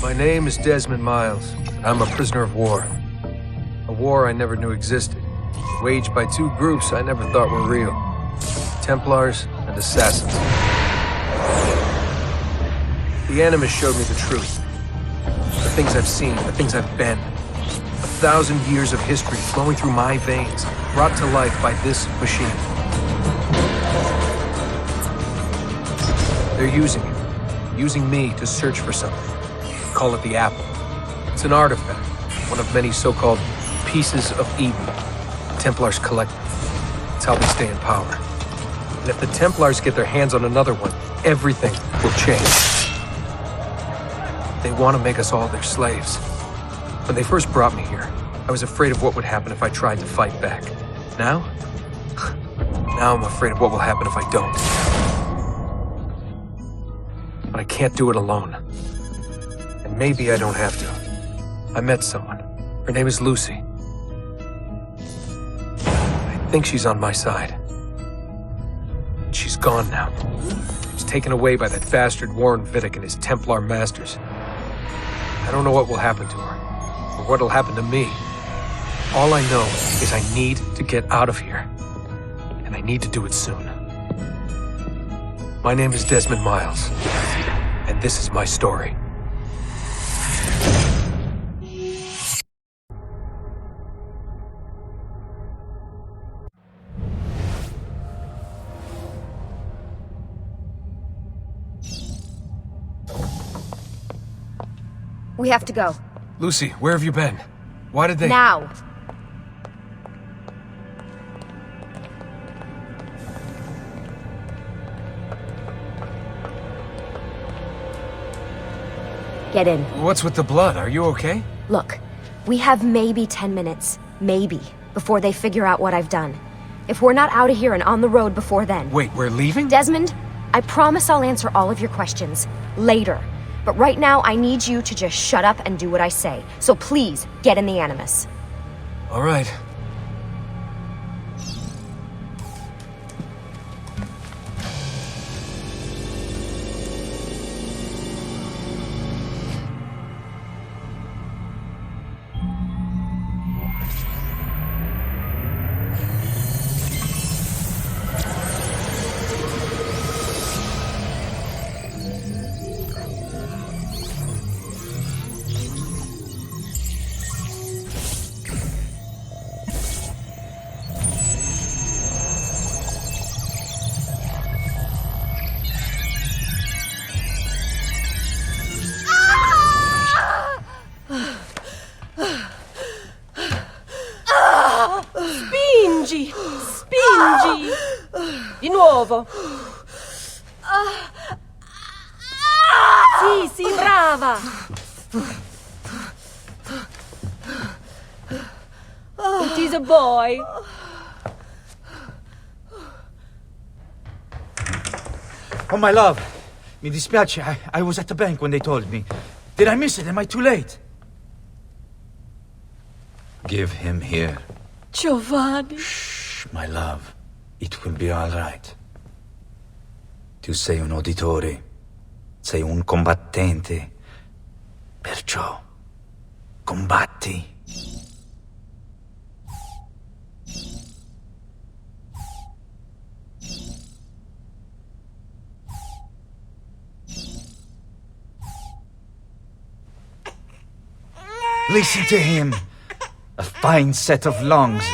My name is Desmond Miles. I'm a prisoner of war. A war I never knew existed, waged by two groups I never thought were real. Templars and Assassins. The Animus showed me the truth. The things I've seen, the things I've been. 1,000 years of history flowing through my veins, brought to life by this machine. They're using me to search for something. Call it the Apple. It's an artifact, one of many so-called pieces of Eden. Templars collect them. It's how they stay in power. And if the Templars get their hands on another one, everything will change. They want to make us all their slaves. When they first brought me here, I was afraid of what would happen if I tried to fight back. Now? Now I'm afraid of what will happen if I don't. But I can't do it alone. And maybe I don't have to. I met someone. Her name is Lucy. I think she's on my side. She's gone now. She's taken away by that bastard Warren Vidic and his Templar masters. I don't know what will happen to her, or what'll happen to me. All I know is I need to get out of here. And I need to do it soon. My name is Desmond Miles, and this is my story. We have to go. Lucy, where have you been? Why did they— Now! Get in. What's with the blood? Are you okay? Look, we have maybe 10 minutes. Maybe. Before they figure out what I've done. If we're not out of here and on the road before then... Wait, we're leaving? Desmond, I promise I'll answer all of your questions. Later. But right now, I need you to just shut up and do what I say. So please, get in the Animus. All right. Spingi! Spingi! Di nuovo! Sì, sì, brava! It is a boy. Oh, my love. Mi dispiace, I was at the bank when they told me. Did I miss it? Am I too late? Give him here. Giovanni. Shh, my love. It will be all right. Tu sei un uditore. Sei un combattente. Perciò, combatti. Listen to him. A fine set of lungs.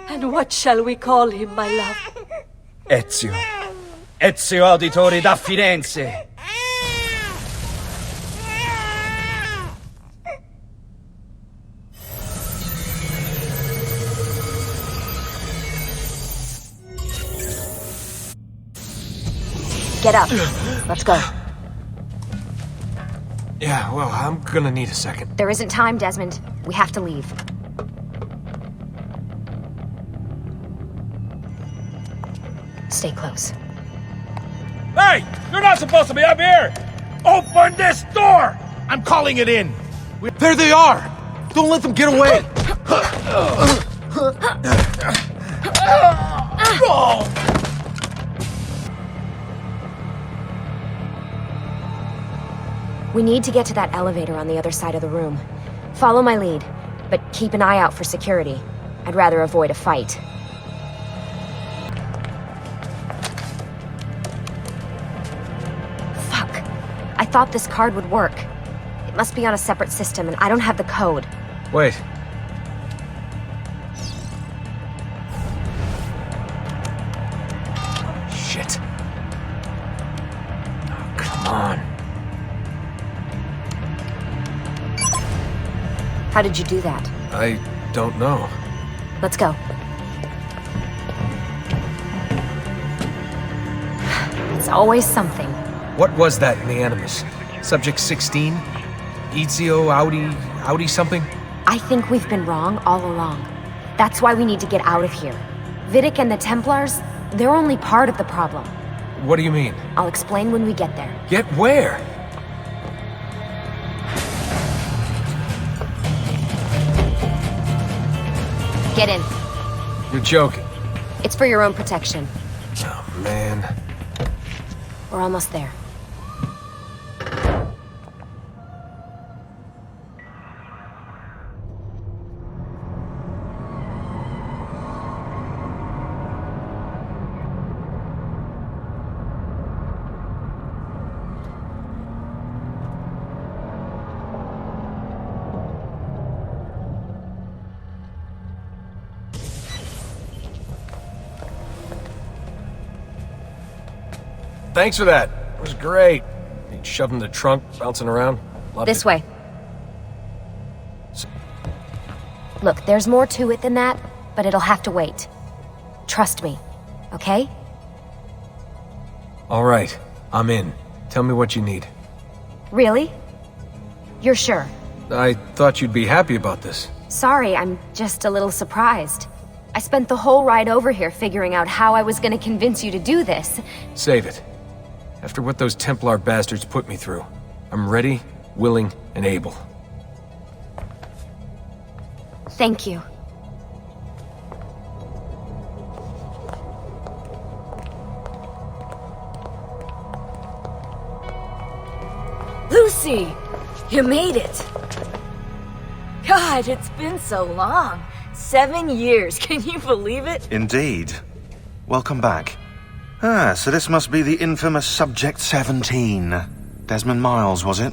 And what shall we call him, my love? Ezio. Ezio Auditore da Firenze. Get up. Let's go. Yeah, well, I'm gonna need a second. There isn't time, Desmond. We have to leave. Stay close. Hey! You're not supposed to be up here! Open this door! I'm calling it in! There they are! Don't let them get away! We need to get to that elevator on the other side of the room. Follow my lead, but keep an eye out for security. I'd rather avoid a fight. Fuck. I thought this card would work. It must be on a separate system, and I don't have the code. Wait. Shit. Oh, come on. How did you do that? I don't know. Let's go. It's always something. What was that in the Animus? Subject 16? Ezio, Audi something? I think we've been wrong all along. That's why we need to get out of here. Vidic and the Templars, they're only part of the problem. What do you mean? I'll explain when we get there. Get where? Get in. You're joking. It's for your own protection. Oh, man. We're almost there. Thanks for that. It was great. You shoved in the trunk, bouncing around. Loved This it. way. Look, there's more to it than that, but it'll have to wait. Trust me, okay? All right, I'm in. Tell me what you need. Really? You're sure? I thought you'd be happy about this. Sorry, I'm just a little surprised. I spent the whole ride over here figuring out how I was gonna convince you to do this. Save it. After what those Templar bastards put me through, I'm ready, willing, and able. Thank you. Lucy! You made it! God, it's been so long. 7 years, can you believe it? Indeed. Welcome back. Ah, so this must be the infamous Subject 17. Desmond Miles, was it?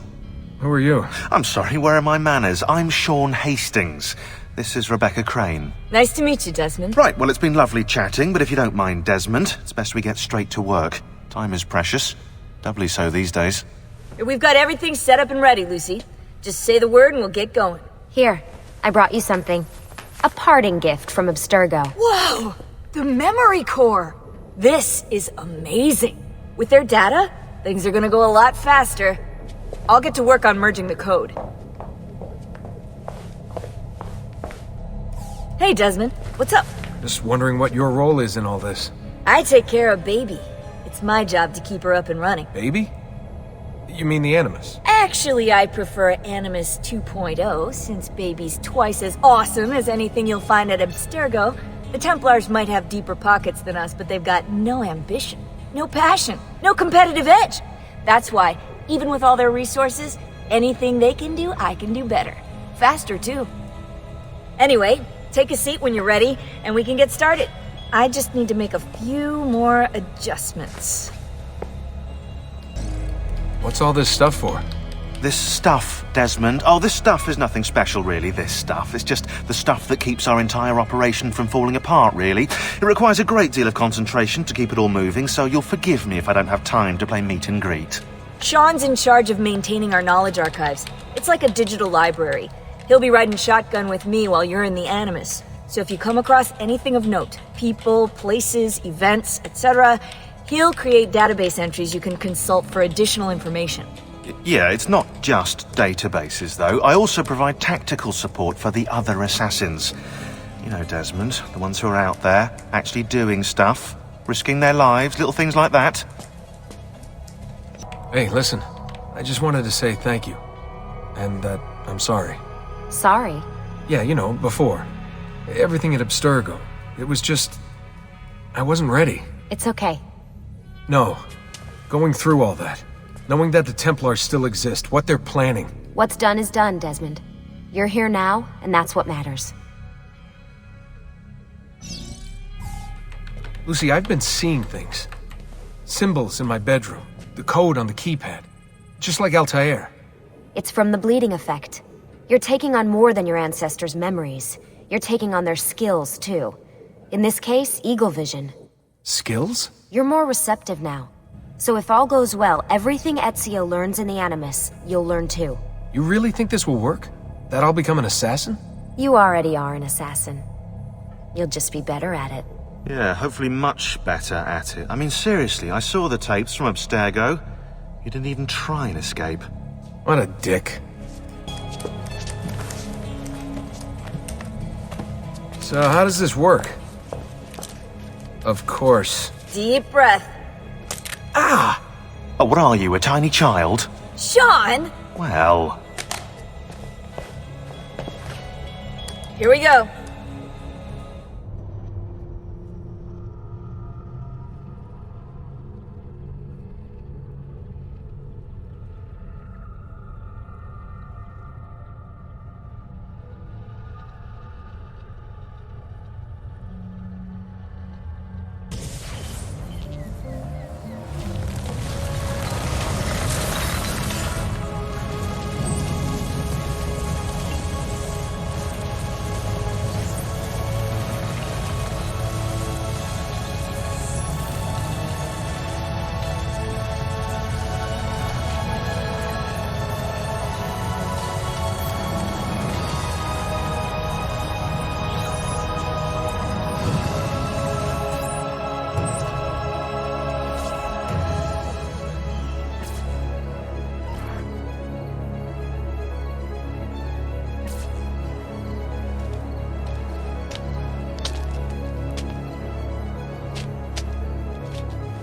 Who are you? I'm sorry, where are my manners? I'm Sean Hastings. This is Rebecca Crane. Nice to meet you, Desmond. Right, well, it's been lovely chatting, but if you don't mind, Desmond, it's best we get straight to work. Time is precious. Doubly so these days. We've got everything set up and ready, Lucy. Just say the word and we'll get going. Here, I brought you something. A parting gift from Abstergo. Whoa! The memory core! This is amazing. With their data, things are gonna go a lot faster. I'll get to work on merging the code. Hey, Desmond. What's up? Just wondering what your role is in all this. I take care of Baby. It's my job to keep her up and running. Baby? You mean the Animus? Actually, I prefer Animus 2.0, since Baby's twice as awesome as anything you'll find at Abstergo. The Templars might have deeper pockets than us, but they've got no ambition, no passion, no competitive edge. That's why, even with all their resources, anything they can do, I can do better. Faster, too. Anyway, take a seat when you're ready, and we can get started. I just need to make a few more adjustments. What's all this stuff for? This stuff, Desmond. Oh, this stuff is nothing special, really, this stuff. It's just the stuff that keeps our entire operation from falling apart, really. It requires a great deal of concentration to keep it all moving, so you'll forgive me if I don't have time to play meet and greet. Sean's in charge of maintaining our knowledge archives. It's like a digital library. He'll be riding shotgun with me while you're in the Animus. So if you come across anything of note, people, places, events, etc., he'll create database entries you can consult for additional information. Yeah, it's not just databases, though. I also provide tactical support for the other assassins. You know, Desmond, the ones who are out there, actually doing stuff, risking their lives, little things like that. Hey, listen. I just wanted to say thank you. And that I'm sorry. Sorry. Yeah, you know, before. Everything at Abstergo. It was just... I wasn't ready. It's okay. No. Going through all that. Knowing that the Templars still exist, what they're planning. What's done is done, Desmond. You're here now, and that's what matters. Lucy, I've been seeing things. Symbols in my bedroom, the code on the keypad. Just like Altair. It's from the bleeding effect. You're taking on more than your ancestors' memories. You're taking on their skills, too. In this case, Eagle Vision. Skills? You're more receptive now. So if all goes well, everything Ezio learns in the Animus, you'll learn too. You really think this will work? That I'll become an assassin? You already are an assassin. You'll just be better at it. Yeah, hopefully much better at it. I mean, seriously, I saw the tapes from Abstergo. You didn't even try and escape. What a dick. So how does this work? Of course. Deep breath. Ah! Oh, what are you, a tiny child? Sean! Well... Here we go.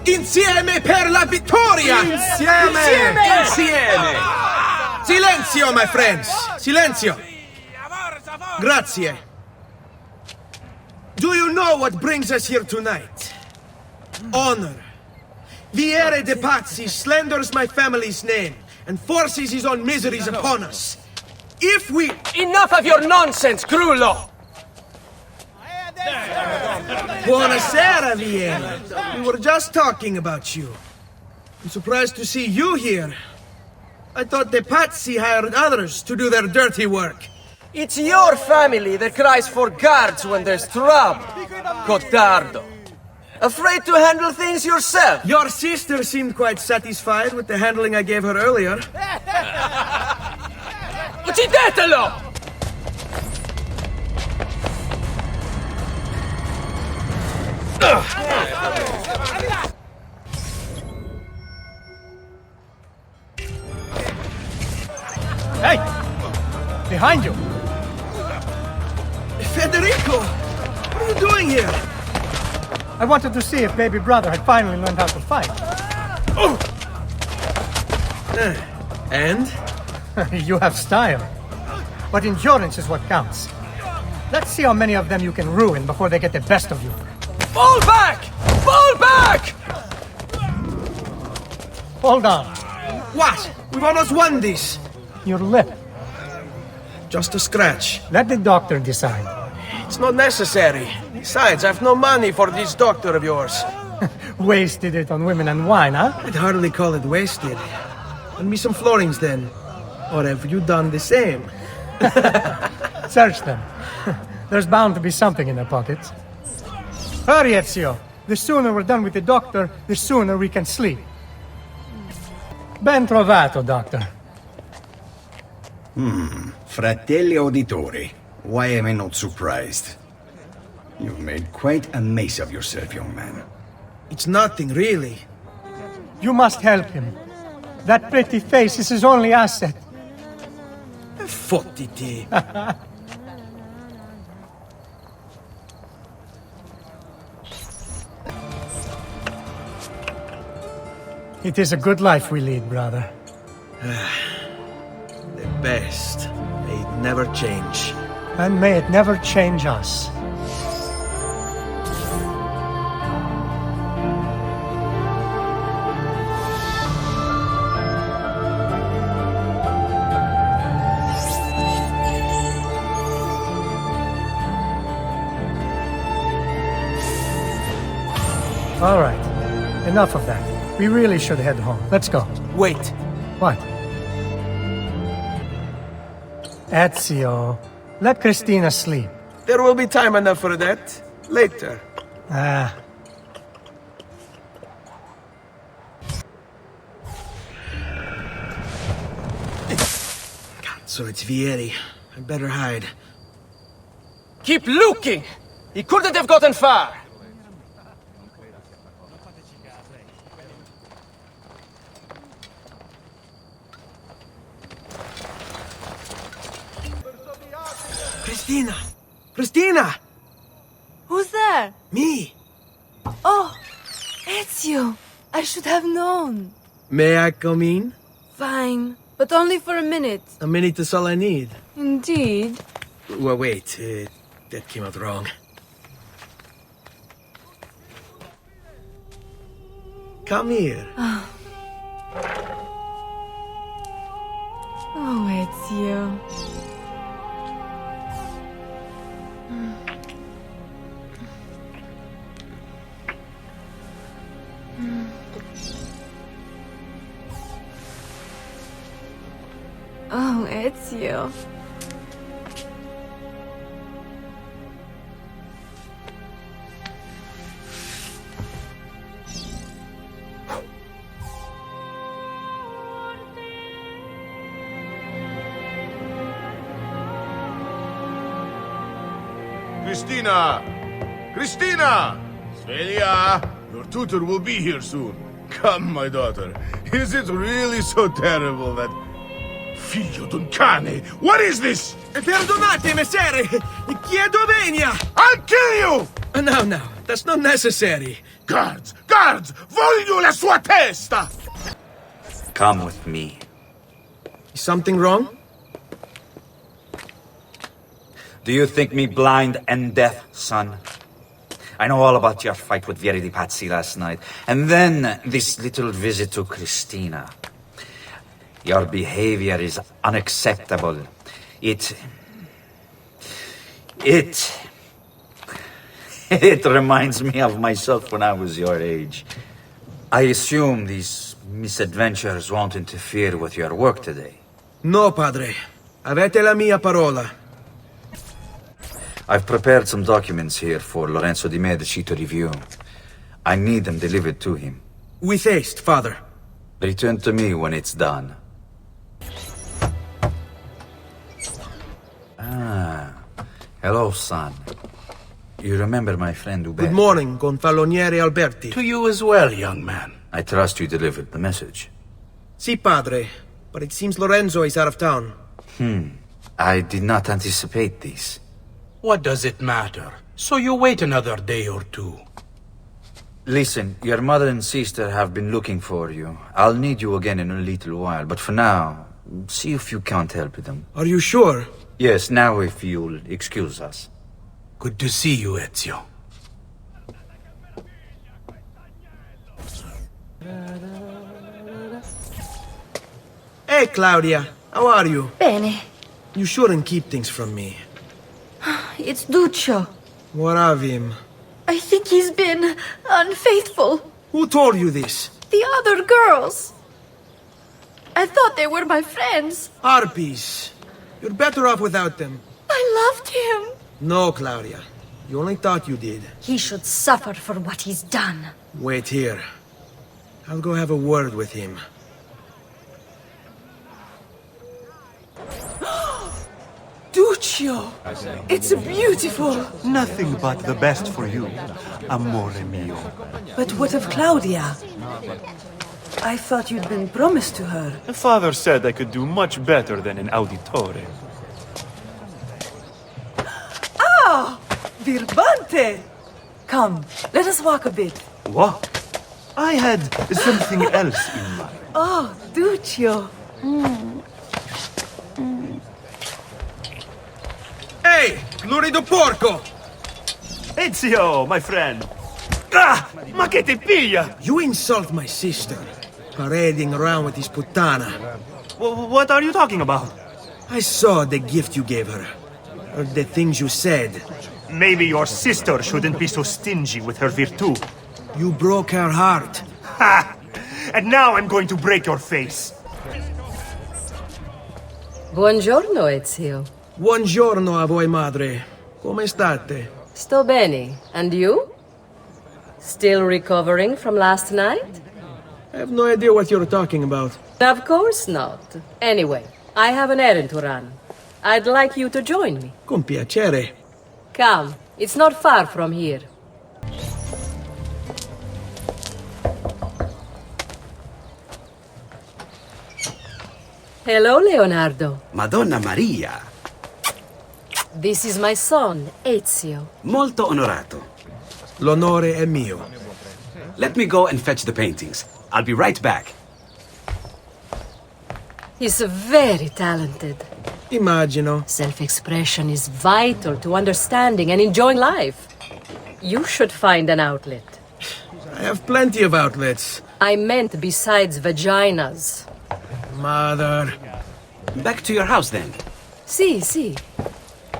Insieme per la vittoria! Insieme! Insieme! Silenzio, my friends! Silenzio! Grazie. Do you know what brings us here tonight? Honor. Vieri de Pazzi slanders my family's name and forces his own miseries upon us. If we... Enough of your nonsense, Grullo! Buonasera, Vieri. We were just talking about you. I'm surprised to see you here. I thought the Pazzi hired others to do their dirty work. It's your family that cries for guards when there's trouble, Gottardo. Afraid to handle things yourself? Your sister seemed quite satisfied with the handling I gave her earlier. Uccidetelo! Hey! Behind you! Federico! What are you doing here? I wanted to see if baby brother had finally learned how to fight. And? You have style. But endurance is what counts. Let's see how many of them you can ruin before they get the best of you. Fall back! Fall back! Hold on. What? We've almost won this. Your lip. Just a scratch. Let the doctor decide. It's not necessary. Besides, I've no money for this doctor of yours. Wasted it on women and wine, huh? I'd hardly call it wasted. Lend me some florins then. Or have you done the same? Search them. There's bound to be something in their pockets. Hurry, Ezio. The sooner we're done with the doctor, the sooner we can sleep. Ben trovato, doctor. Fratelli Auditori, why am I not surprised? You've made quite a mess of yourself, young man. It's nothing, really. You must help him. That pretty face is his only asset. Fottiti. It is a good life we lead, brother. The best. May it never change. And may it never change us. All right. Enough of that. We really should head home. Let's go. Wait. What? Ezio, let Christina sleep. There will be time enough for that. Later. Ah. So it's Vieri. I better hide. Keep looking! He couldn't have gotten far! Christina! Christina! Who's there? Me! Oh, Ezio! I should have known. May I come in? Fine, but only for a minute. A minute is all I need. Indeed. Well, wait. That came out wrong. Come here. Oh, Ezio. Oh, Ezio. Christina! Christina! Svelia! Your tutor will be here soon. Come, my daughter. Is it really so terrible that... Figlio d'un cane! What is this? Perdonate, messere! Chiedo venia! I'll kill you! No, that's not necessary. Guards! Guards! Voglio la sua testa! Come with me. Is something wrong? Do you think me blind and deaf, son? I know all about your fight with Vieri di Pazzi last night, and then this little visit to Christina. Your behavior is unacceptable. It reminds me of myself when I was your age. I assume these misadventures won't interfere with your work today. No, padre. Avete la mia parola. I've prepared some documents here for Lorenzo di Medici to review. I need them delivered to him. With haste, father. Return to me when it's done. Ah, hello, son. You remember my friend Uberti? Good morning, Gonfaloniere Alberti. To you as well, young man. I trust you delivered the message. Si, padre. But it seems Lorenzo is out of town. I did not anticipate this. What does it matter? So you wait another day or two. Listen, your mother and sister have been looking for you. I'll need you again in a little while, but for now, see if you can't help them. Are you sure? Yes, now if you'll excuse us. Good to see you, Ezio. Hey, Claudia. How are you? Bene. You shouldn't keep things from me. It's Duccio. What of him? I think he's been unfaithful. Who told you this? The other girls. I thought they were my friends. Harpies. You're better off without them. I loved him. No, Claudia. You only thought you did. He should suffer for what he's done. Wait here. I'll go have a word with him. Duccio. It's beautiful. Nothing but the best for you, amore mio. But what of Claudia? I thought you'd been promised to her. Father said I could do much better than an auditore. Ah! Birbante! Come, let us walk a bit. What? I had something else in mind. Oh, Duccio. Hey, lurido porco! Ezio, my friend. Ah! Ma che te piglia? You insult my sister, parading around with this puttana. What are you talking about? I saw the gift you gave her. Or the things you said. Maybe your sister shouldn't be so stingy with her virtù. You broke her heart. Ha! And now I'm going to break your face. Buongiorno, Ezio. Buongiorno a voi, madre. Come state? Sto bene. And you? Still recovering from last night? I have no idea what you're talking about. Of course not. Anyway, I have an errand to run. I'd like you to join me. Con piacere. Come, it's not far from here. Hello, Leonardo. Madonna Maria. This is my son, Ezio. Molto onorato. L'onore è mio. Let me go and fetch the paintings. I'll be right back. He's very talented. Immagino. Self-expression is vital to understanding and enjoying life. You should find an outlet. I have plenty of outlets. I meant besides vaginas. Mother. Back to your house then. Si.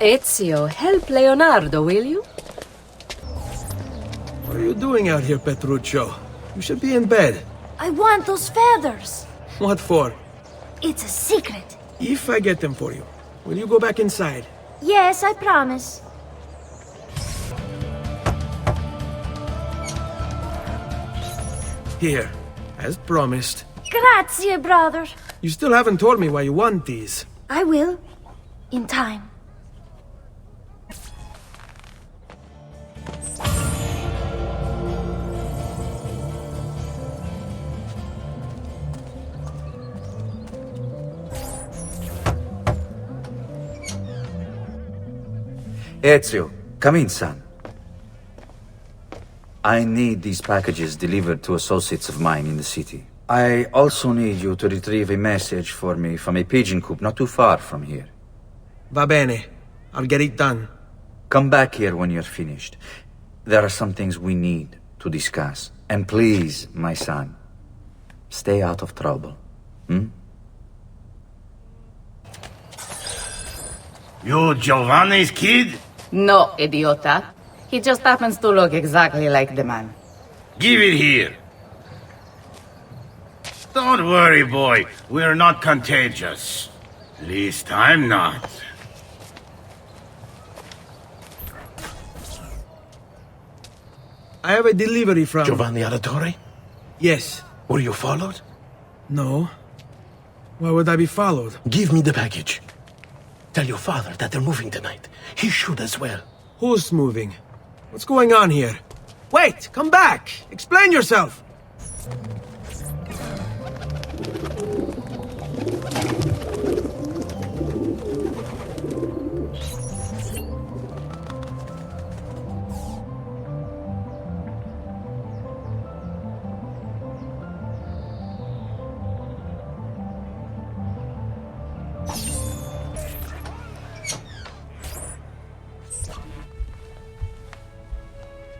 Ezio, help Leonardo, will you? What are you doing out here, Petruccio? You should be in bed. I want those feathers. What for? It's a secret. If I get them for you, will you go back inside? Yes, I promise. Here, as promised. Grazie, brother. You still haven't told me why you want these. I will. In time. Ezio, come in, son. I need these packages delivered to associates of mine in the city. I also need you to retrieve a message for me from a pigeon coop not too far from here. Va bene. I'll get it done. Come back here when you're finished. There are some things we need to discuss. And please, my son, stay out of trouble. You Giovanni's kid? No, idiota. He just happens to look exactly like the man. Give it here. Don't worry, boy. We're not contagious. Least I'm not. I have a delivery from... Giovanni Auditore? Yes. Were you followed? No. Why would I be followed? Give me the package. Tell your father that they're moving tonight. He should as well. Who's moving? What's going on here? Wait! Come back! Explain yourself!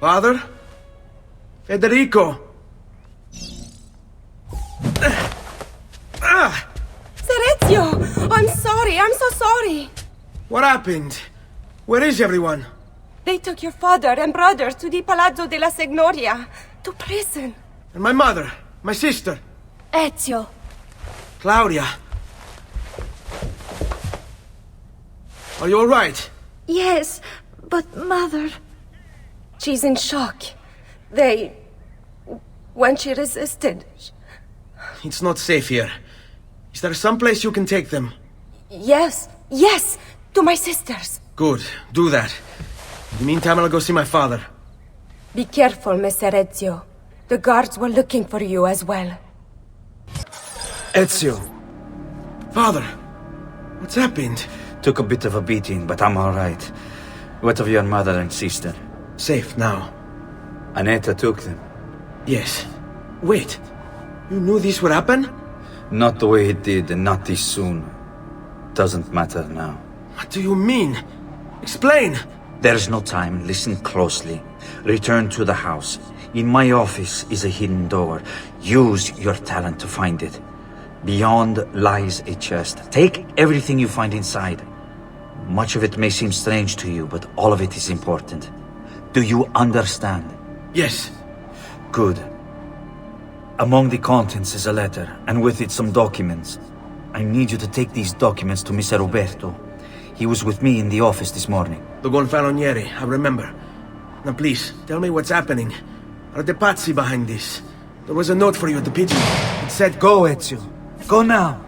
Father? Federico! Serezio! I'm sorry, I'm so sorry! What happened? Where is everyone? They took your father and brother to the Palazzo della Signoria, to prison. And my mother, my sister. Ezio. Claudia. Are you all right? Yes, but mother... She's in shock. When she resisted... It's not safe here. Is there some place you can take them? Yes, to my sisters. Good, do that. In the meantime, I'll go see my father. Be careful, Messer Ezio. The guards were looking for you as well. Ezio. Father, what's happened? Took a bit of a beating, but I'm all right. What of your mother and sister? Safe now. Annetta took them. Yes. Wait. You knew this would happen? Not the way it did, and not this soon. Doesn't matter now. What do you mean? Explain! There's no time. Listen closely. Return to the house. In my office is a hidden door. Use your talent to find it. Beyond lies a chest. Take everything you find inside. Much of it may seem strange to you, but all of it is important. Do you understand? Yes. Good. Among the contents is a letter, and with it some documents. I need you to take these documents to Mr. Roberto. He was with me in the office this morning. The Gonfaloniere, I remember. Now please, tell me what's happening. Are the Pazzi behind this? There was a note for you at the pigeon. It said go, Ezio. Go now.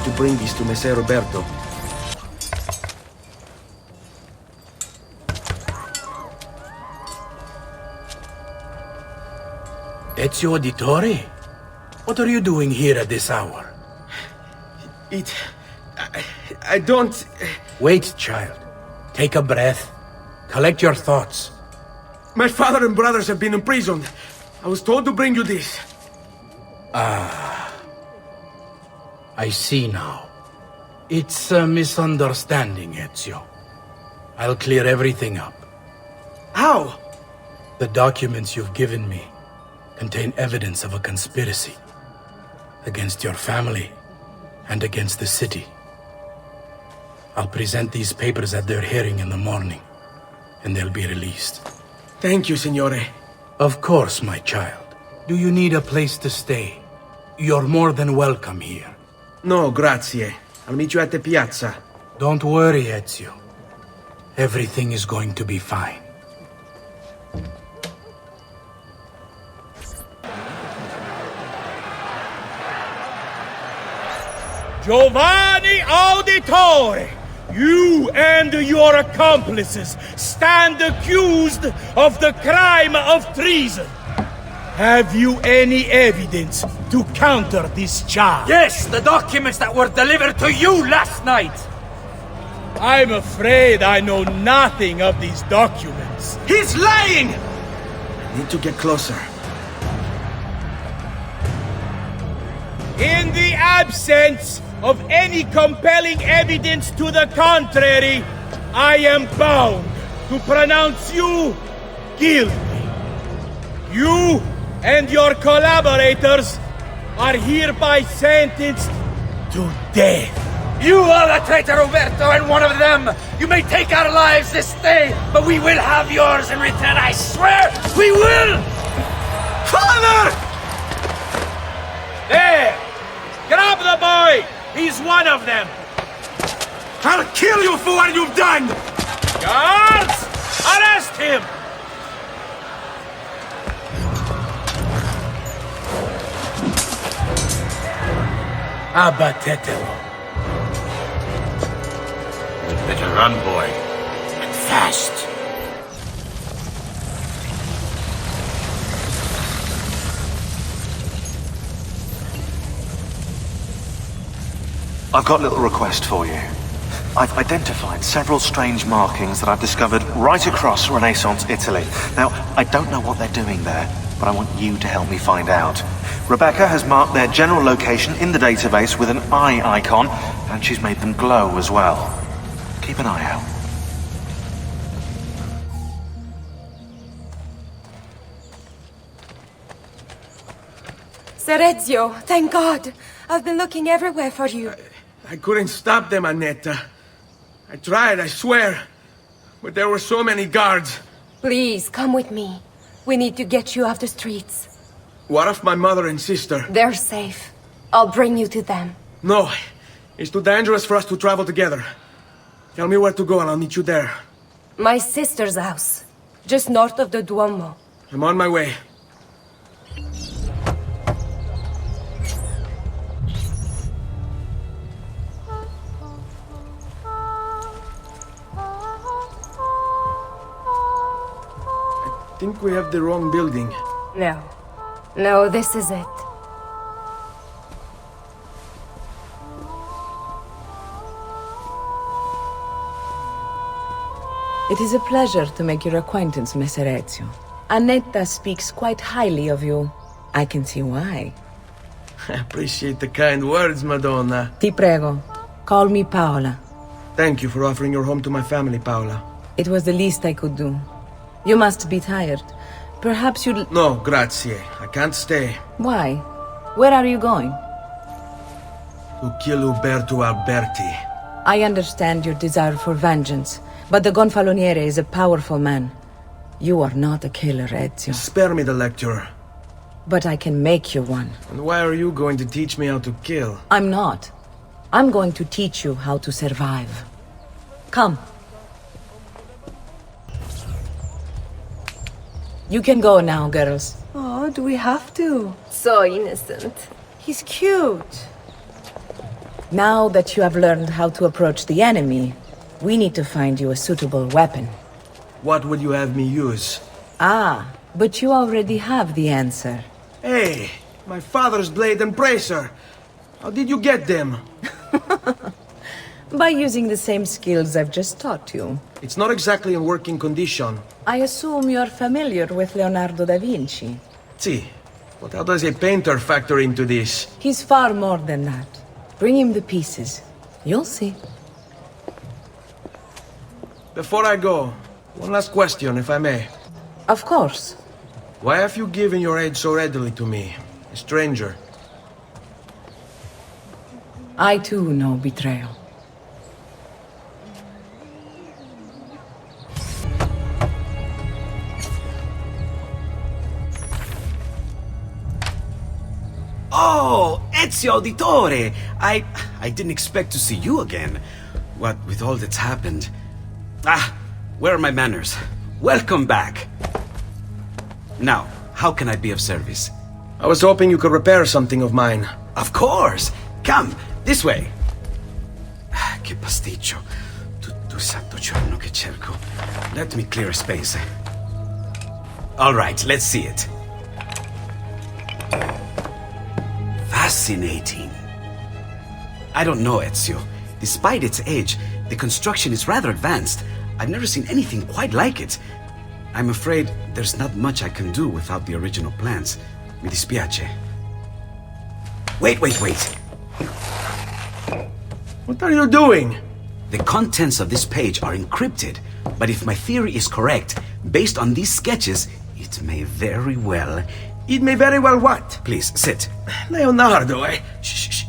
To bring this to Messer Roberto. Ezio Auditore? What are you doing here at this hour? I don't... Wait, child. Take a breath. Collect your thoughts. My father and brothers have been imprisoned. I was told to bring you this. I see now. It's a misunderstanding, Ezio. I'll clear everything up. How? The documents you've given me contain evidence of a conspiracy against your family and against the city. I'll present these papers at their hearing in the morning, and they'll be released. Thank you, Signore. Of course, my child. Do you need a place to stay? You're more than welcome here. No, grazie. I'll meet you at the piazza. Don't worry, Ezio. Everything is going to be fine. Giovanni Auditore, you and your accomplices stand accused of the crime of treason. Have you any evidence to counter this charge? Yes, the documents that were delivered to you last night. I'm afraid I know nothing of these documents. He's lying! I need to get closer. In the absence of any compelling evidence to the contrary, I am bound to pronounce you guilty. You and your collaborators are hereby sentenced to death. You are the traitor, Roberto, and one of them. You may take our lives this day, but we will have yours in return, I swear! We will! Father! There! Grab the boy! He's one of them! I'll kill you for what you've done! Guards! Arrest him! Abatetelo. We'd better run, boy. And fast. I've got a little request for you. I've identified several strange markings that I've discovered right across Renaissance Italy. Now, I don't know what they're doing there, but I want you to help me find out. Rebecca has marked their general location in the database with an eye icon, and she's made them glow as well. Keep an eye out. Ser Ezio, thank God. I've been looking everywhere for you. I couldn't stop them, Annetta. I tried, I swear. But there were so many guards. Please, come with me. We need to get you off the streets. What of my mother and sister? They're safe. I'll bring you to them. No. It's too dangerous for us to travel together. Tell me where to go and I'll meet you there. My sister's house. Just north of the Duomo. I'm on my way. I think we have the wrong building. No. No, this is it. It is a pleasure to make your acquaintance, Messer Ezio. Annetta speaks quite highly of you. I can see why. I appreciate the kind words, Madonna. Ti prego, call me Paola. Thank you for offering your home to my family, Paola. It was the least I could do. You must be tired. Perhaps you'd... No, grazie. I can't stay. Why? Where are you going? To kill Uberto Alberti. I understand your desire for vengeance, but the Gonfaloniere is a powerful man. You are not a killer, Ezio. Spare me the lecture. But I can make you one. And why are you going to teach me how to kill? I'm not. I'm going to teach you how to survive. Come. You can go now, girls. Oh, do we have to? So innocent. He's cute. Now that you have learned how to approach the enemy, we need to find you a suitable weapon. What would you have me use? Ah, but you already have the answer. Hey, my father's blade and bracer. How did you get them? By using the same skills I've just taught you. It's not exactly in working condition. I assume you're familiar with Leonardo da Vinci. See, but how does a painter factor into this? He's far more than that. Bring him the pieces. You'll see. Before I go, one last question, if I may. Of course. Why have you given your aid so readily to me, a stranger? I too know betrayal. Oh, Ezio Auditore! I didn't expect to see you again. What with all that's happened. Ah, where are my manners? Welcome back. Now, how can I be of service? I was hoping you could repair something of mine. Of course! Come, this way! Che pasticcio. Tutto il santo giorno che cerco. Let me clear a space. Alright, let's see it. Fascinating. I don't know, Ezio. Despite its age, the construction is rather advanced. I've never seen anything quite like it. I'm afraid there's not much I can do without the original plans. Mi dispiace. Wait. What are you doing? The contents of this page are encrypted, but if my theory is correct, based on these sketches, it may very well... It may very well what? Please, sit. Leonardo, Shh.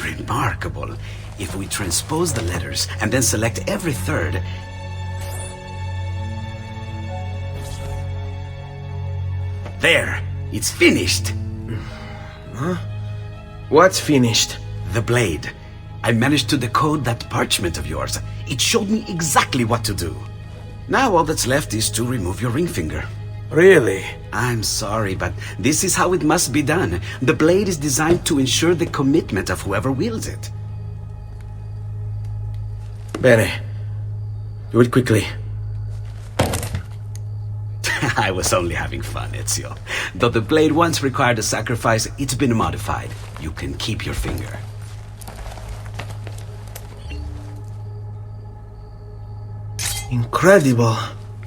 Remarkable. If we transpose the letters and then select every third... There! It's finished! Huh? What's finished? The blade. I managed to decode that parchment of yours. It showed me exactly what to do. Now all that's left is to remove your ring finger. Really? I'm sorry, but this is how it must be done. The blade is designed to ensure the commitment of whoever wields it. Bene. Do it quickly. I was only having fun, Ezio. Though the blade once required a sacrifice, it's been modified. You can keep your finger. Incredible.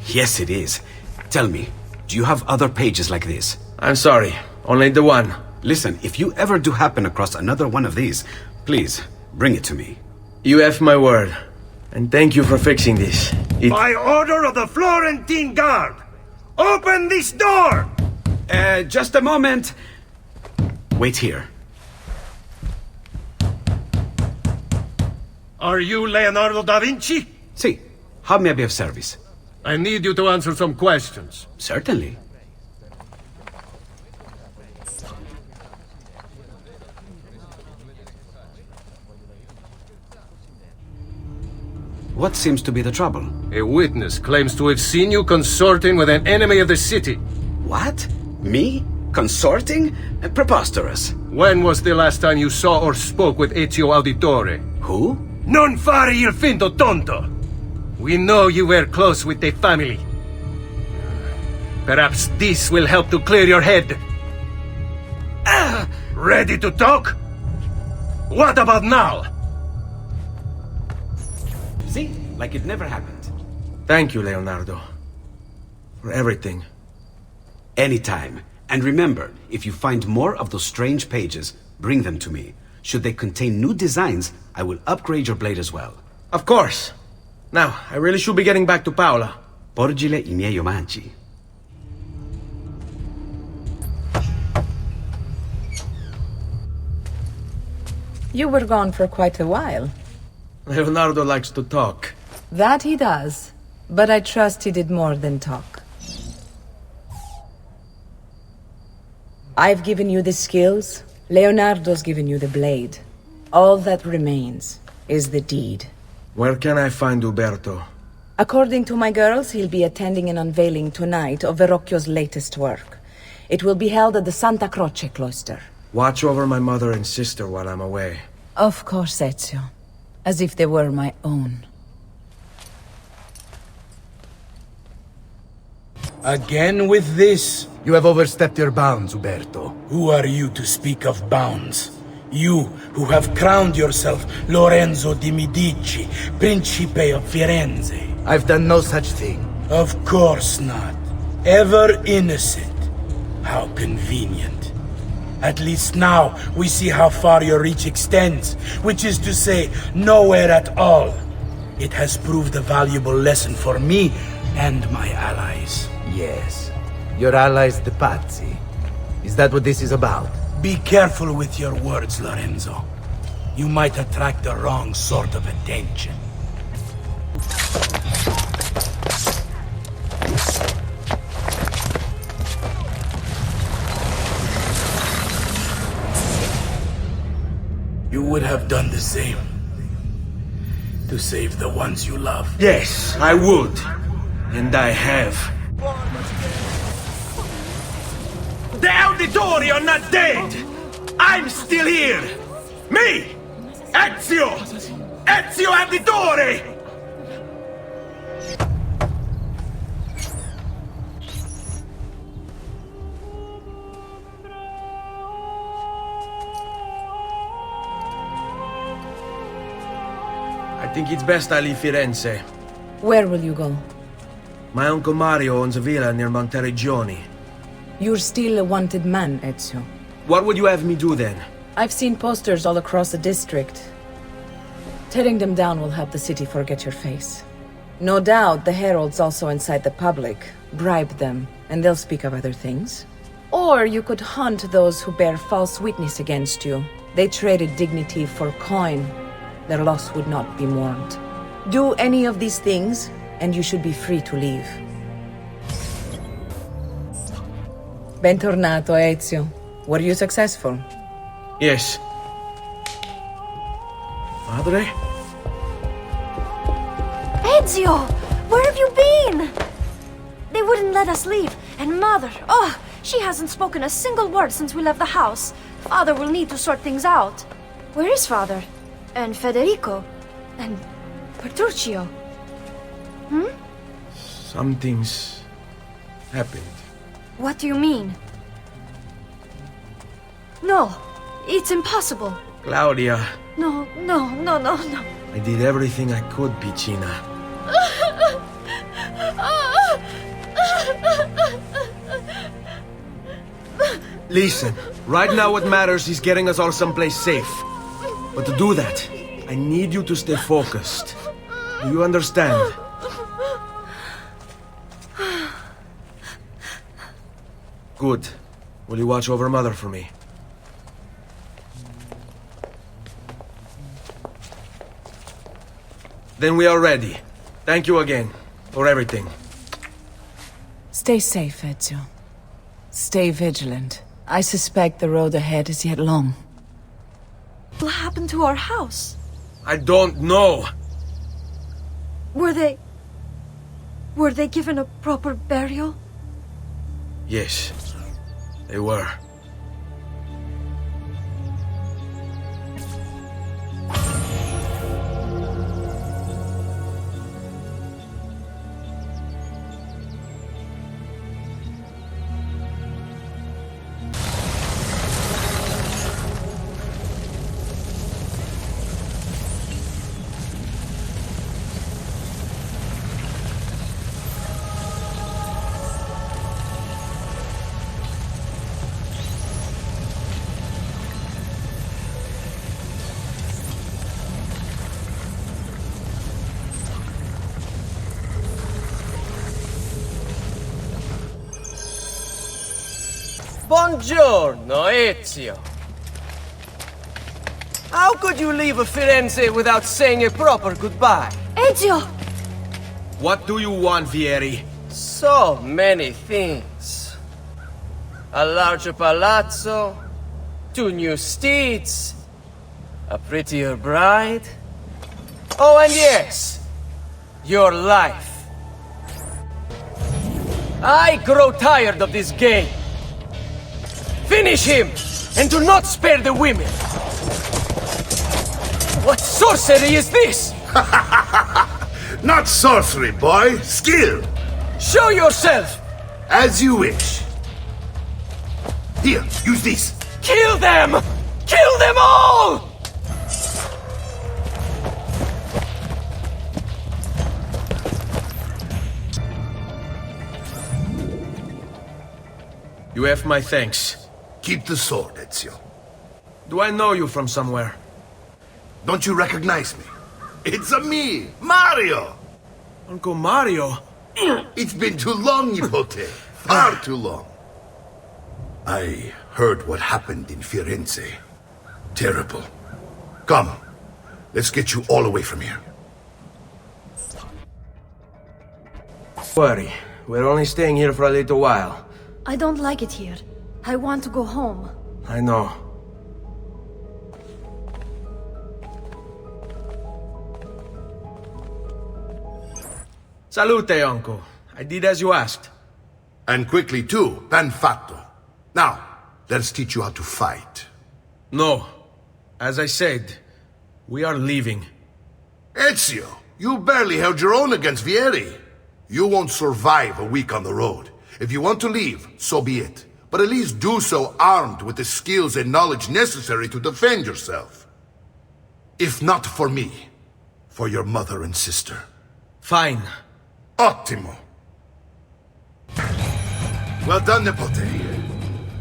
Yes, it is. Tell me, do you have other pages like this? I'm sorry, only the one. Listen, if you ever do happen across another one of these, please, bring it to me. You have my word. And thank you for fixing this. By order of the Florentine Guard! Open this door! Just a moment. Wait here. Are you Leonardo da Vinci? Si. How may I be of service? I need you to answer some questions. Certainly. What seems to be the trouble? A witness claims to have seen you consorting with an enemy of the city. What? Me? Consorting? Preposterous. When was the last time you saw or spoke with Ezio Auditore? Who? Non fare il finto tonto! We know you were close with the family. Perhaps this will help to clear your head. Ready to talk? What about now? See? Like it never happened. Thank you, Leonardo. For everything. Anytime. And remember, if you find more of those strange pages, bring them to me. Should they contain new designs, I will upgrade your blade as well. Of course. Now, I really should be getting back to Paola. Porgile I miei omaggi. You were gone for quite a while. Leonardo likes to talk. That he does. But I trust he did more than talk. I've given you the skills. Leonardo's given you the blade. All that remains is the deed. Where can I find Uberto? According to my girls, he'll be attending an unveiling tonight of Verrocchio's latest work. It will be held at the Santa Croce cloister. Watch over my mother and sister while I'm away. Of course, Ezio. As if they were my own. Again with this? You have overstepped your bounds, Uberto. Who are you to speak of bounds? You, who have crowned yourself Lorenzo di Medici, Principe of Firenze. I've done no such thing. Of course not. Ever innocent. How convenient. At least now, we see how far your reach extends, which is to say, nowhere at all. It has proved a valuable lesson for me and my allies. Yes. Your allies, the Pazzi. Is that what this is about? Be careful with your words, Lorenzo. You might attract the wrong sort of attention. You would have done the same. To save the ones you love. Yes, I would. And I have. The Auditori are not dead! I'm still here! Me! Ezio! Ezio Auditore! I think it's best I leave Firenze. Where will you go? My Uncle Mario owns a villa near Monteriggioni. You're still a wanted man, Ezio. What would you have me do then? I've seen posters all across the district. Tearing them down will help the city forget your face. No doubt the heralds also incite the public. Bribe them, and they'll speak of other things. Or you could hunt those who bear false witness against you. They traded dignity for coin. Their loss would not be mourned. Do any of these things, and you should be free to leave. Bentornato, Ezio. Were you successful? Yes. Madre? Ezio! Where have you been? They wouldn't let us leave. And Mother, oh, she hasn't spoken a single word since we left the house. Father will need to sort things out. Where is Father? And Federico? And Petruccio? Something's happened. What do you mean? No, it's impossible. Claudia, No. I did everything I could, Piccina. Listen, right now what matters is getting us all someplace safe. But to do that, I need you to stay focused. Do you understand? Good. Will you watch over Mother for me? Then we are ready. Thank you again for everything. Stay safe, Ezio. Stay vigilant. I suspect the road ahead is yet long. What happened to our house? I don't know. Were they given a proper burial? Yes, they were. Buongiorno, Ezio. How could you leave Firenze without saying a proper goodbye? Ezio! What do you want, Vieri? So many things. A larger palazzo, 2 new steeds, a prettier bride. Oh, and yes, your life. I grow tired of this game. Finish him, and do not spare the women. What sorcery is this? Not sorcery, boy. Skill. Show yourself! As you wish. Here, use this. Kill them! Kill them all! You have my thanks. Keep the sword, Ezio. Do I know you from somewhere? Don't you recognize me? It's me, Mario! Uncle Mario? It's been too long, Nipote. Far too long. I heard what happened in Firenze. Terrible. Come, let's get you all away from here. Don't worry, we're only staying here for a little while. I don't like it here. I want to go home. I know. Salute, Uncle. I did as you asked. And quickly too, ben fatto. Now, let's teach you how to fight. No. As I said, we are leaving. Ezio, you barely held your own against Vieri. You won't survive a week on the road. If you want to leave, so be it. But at least do so armed with the skills and knowledge necessary to defend yourself. If not for me, for your mother and sister. Fine. Ottimo. Well done, Nipote.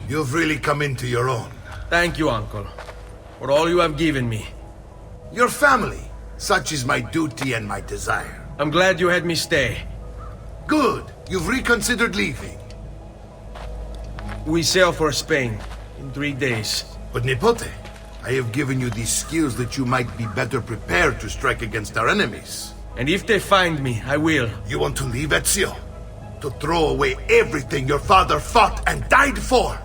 You've really come into your own. Thank you, Uncle, for all you have given me. Your family. Such is my duty and my desire. I'm glad you had me stay. Good. You've reconsidered leaving. We sail for Spain in 3 days. But Nipote, I have given you these skills that you might be better prepared to strike against our enemies. And if they find me, I will. You want to leave, Ezio? To throw away everything your father fought and died for?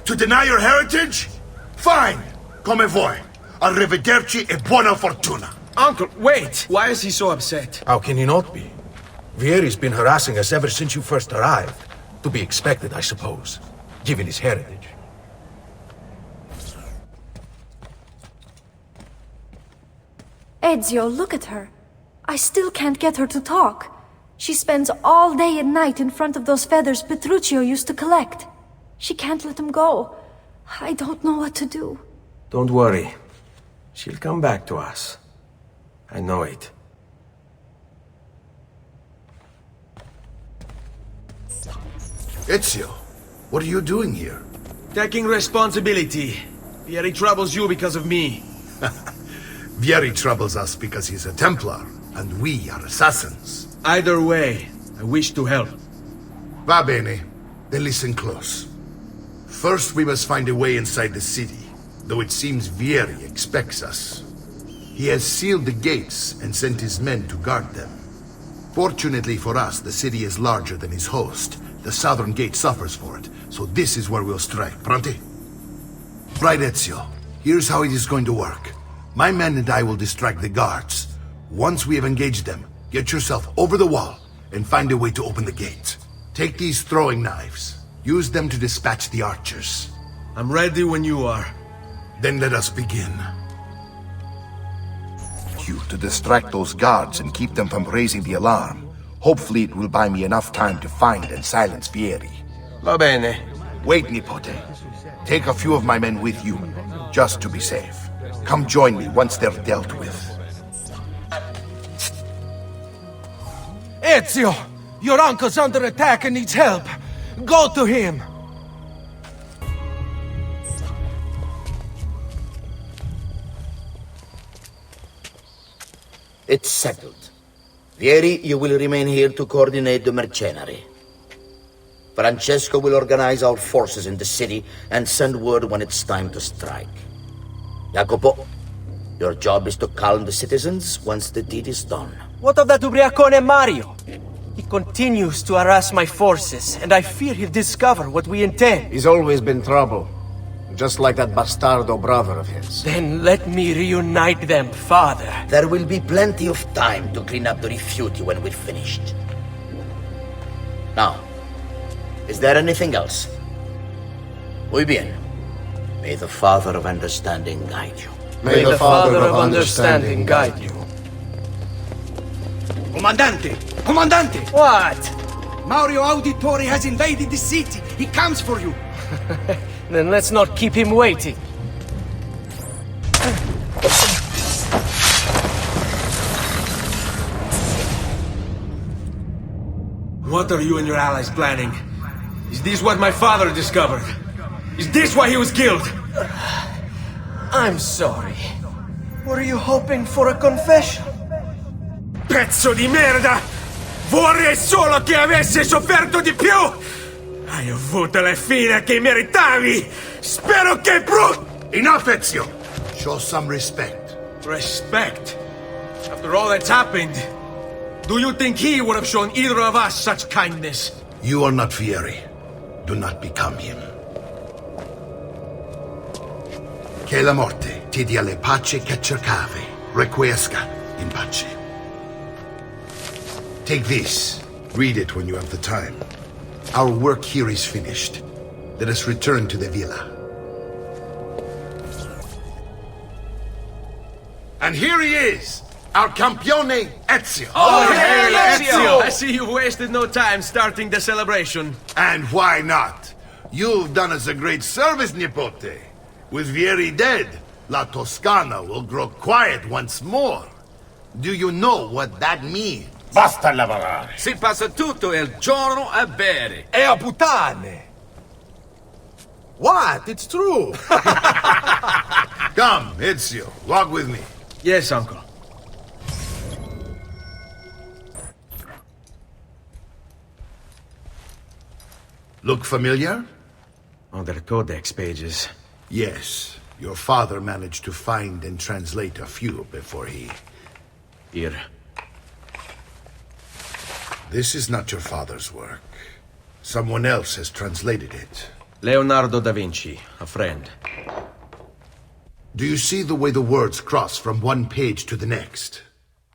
To deny your heritage? Fine! Come vuoi. Arrivederci e buona fortuna. Uncle, wait! Why is he so upset? How can he not be? Vieri's been harassing us ever since you first arrived. To be expected, I suppose, given his heritage. Ezio, look at her. I still can't get her to talk. She spends all day and night in front of those feathers Petruchio used to collect. She can't let them go. I don't know what to do. Don't worry. She'll come back to us. I know it. Ezio, what are you doing here? Taking responsibility. Vieri troubles you because of me. Vieri troubles us because he's a Templar, and we are assassins. Either way, I wish to help. Va bene. Then listen close. First, we must find a way inside the city, though it seems Vieri expects us. He has sealed the gates and sent his men to guard them. Fortunately for us, the city is larger than his host. The southern gate suffers for it, so this is where we'll strike. Pronti? Right, Ezio. Here's how it is going to work. My men and I will distract the guards. Once we have engaged them, get yourself over the wall and find a way to open the gate. Take these throwing knives. Use them to dispatch the archers. I'm ready when you are. Then let us begin. You to distract those guards and keep them from raising the alarm. Hopefully it will buy me enough time to find and silence Vieri. Va bene. Wait, Nipote. Take a few of my men with you, just to be safe. Come join me once they're dealt with. Ezio! Your uncle's under attack and needs help. Go to him! It's settled. Vieri, you will remain here to coordinate the mercenary. Francesco will organize our forces in the city and send word when it's time to strike. Jacopo, your job is to calm the citizens once the deed is done. What of that ubriacone Mario? He continues to harass my forces, and I fear he'll discover what we intend. He's always been trouble. Just like that bastardo brother of his. Then let me reunite them, father. There will be plenty of time to clean up the rifiuti when we're finished. Now, is there anything else? Muy bien. May the Father of Understanding guide you. May the Father of Understanding guide you. Comandante! Comandante! What? Mario Auditore has invaded the city. He comes for you. Then let's not keep him waiting. What are you and your allies planning? Is this what my father discovered? Is this why he was killed? I'm sorry. Were you hoping for a confession? Pezzo di merda! Vorrei solo che avesse sofferto di più! Hai avuto la fine che meritavi! Spero che Enough, Ezio! Show some respect. Respect? After all that's happened, do you think he would have shown either of us such kindness? You are not Fieri. Do not become him. Che la morte ti dia le pace che cercavi. Requiesca in pace. Take this. Read it when you have the time. Our work here is finished. Let us return to the villa. And here he is, our campione Ezio. Oh, hey, Ezio! I see you've wasted no time starting the celebration. And why not? You've done us a great service, Nipote. With Vieri dead, La Toscana will grow quiet once more. Do you know what that means? Basta lavorare. Si passa tutto il giorno a bere. E a puttane! What? It's true! Come, Ezio, walk with me. Yes, uncle. Look familiar? On their codex pages. Yes. Your father managed to find and translate a few before he... Here. This is not your father's work. Someone else has translated it. Leonardo da Vinci, a friend. Do you see the way the words cross from one page to the next?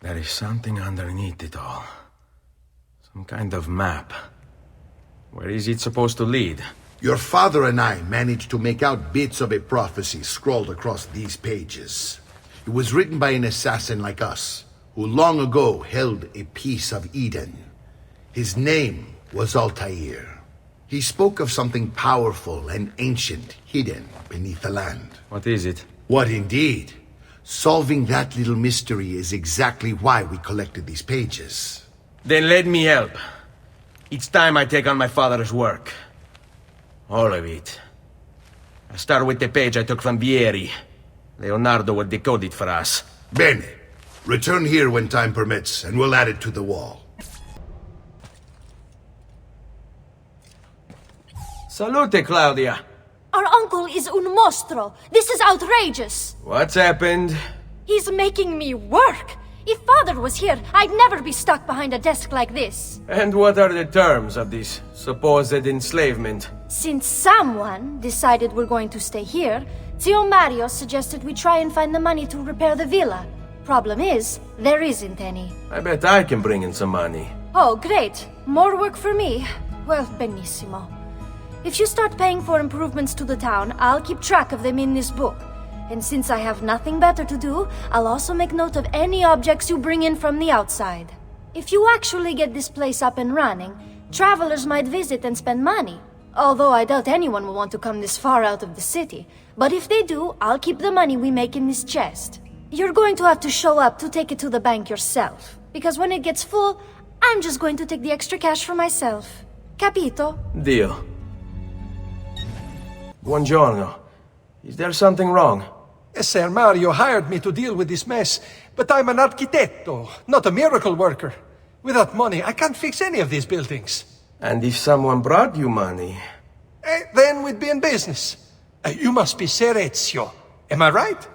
There is something underneath it all. Some kind of map. Where is it supposed to lead? Your father and I managed to make out bits of a prophecy scrawled across these pages. It was written by an assassin like us, who long ago held a piece of Eden. His name was Altair. He spoke of something powerful and ancient hidden beneath the land. What is it? What indeed? Solving that little mystery is exactly why we collected these pages. Then let me help. It's time I take on my father's work. All of it. I start with the page I took from Vieri. Leonardo will decode it for us. Bene. Return here when time permits, and we'll add it to the wall. Salute, Claudia. Our uncle is un mostro. This is outrageous. What's happened? He's making me work. If father was here, I'd never be stuck behind a desk like this. And what are the terms of this supposed enslavement? Since someone decided we're going to stay here, Zio Mario suggested we try and find the money to repair the villa. Problem is, there isn't any. I bet I can bring in some money. Oh, great. More work for me. Well, benissimo. If you start paying for improvements to the town, I'll keep track of them in this book. And since I have nothing better to do, I'll also make note of any objects you bring in from the outside. If you actually get this place up and running, travelers might visit and spend money. Although I doubt anyone will want to come this far out of the city. But if they do, I'll keep the money we make in this chest. You're going to have to show up to take it to the bank yourself. Because when it gets full, I'm just going to take the extra cash for myself. Capito? Deal. Buongiorno. Is there something wrong? Ser Mario hired me to deal with this mess, but I'm an architetto, not a miracle worker. Without money, I can't fix any of these buildings. And if someone brought you money... Then we'd be in business. You must be Ser Ezio. Am I right?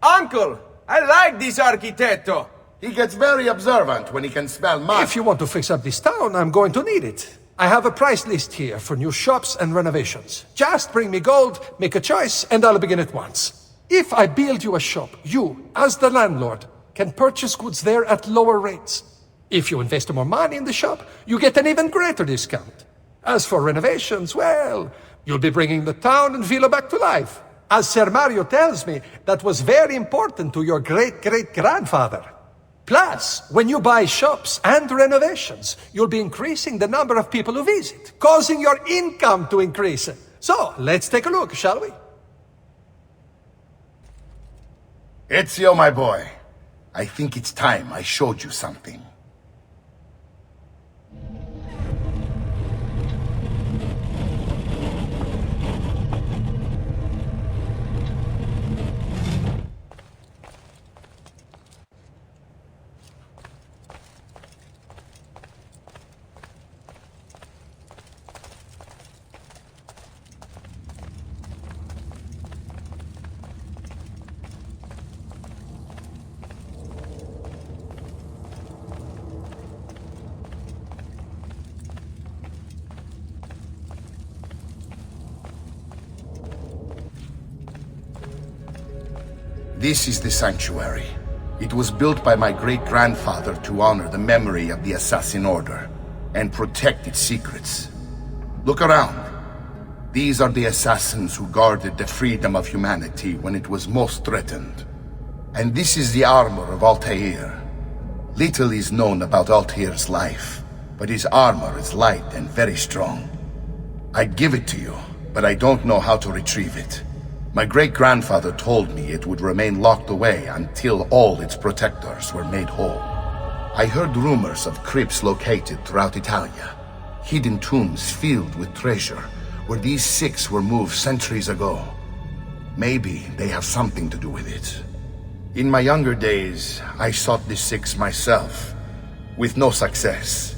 Uncle! I like this architetto! He gets very observant when he can smell mud. If you want to fix up this town, I'm going to need it. I have a price list here for new shops and renovations. Just bring me gold, make a choice, and I'll begin at once. If I build you a shop, you, as the landlord, can purchase goods there at lower rates. If you invest more money in the shop, you get an even greater discount. As for renovations, well, you'll be bringing the town and villa back to life. As Ser Mario tells me, that was very important to your great-great-grandfather. Plus, when you buy shops and renovations, you'll be increasing the number of people who visit, causing your income to increase. So, let's take a look, shall we? Ezio, my boy, I think it's time I showed you something. This is the sanctuary. It was built by my great-grandfather to honor the memory of the Assassin Order and protect its secrets. Look around. These are the assassins who guarded the freedom of humanity when it was most threatened. And this is the armor of Altair. Little is known about Altair's life, but his armor is light and very strong. I'd give it to you, but I don't know how to retrieve it. My great-grandfather told me it would remain locked away until all its protectors were made whole. I heard rumors of crypts located throughout Italia, hidden tombs filled with treasure, where these six were moved centuries ago. Maybe they have something to do with it. In my younger days, I sought the six myself, with no success.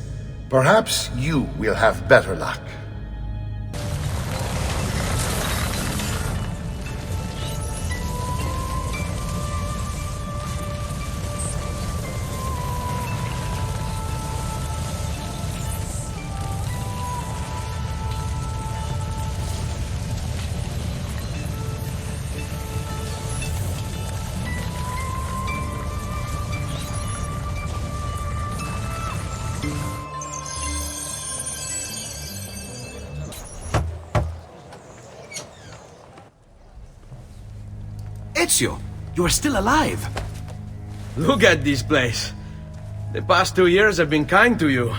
Perhaps you will have better luck. Ezio, you are still alive. Look at this place. The past 2 years have been kind to you.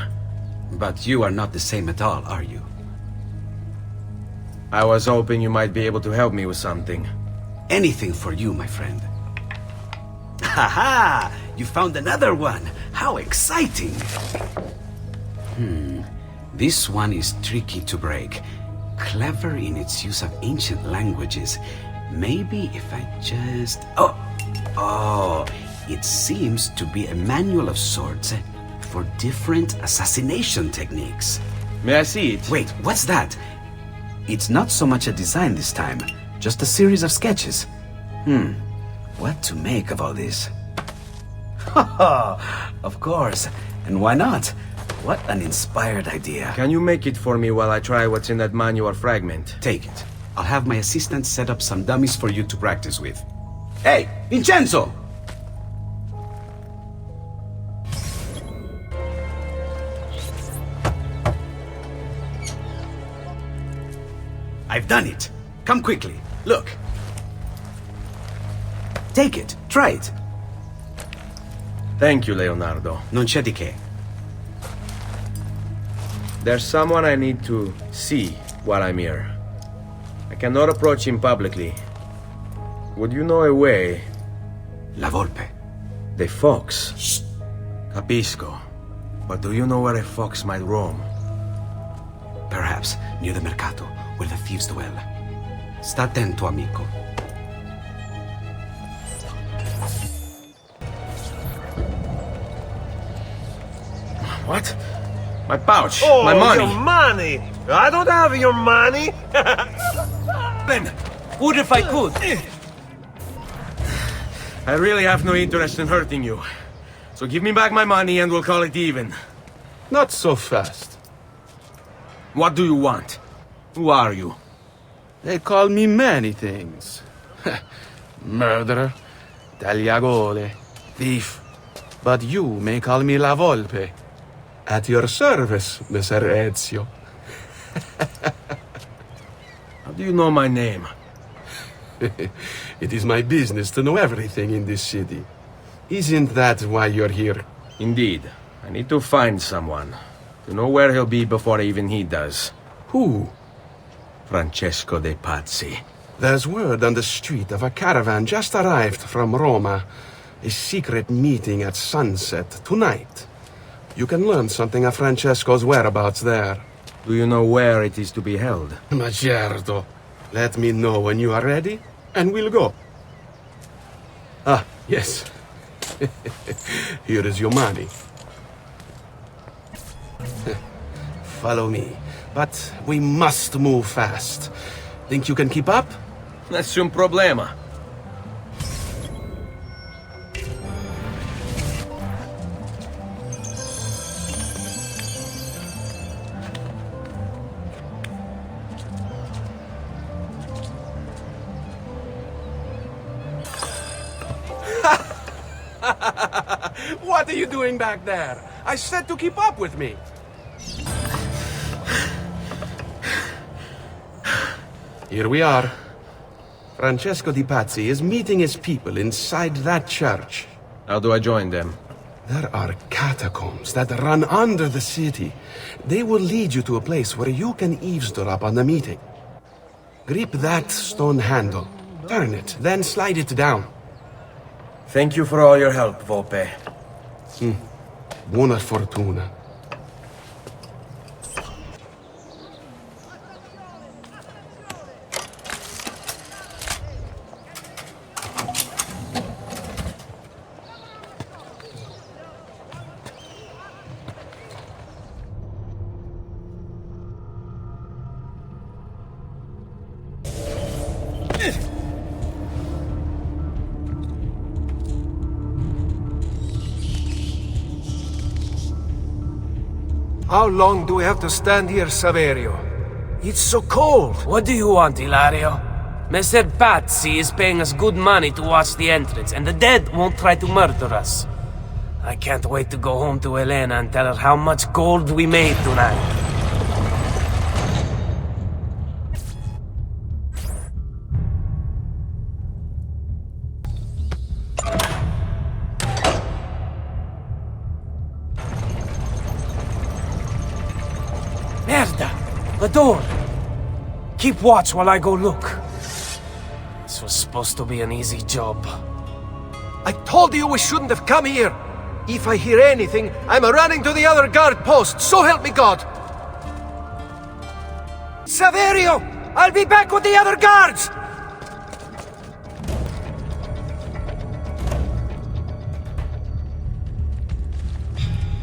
But you are not the same at all, are you? I was hoping you might be able to help me with something. Anything for you, my friend. Ha-ha! You found another one! How exciting! This one is tricky to break. Clever in its use of ancient languages. Maybe if I just... Oh, it seems to be a manual of sorts for different assassination techniques. May I see it? Wait, what's that? It's not so much a design this time, just a series of sketches. What to make of all this? Of course, and why not? What an inspired idea. Can you make it for me while I try what's in that manual fragment? Take it. I'll have my assistant set up some dummies for you to practice with. Hey, Vincenzo! I've done it. Come quickly. Look. Take it. Try it. Thank you, Leonardo. Non c'è di che. There's someone I need to see while I'm here. I cannot approach him publicly. Would you know a way? La Volpe. The fox. Shh. Capisco. But do you know where a fox might roam? Perhaps near the Mercato, where the thieves dwell. Sta attento, amico. What? My pouch. Oh, my money. Your money! I don't have your money! Ben, would if I could. I really have no interest in hurting you. So give me back my money and we'll call it even. Not so fast. What do you want? Who are you? They call me many things. Murderer, tagliagole, thief. But you may call me La Volpe. At your service, Messer Ezio. How do you know my name? It is my business to know everything in this city. Isn't that why you're here? Indeed. I need to find someone. To know where he'll be before even he does. Who? Francesco de Pazzi. There's word on the street of a caravan just arrived from Roma. A secret meeting at sunset tonight. You can learn something of Francesco's whereabouts there. Do you know where it is to be held? Ma certo. Let me know when you are ready, and we'll go. Ah, yes. Here is your money. Follow me. But we must move fast. Think you can keep up? Nessun problema. What are you doing back there? I said to keep up with me. Here we are. Francesco di Pazzi is meeting his people inside that church. How do I join them? There are catacombs that run under the city. They will lead you to a place where you can eavesdrop on the meeting. Grip that stone handle. Turn it, then slide it down. Thank you for all your help, Volpe. Buona fortuna. How long do we have to stand here, Saverio? It's so cold. What do you want, Ilario? Messer Pazzi is paying us good money to watch the entrance, and the dead won't try to murder us. I can't wait to go home to Elena and tell her how much gold we made tonight. Merda! The door! Keep watch while I go look. This was supposed to be an easy job. I told you we shouldn't have come here. If I hear anything, I'm running to the other guard post, so help me God! Saverio! I'll be back with the other guards!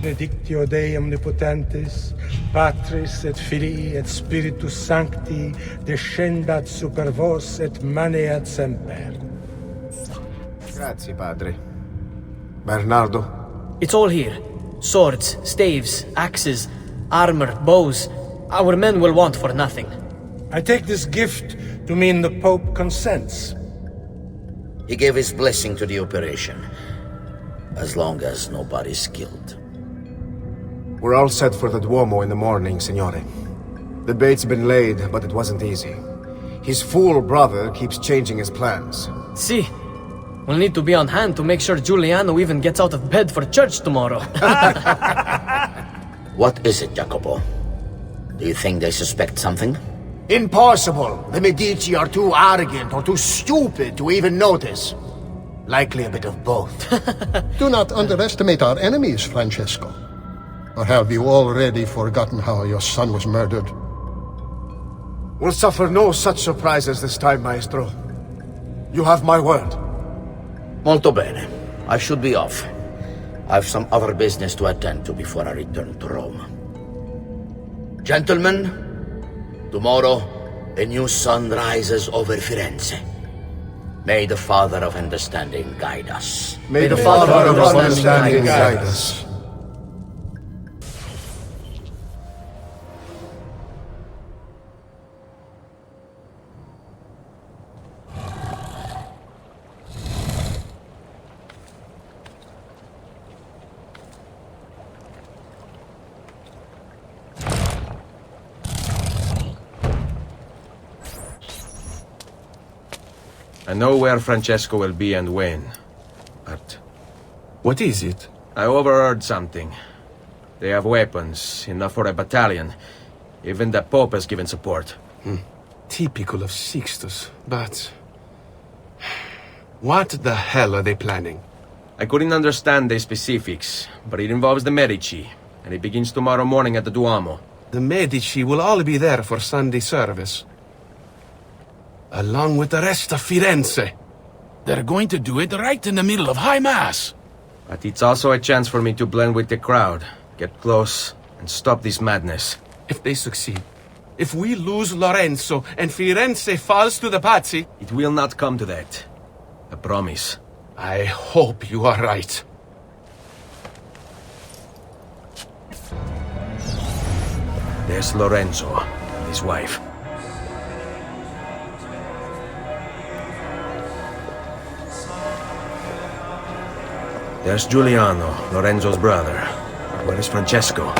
Benedictio Dei Omnipotentis, Patris et Filii et Spiritus Sancti, descendat super vos et maneat semper. Grazie, Padre. Bernardo? It's all here. Swords, staves, axes, armor, bows. Our men will want for nothing. I take this gift to mean the Pope consents. He gave his blessing to the operation, as long as nobody's killed. We're all set for the Duomo in the morning, Signore. The bait's been laid, but it wasn't easy. His fool brother keeps changing his plans. See, we'll need to be on hand to make sure Giuliano even gets out of bed for church tomorrow. What is it, Jacopo? Do you think they suspect something? Impossible! The Medici are too arrogant or too stupid to even notice. Likely a bit of both. Do not underestimate our enemies, Francesco. Or have you already forgotten how your son was murdered? We'll suffer no such surprises this time, Maestro. You have my word. Molto bene. I should be off. I've some other business to attend to before I return to Rome. Gentlemen, tomorrow a new sun rises over Firenze. May the Father of Understanding guide us. May the Father of Understanding guide us. I know where Francesco will be and when, but... What is it? I overheard something. They have weapons, enough for a battalion. Even the Pope has given support. Typical of Sixtus, but... What the hell are they planning? I couldn't understand the specifics, but it involves the Medici, and it begins tomorrow morning at the Duomo. The Medici will all be there for Sunday service. Along with the rest of Firenze. They're going to do it right in the middle of High Mass. But it's also a chance for me to blend with the crowd, get close, and stop this madness. If they succeed, if we lose Lorenzo and Firenze falls to the Pazzi... It will not come to that. I promise. I hope you are right. There's Lorenzo, and his wife. There's Giuliano, Lorenzo's brother. Where is Francesco?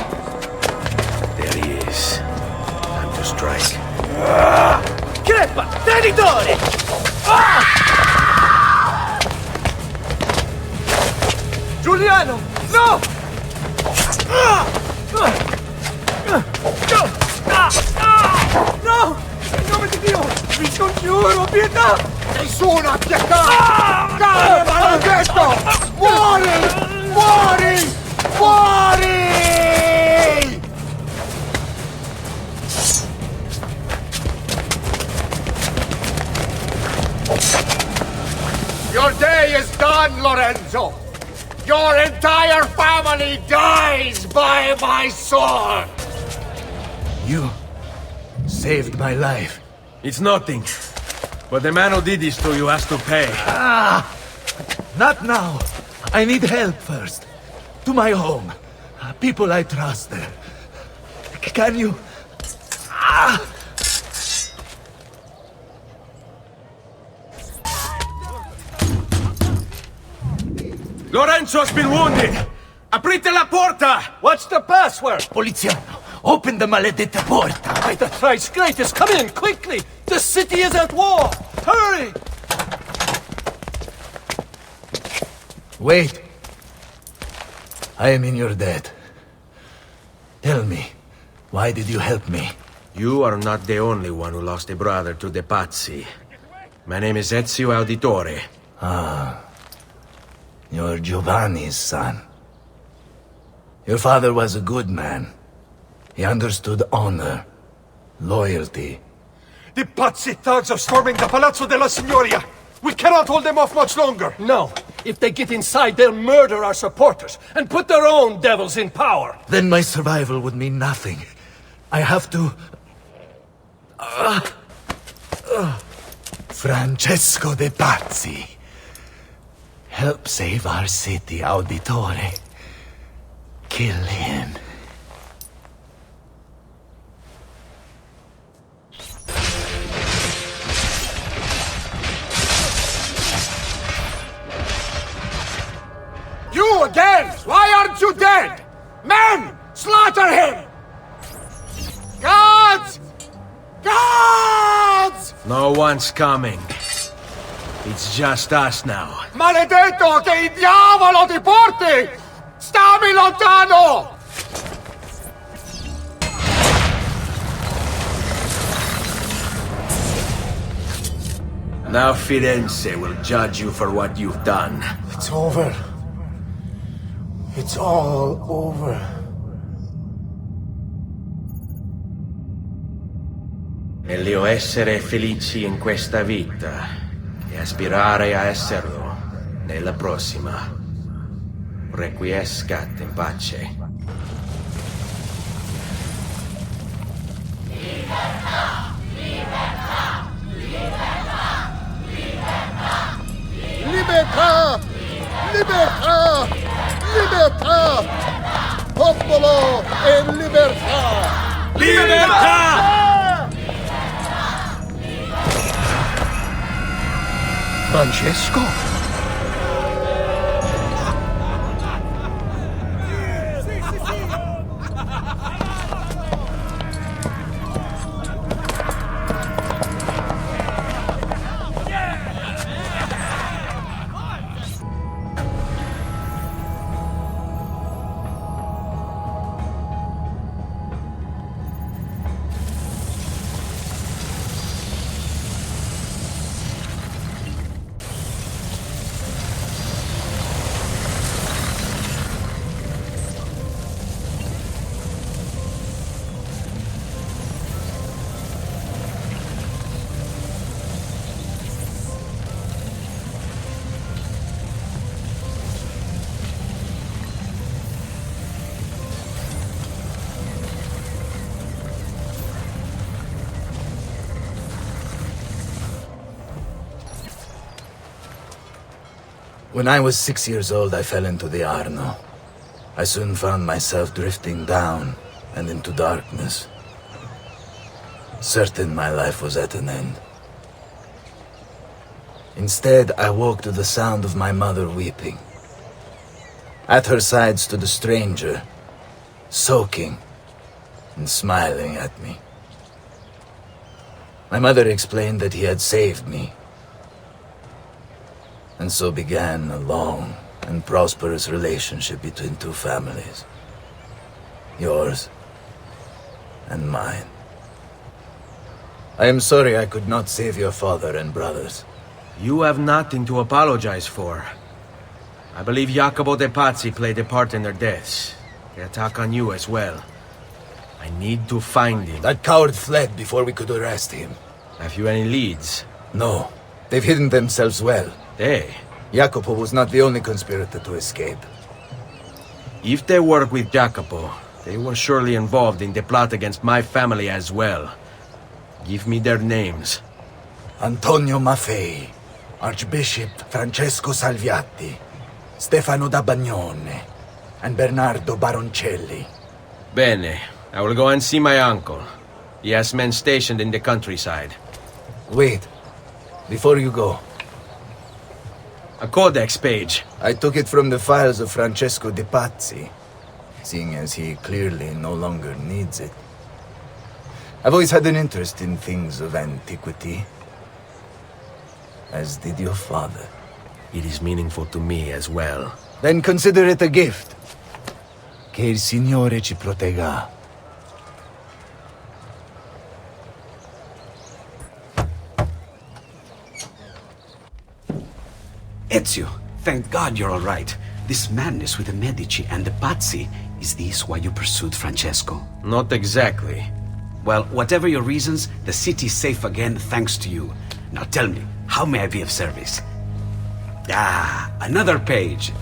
There he is. Time to strike. Crepa! Traditore! Giuliano! No! No! In nome di Dio! Vi congiuro, pietà! Nessuno ha pietà! Cane maledetto! Muori! Muori! Muori! Your day is done, Lorenzo! Your entire family dies by my sword! You saved my life. It's nothing. But the man who did this to you has to pay. Not now. I need help first. To my home. People I trust there. Can you... Lorenzo's been wounded! Aprite la porta! What's the password? Poliziano, open the maledetta porta. By the thrice greatest, come in, quickly! The city is at war! Hurry! Wait. I am in your debt. Tell me, why did you help me? You are not the only one who lost a brother to the Pazzi. My name is Ezio Auditore. You're Giovanni's son. Your father was a good man. He understood honor, loyalty. The Pazzi thugs are storming the Palazzo della Signoria! We cannot hold them off much longer! No. If they get inside, they'll murder our supporters and put their own devils in power. Then my survival would mean nothing. I have to... Francesco de Pazzi. Help save our city, Auditore. Kill him. You again! Why aren't you dead? Men! Slaughter him! Gods! Gods! No one's coming. It's just us now. Maledetto, che il diavolo ti porti! Stammi lontano! Now Firenze will judge you for what you've done. It's over. It's all over. Meglio essere felici in questa vita che aspirare a esserlo nella prossima. Requiescat in pace. Libertà! Libertà! Popolo e libertà! Libertà! Francesco? When I was 6 years old, I fell into the Arno. I soon found myself drifting down and into darkness. Certain my life was at an end. Instead, I woke to the sound of my mother weeping. At her side stood a stranger, soaking and smiling at me. My mother explained that he had saved me. And so began a long and prosperous relationship between two families. Yours and mine. I am sorry I could not save your father and brothers. You have nothing to apologize for. I believe Jacopo de Pazzi played a part in their deaths. The attack on you as well. I need to find him. That coward fled before we could arrest him. Have you any leads? No. They've hidden themselves well. They? Jacopo was not the only conspirator to escape. If they work with Jacopo, they were surely involved in the plot against my family as well. Give me their names. Antonio Maffei, Archbishop Francesco Salviati, Stefano da Bagnone, and Bernardo Baroncelli. Bene. I will go and see my uncle. He has men stationed in the countryside. Wait. Before you go. A codex page. I took it from the files of Francesco de Pazzi, seeing as he clearly no longer needs it. I've always had an interest in things of antiquity, as did your father. It is meaningful to me as well. Then consider it a gift. Che il Signore ci protegga. Ezio, thank God you're all right. This madness with the Medici and the Pazzi, is this why you pursued Francesco? Not exactly. Well, whatever your reasons, the city's safe again thanks to you. Now tell me, how may I be of service? Ah, another page.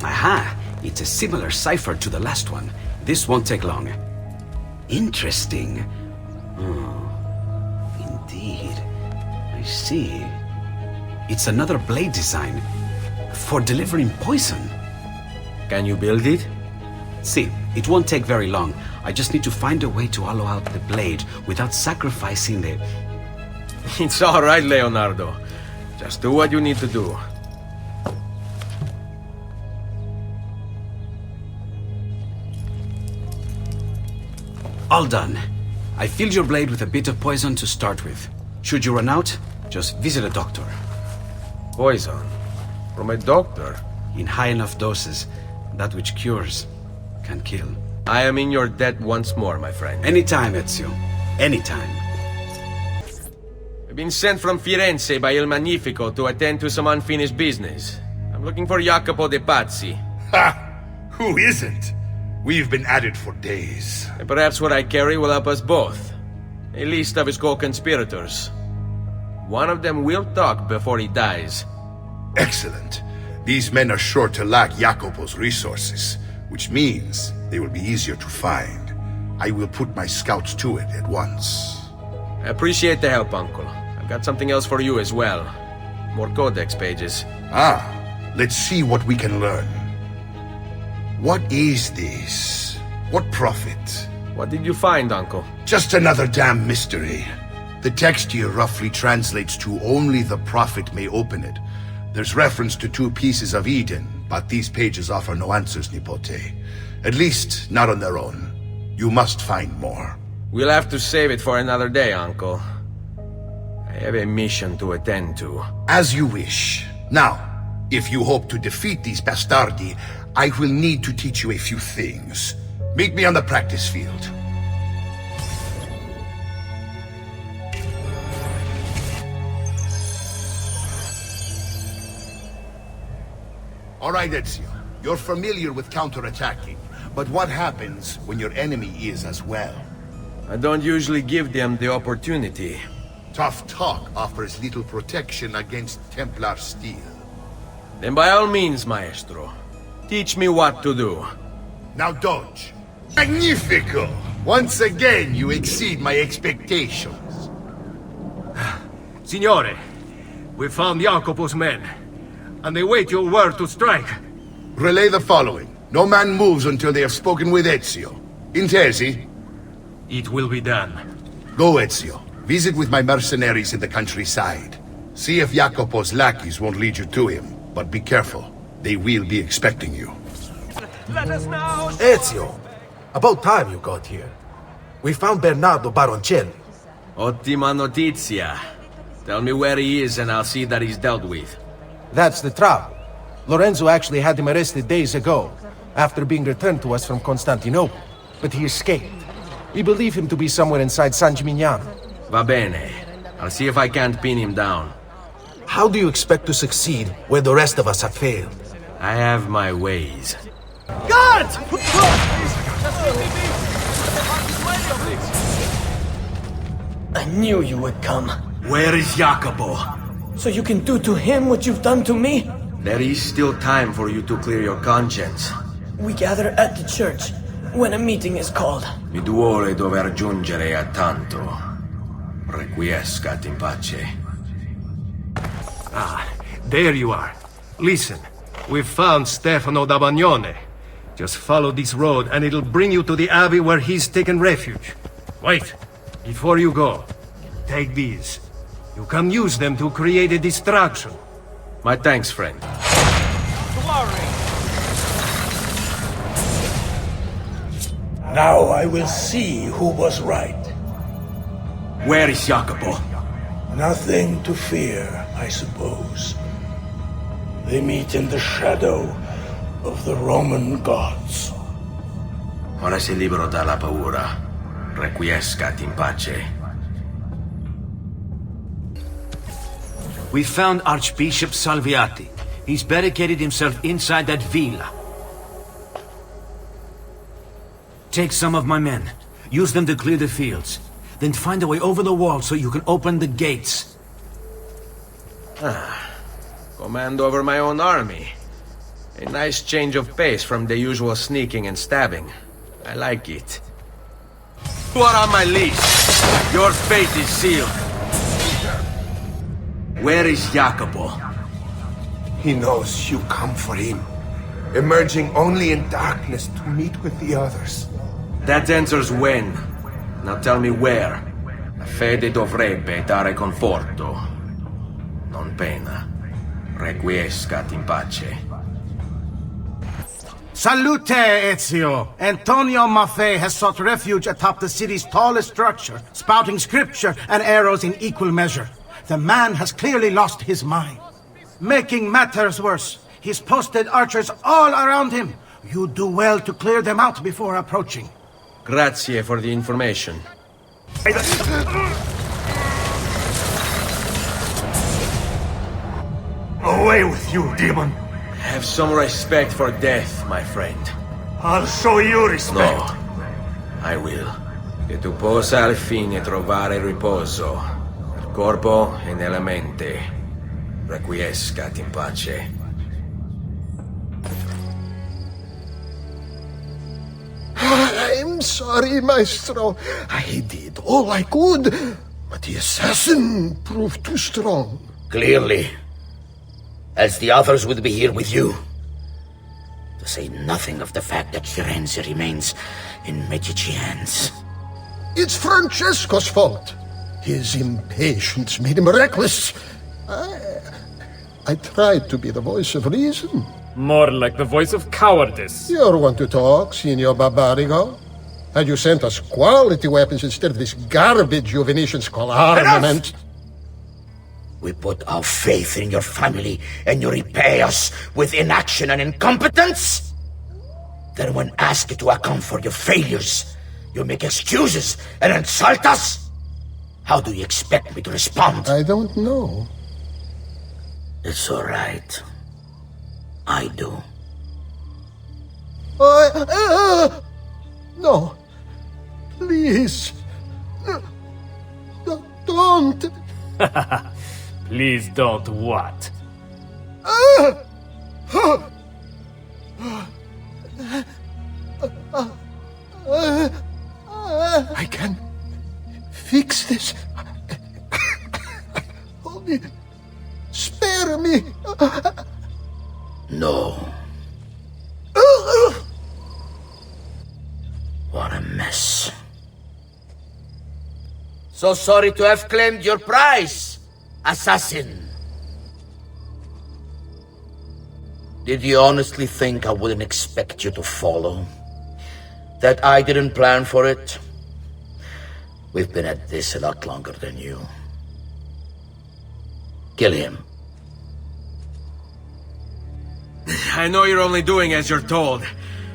Aha, it's a similar cipher to the last one. This won't take long. Interesting. Indeed. I see. It's another blade design for delivering poison. Can you build it? See, it won't take very long. I just need to find a way to hollow out the blade without sacrificing the... It's all right, Leonardo. Just do what you need to do. All done. I filled your blade with a bit of poison to start with. Should you run out, just visit a doctor. Poison? From a doctor? In high enough doses, that which cures can kill. I am in your debt once more, my friend. Anytime, Ezio. Anytime. I've been sent from Firenze by Il Magnifico to attend to some unfinished business. I'm looking for Jacopo de Pazzi. Ha! Who isn't? We've been at it for days. And perhaps what I carry will help us both. A list of his co-conspirators. One of them will talk before he dies. Excellent. These men are sure to lack Jacopo's resources, which means they will be easier to find. I will put my scouts to it at once. I appreciate the help, Uncle. I've got something else for you as well. More codex pages. Ah, let's see what we can learn. What is this? What prophet? What did you find, Uncle? Just another damn mystery. The text here roughly translates to only the prophet may open it. There's reference to 2 pieces of Eden, but these pages offer no answers, Nipote. At least, not on their own. You must find more. We'll have to save it for another day, Uncle. I have a mission to attend to. As you wish. Now, if you hope to defeat these bastardi, I will need to teach you a few things. Meet me on the practice field. All right, Ezio. You're familiar with counterattacking, but what happens when your enemy is as well? I don't usually give them the opportunity. Tough talk offers little protection against Templar steel. Then by all means, Maestro. Teach me what to do. Now dodge. Magnifico! Once again, you exceed my expectations. Signore, we found Jacopo's men, and they wait your word to strike. Relay the following. No man moves until they have spoken with Ezio. Intesi? It will be done. Go, Ezio. Visit with my mercenaries in the countryside. See if Jacopo's lackeys won't lead you to him. But be careful. They will be expecting you. Let us now... Ezio! About time you got here. We found Bernardo Baroncelli. Ottima notizia. Tell me where he is and I'll see that he's dealt with. That's the trouble. Lorenzo actually had him arrested days ago, after being returned to us from Constantinople. But he escaped. We believe him to be somewhere inside San Gimignano. Va bene. I'll see if I can't pin him down. How do you expect to succeed where the rest of us have failed? I have my ways. Guards! I knew you would come. Where is Jacopo? So you can do to him what you've done to me? There is still time for you to clear your conscience. We gather at the church when a meeting is called. Mi duole dover giungere a tanto. Requiescat in pace. Ah, there you are. Listen, we've found Stefano da Bagnone. Just follow this road and it'll bring you to the abbey where he's taken refuge. Wait, before you go, take these. You can use them to create a distraction. My thanks, friend. Now I will see who was right. Where is Jacopo? Nothing to fear, I suppose. They meet in the shadow of the Roman gods. Ora sei libero dalla paura. Requiescat in pace. We found Archbishop Salviati. He's barricaded himself inside that villa. Take some of my men. Use them to clear the fields. Then find a way over the wall so you can open the gates. Command over my own army. A nice change of pace from the usual sneaking and stabbing. I like it. You are on my leash. Your fate is sealed. Where is Jacopo? He knows you come for him, emerging only in darkness to meet with the others. That answers when. Now tell me where. La fede dovrebbe dare conforto, non pena. Requiescat in pace. Salute, Ezio! Antonio Maffei has sought refuge atop the city's tallest structure, spouting scripture and arrows in equal measure. The man has clearly lost his mind. Making matters worse, he's posted archers all around him. You do well to clear them out before approaching. Grazie for the information. Away with you, demon! Have some respect for death, my friend. I'll show you respect. No, I will. Che tu possa al fine trovare riposo, nel corpo e nella mente. Requiescat in pace. I'm sorry, Maestro. I did all I could, but the assassin proved too strong. Clearly, else the others would be here with you. To say nothing of the fact that Firenze remains in Medici hands. It's Francesco's fault. His impatience made him reckless. I tried to be the voice of reason. More like the voice of cowardice. You're one to talk, Signor Barbarigo. Had you sent us quality weapons instead of this garbage you Venetians call armament... We put our faith in your family, and you repay us with inaction and incompetence? Then when asked to account for your failures, you make excuses and insult us? How do you expect me to respond? I don't know. It's all right. I do. No. Please. Don't. Please don't what? I can fix this. Only spare me. No. What a mess. So sorry to have claimed your prize, assassin. Did you honestly think I wouldn't expect you to follow? That I didn't plan for it? We've been at this a lot longer than you. Kill him. I know you're only doing as you're told.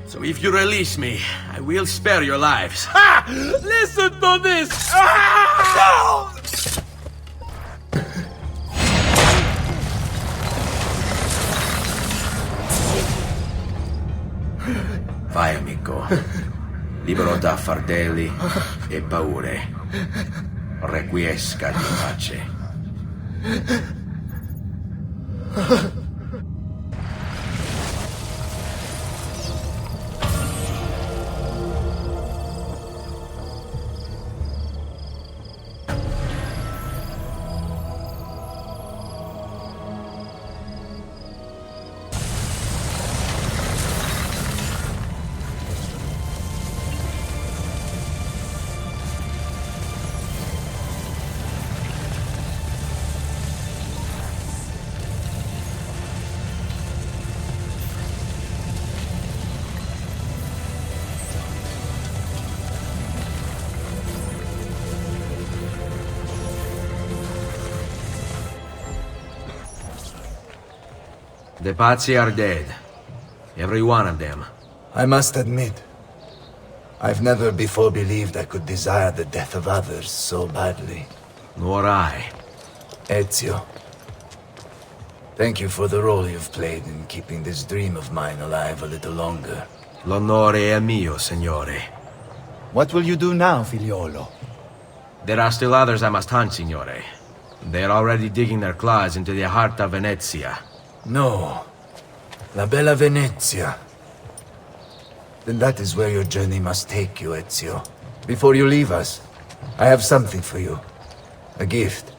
So if you release me, I will spare your lives. Ha! Listen to this! Ah! Vai, amico. Libero da fardelli e paure. Requiesca di pace. The Pazzi are dead. Every one of them. I must admit, I've never before believed I could desire the death of others so badly. Nor I. Ezio, thank you for the role you've played in keeping this dream of mine alive a little longer. L'onore è mio, signore. What will you do now, figliolo? There are still others I must hunt, signore. They're already digging their claws into the heart of Venezia. No. La bella Venezia. Then that is where your journey must take you, Ezio. Before you leave us, I have something for you. A gift.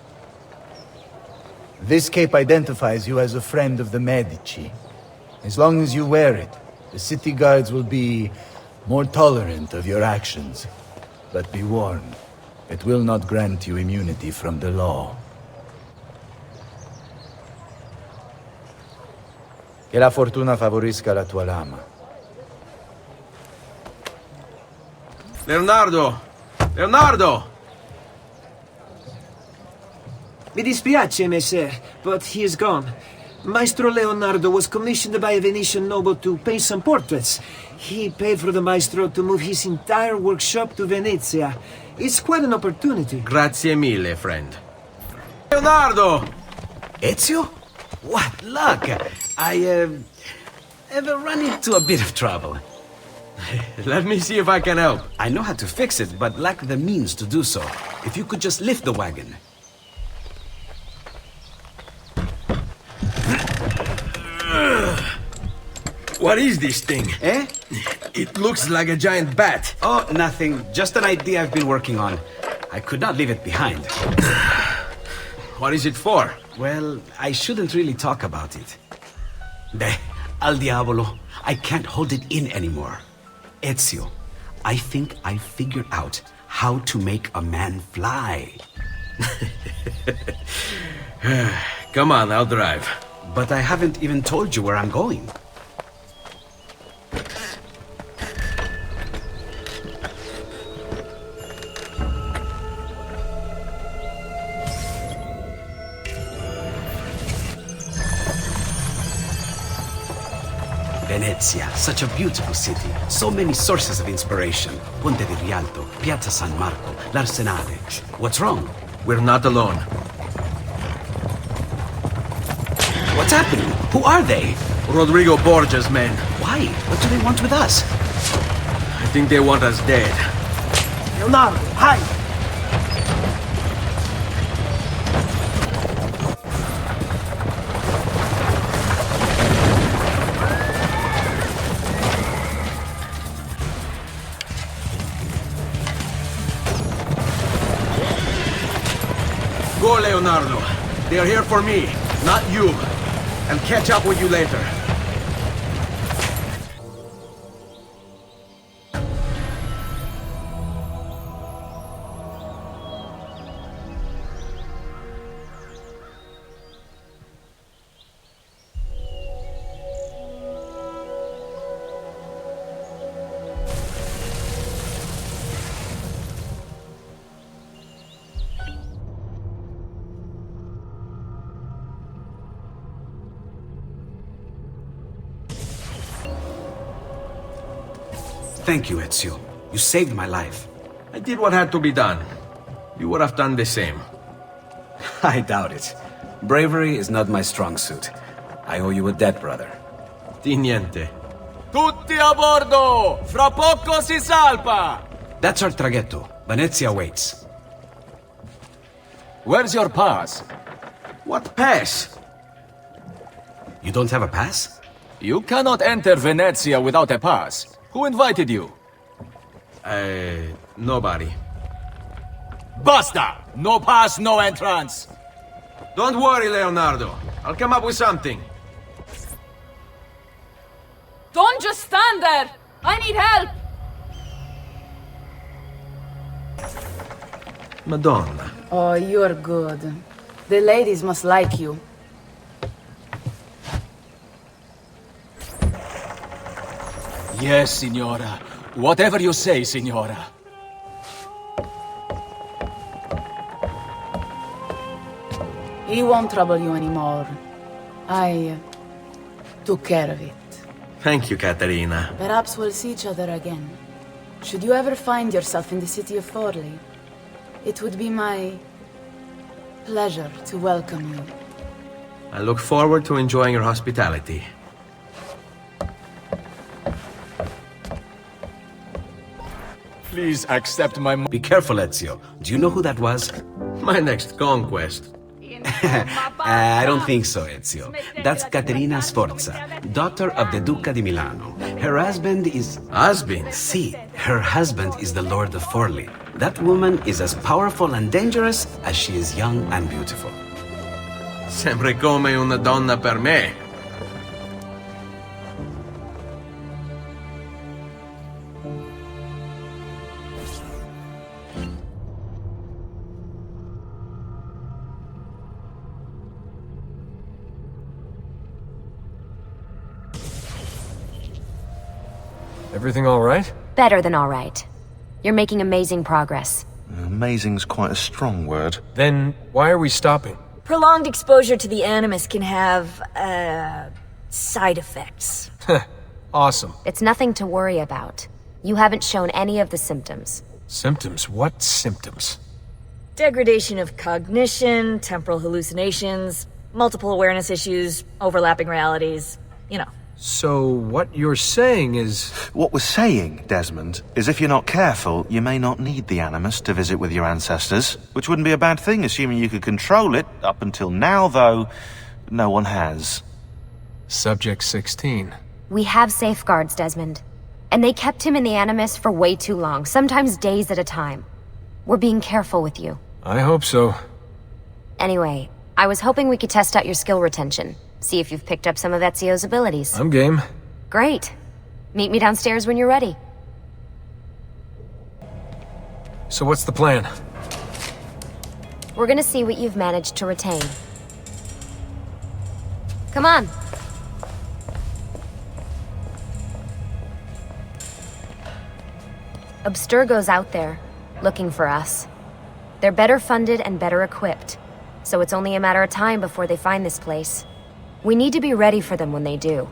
This cape identifies you as a friend of the Medici. As long as you wear it, the city guards will be more tolerant of your actions. But be warned, it will not grant you immunity from the law. Che la fortuna favorisca la tua lama. Leonardo! Leonardo! Mi dispiace, messer, but he is gone. Maestro Leonardo was commissioned by a Venetian noble to paint some portraits. He paid for the maestro to move his entire workshop to Venezia. It's quite an opportunity. Grazie mille, friend. Leonardo! Ezio? What luck! I have run into a bit of trouble. Let me see if I can help. I know how to fix it, but lack the means to do so. If you could just lift the wagon. What is this thing? Eh? It looks like a giant bat. Oh, nothing. Just an idea I've been working on. I could not leave it behind. What is it for? Well, I shouldn't really talk about it. Al diavolo, I can't hold it in anymore. Ezio, I think I figured out how to make a man fly. Come on, I'll drive. But I haven't even told you where I'm going. Venezia, such a beautiful city. So many sources of inspiration. Ponte di Rialto, Piazza San Marco, l'Arsenale. What's wrong? We're not alone. What's happening? Who are they? Rodrigo Borgia's men. Why? What do they want with us? I think they want us dead. Leonardo, hide! Go, Leonardo. They are here for me, not you. I'll catch up with you later. Thank you, Ezio. You saved my life. I did what had to be done. You would have done the same. I doubt it. Bravery is not my strong suit. I owe you a debt, brother. Di niente. Tutti a bordo! Fra poco si salpa! That's our traghetto. Venezia waits. Where's your pass? What pass? You don't have a pass? You cannot enter Venezia without a pass. Who invited you? Nobody. Basta! No pass, no entrance! Don't worry, Leonardo. I'll come up with something. Don't just stand there! I need help! Madonna. Oh, you're good. The ladies must like you. Yes, Signora. Whatever you say, Signora. He won't trouble you anymore. I took care of it. Thank you, Caterina. Perhaps we'll see each other again. Should you ever find yourself in the city of Forli, it would be my pleasure to welcome you. I look forward to enjoying your hospitality. Please accept my... Be careful, Ezio. Do you know who that was? My next conquest. I don't think so, Ezio. That's Caterina Sforza, daughter of the Duca di Milano. Her husband is... Husband? See, her husband is the Lord of Forli. That woman is as powerful and dangerous as she is young and beautiful. Sempre come una donna per me. Everything all right? Better than all right. You're making amazing progress. Amazing's quite a strong word. Then why are we stopping? Prolonged exposure to the Animus can have, side effects. Awesome. It's nothing to worry about. You haven't shown any of the symptoms. Symptoms? What symptoms? Degradation of cognition, temporal hallucinations, multiple awareness issues, overlapping realities, you know. So what you're saying is... What we're saying, Desmond, is if you're not careful, you may not need the Animus to visit with your ancestors, which wouldn't be a bad thing, assuming you could control it. Up until now, though, no one has. Subject 16. We have safeguards, Desmond. And they kept him in the Animus for way too long, sometimes days at a time. We're being careful with you. I hope so. Anyway, I was hoping we could test out your skill retention. See if you've picked up some of Ezio's abilities. I'm game. Great. Meet me downstairs when you're ready. So what's the plan? We're gonna see what you've managed to retain. Come on. Abstergo's out there, looking for us. They're better funded and better equipped, so it's only a matter of time before they find this place. We need to be ready for them when they do.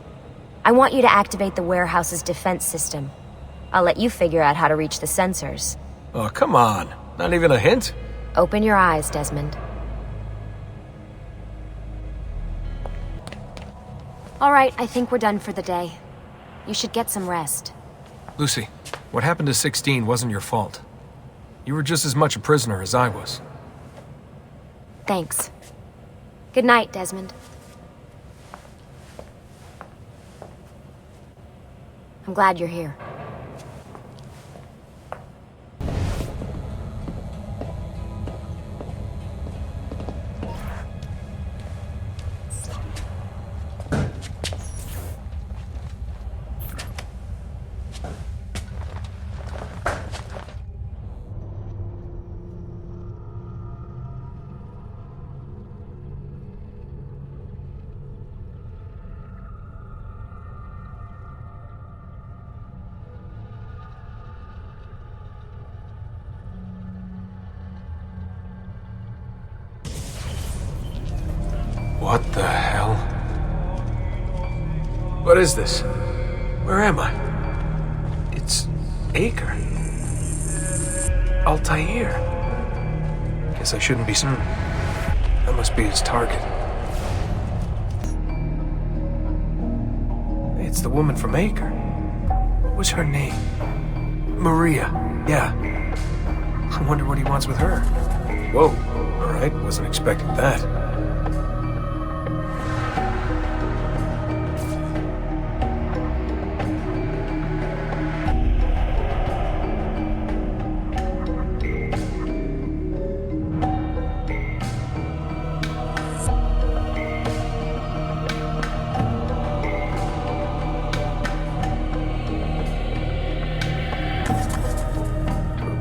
I want you to activate the warehouse's defense system. I'll let you figure out how to reach the sensors. Oh, come on. Not even a hint? Open your eyes, Desmond. All right, I think we're done for the day. You should get some rest. Lucy, what happened to 16 wasn't your fault. You were just as much a prisoner as I was. Thanks. Good night, Desmond. I'm glad you're here. What the hell? What is this? Where am I? It's Acre. Altair. Guess I shouldn't be certain. That must be his target. It's the woman from Acre. What was her name? Maria. Yeah. I wonder what he wants with her. Whoa. Alright, wasn't expecting that.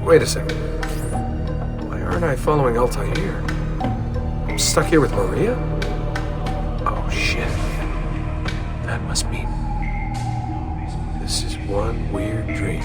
Wait a second. Why aren't I following Altair? I'm stuck here with Maria? Oh, shit. That must mean... this is one weird dream.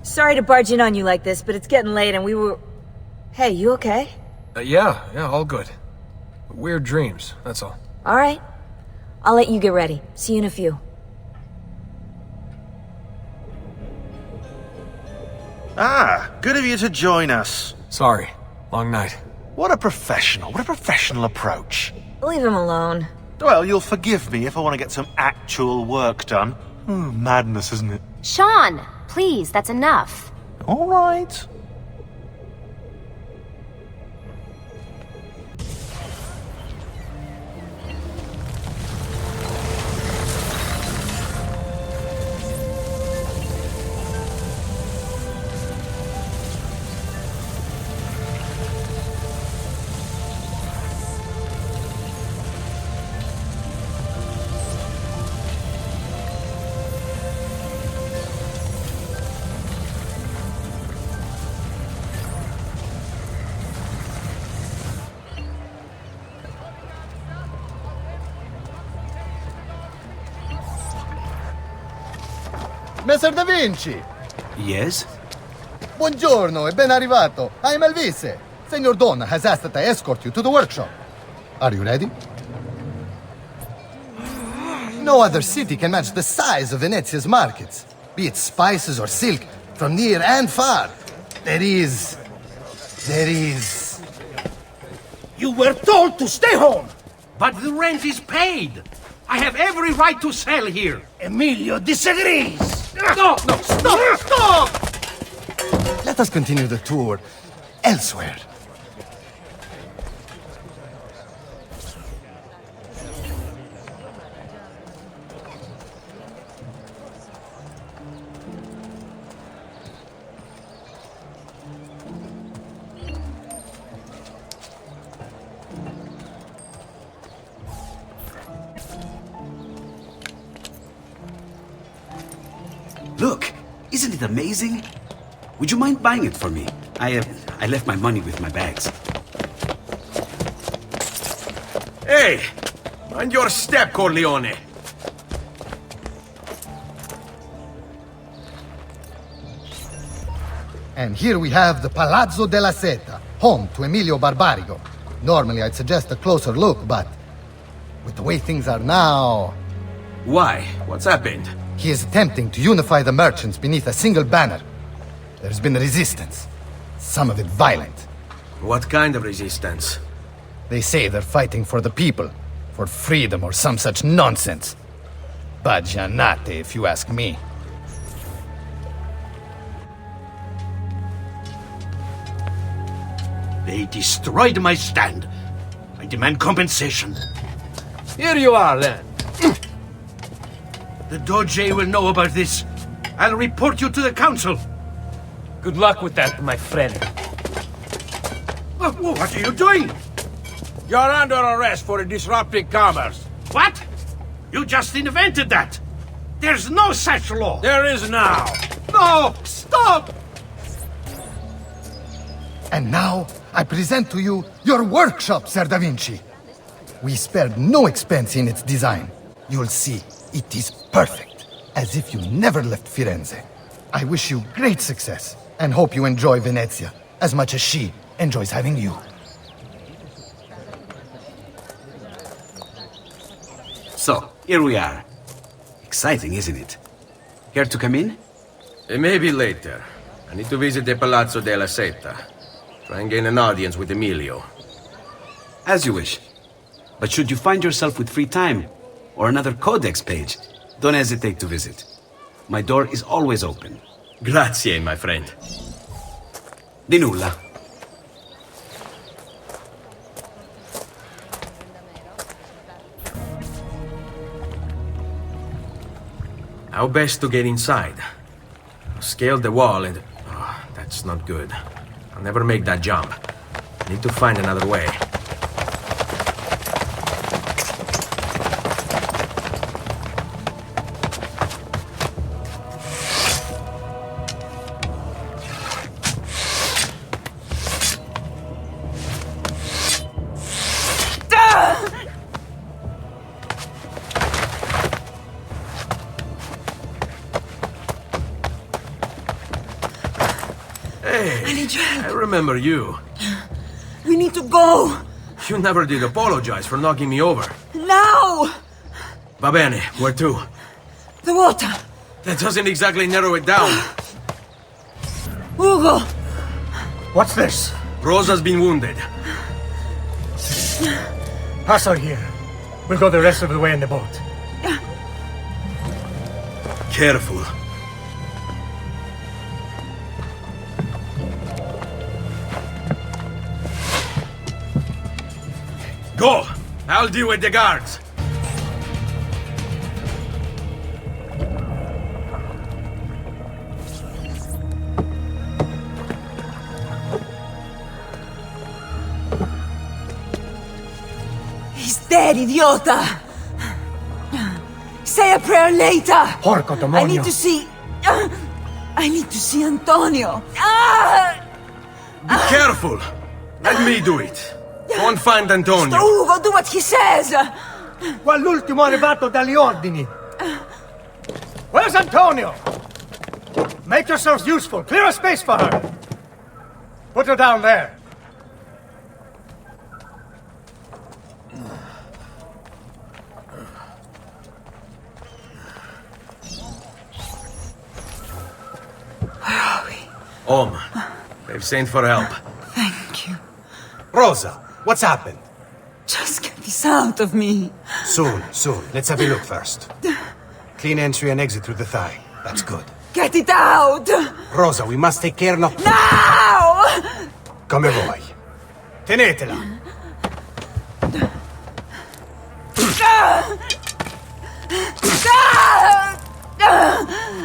Sorry to barge in on you like this, but it's getting late and we were... Hey, you okay? Yeah, all good. Weird dreams, that's all. Alright. I'll let you get ready. See you in a few. Ah, good of you to join us. Sorry, long night. What a professional approach. Leave him alone. Well, you'll forgive me if I want to get some actual work done. Madness, isn't it? Sean! Please, that's enough. All right. Messer Da Vinci! Yes? Buongiorno e ben arrivato. I am Elvise. Senor Don has asked that I escort you to the workshop. Are you ready? No other city can match the size of Venezia's markets. Be it spices or silk, from near and far. There is... You were told to stay home! But the rent is paid. I have every right to sell here. Emilio disagrees. No, stop! Let us continue the tour elsewhere. Look, isn't it amazing? Would you mind buying it for me? I left my money with my bags. Hey! Mind your step, Corleone! And here we have the Palazzo della Seta, home to Emilio Barbarigo. Normally I'd suggest a closer look, but with the way things are now... Why? What's happened? He is attempting to unify the merchants beneath a single banner. There's been resistance, some of it violent. What kind of resistance? They say they're fighting for the people, for freedom or some such nonsense. Baggianate, if you ask me. They destroyed my stand. I demand compensation. Here you are, then. The Doge will know about this. I'll report you to the council. Good luck with that, my friend. What are you doing? You're under arrest for disrupting commerce. What? You just invented that. There's no such law. There is now. No! Stop! And now, I present to you your workshop, Ser Da Vinci. We spared no expense in its design. You'll see, it is perfect, as if you never left Firenze. I wish you great success, and hope you enjoy Venezia, as much as she enjoys having you. So, here we are. Exciting, isn't it? Care to come in? Maybe later. I need to visit the Palazzo della Seta. Try and gain an audience with Emilio. As you wish. But should you find yourself with free time, or another codex page, don't hesitate to visit. My door is always open. Grazie, my friend. Di nulla. How best to get inside? Scale the wall and... Oh, that's not good. I'll never make that jump. Need to find another way. I remember you. We need to go! You never did apologize for knocking me over. Now! Va bene, where to? The water! That doesn't exactly narrow it down. Ugo! What's this? Rosa's been wounded. Pass her here. We'll go the rest of the way in the boat. Careful. Go! I'll deal with the guards. He's dead, idiota! Say a prayer later! Porco demonio! I need to see... I need to see Antonio! Be careful! Let me do it. Go and find Antonio. Ugo, do what he says! Qua l'ultimo arrivato dagli ordini. Where's Antonio? Make yourselves useful. Clear a space for her. Put her down there. Where are we? Home. They've sent for help. Thank you. Rosa, what's happened? Just get this this out of me. Soon, soon. Let's have a look first. Clean entry and exit through the thigh. That's good. Get it out! Rosa, we must take care not... Now! Come vuoi. Tenetela!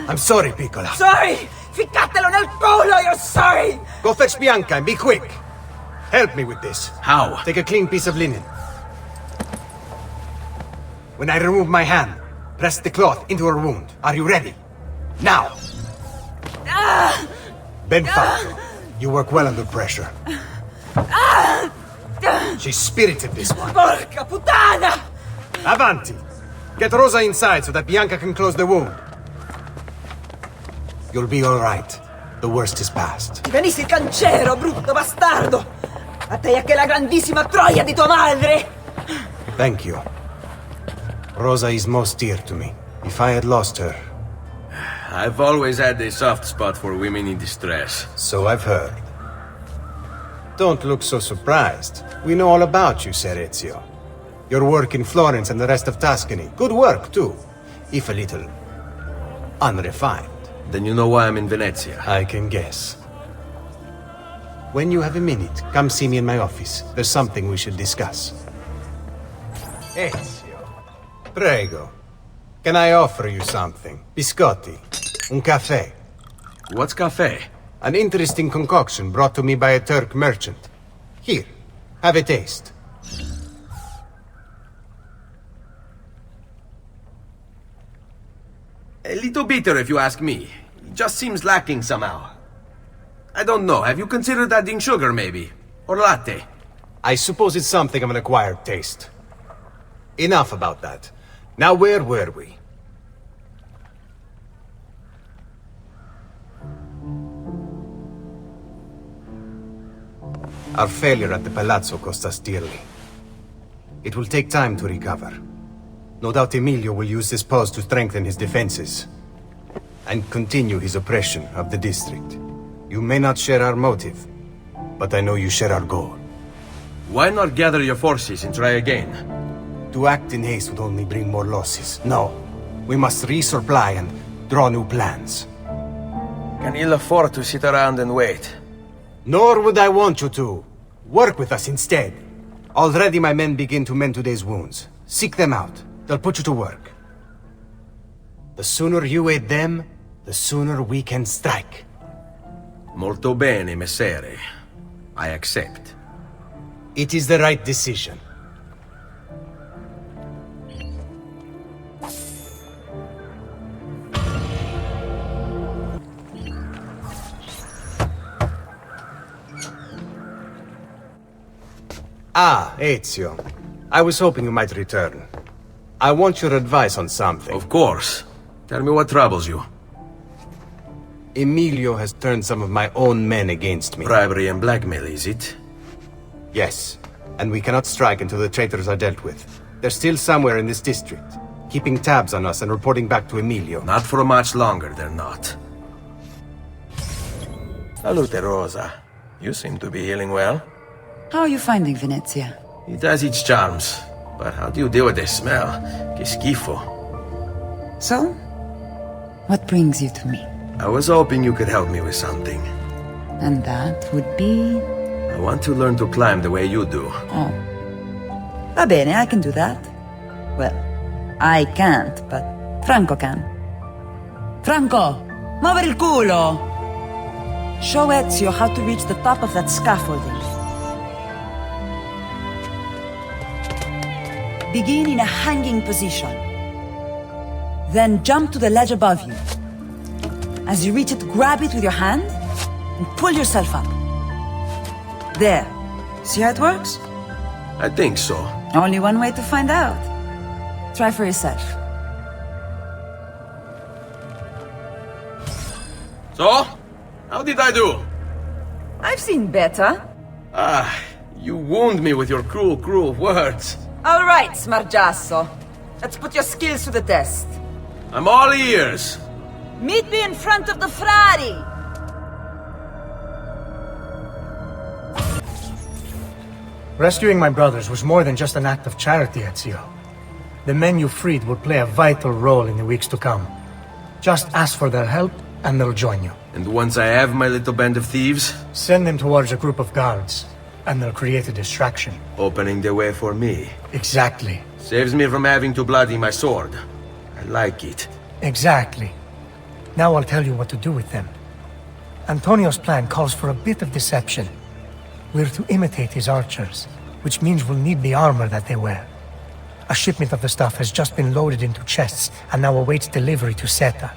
I'm sorry, Piccola. Sorry! Ficcatelo nel culo, you're sorry! Go fetch Bianca and be quick. Help me with this. How? Take a clean piece of linen. When I remove my hand, press the cloth into her wound. Are you ready? Now! Ben Falco, you work well under pressure. She's spirited, this one. Porca puttana! Avanti! Get Rosa inside so that Bianca can close the wound. You'll be all right. The worst is past. Ti venissi il cancero, brutto bastardo! A te e che la grandissima troia di tua madre! Thank you. Rosa is most dear to me. If I had lost her... I've always had a soft spot for women in distress. So I've heard. Don't look so surprised. We know all about you, Ser Ezio. Your work in Florence and the rest of Tuscany. Good work, too. If a little... unrefined. Then you know why I'm in Venezia. I can guess. When you have a minute, come see me in my office. There's something we should discuss. Ezio. Prego. Can I offer you something? Biscotti. Un caffè. What's caffè? An interesting concoction brought to me by a Turk merchant. Here, have a taste. A little bitter if you ask me. It just seems lacking somehow. I don't know, have you considered adding sugar maybe? Or latte? I suppose it's something of an acquired taste. Enough about that. Now where were we? Our failure at the Palazzo cost us dearly. It will take time to recover. No doubt Emilio will use this pause to strengthen his defenses and continue his oppression of the district. You may not share our motive, but I know you share our goal. Why not gather your forces and try again? To act in haste would only bring more losses. No, we must resupply and draw new plans. Can ill afford to sit around and wait. Nor would I want you to. Work with us instead. Already my men begin to mend today's wounds. Seek them out. They'll put you to work. The sooner you aid them, the sooner we can strike. Molto bene, messere. I accept. It is the right decision. Ah, Ezio. I was hoping you might return. I want your advice on something. Of course. Tell me what troubles you. Emilio has turned some of my own men against me. Bribery and blackmail, is it? Yes. And we cannot strike until the traitors are dealt with. They're still somewhere in this district, keeping tabs on us and reporting back to Emilio. Not for much longer, they're not. Salute, Rosa. You seem to be healing well. How are you finding Venezia? It has its charms. But how do you deal with the smell? Que schifo. So? What brings you to me? I was hoping you could help me with something. And that would be... I want to learn to climb the way you do. Oh. Va bene, I can do that. Well, I can't, but Franco can. Franco, muovere il culo! Show Ezio how to reach the top of that scaffolding. Begin in a hanging position. Then jump to the ledge above you. As you reach it, grab it with your hand and pull yourself up. There. See how it works? I think so. Only one way to find out. Try for yourself. So? How did I do? I've seen better. Ah, you wound me with your cruel, cruel words. All right, Smargiasso. Let's put your skills to the test. I'm all ears. Meet me in front of the Frari! Rescuing my brothers was more than just an act of charity, Ezio. The men you freed will play a vital role in the weeks to come. Just ask for their help, and they'll join you. And once I have my little band of thieves? Send them towards a group of guards, and they'll create a distraction. Opening the way for me. Exactly. Saves me from having to bloody my sword. I like it. Exactly. Now I'll tell you what to do with them. Antonio's plan calls for a bit of deception. We're to imitate his archers, which means we'll need the armor that they wear. A shipment of the stuff has just been loaded into chests and now awaits delivery to Seta.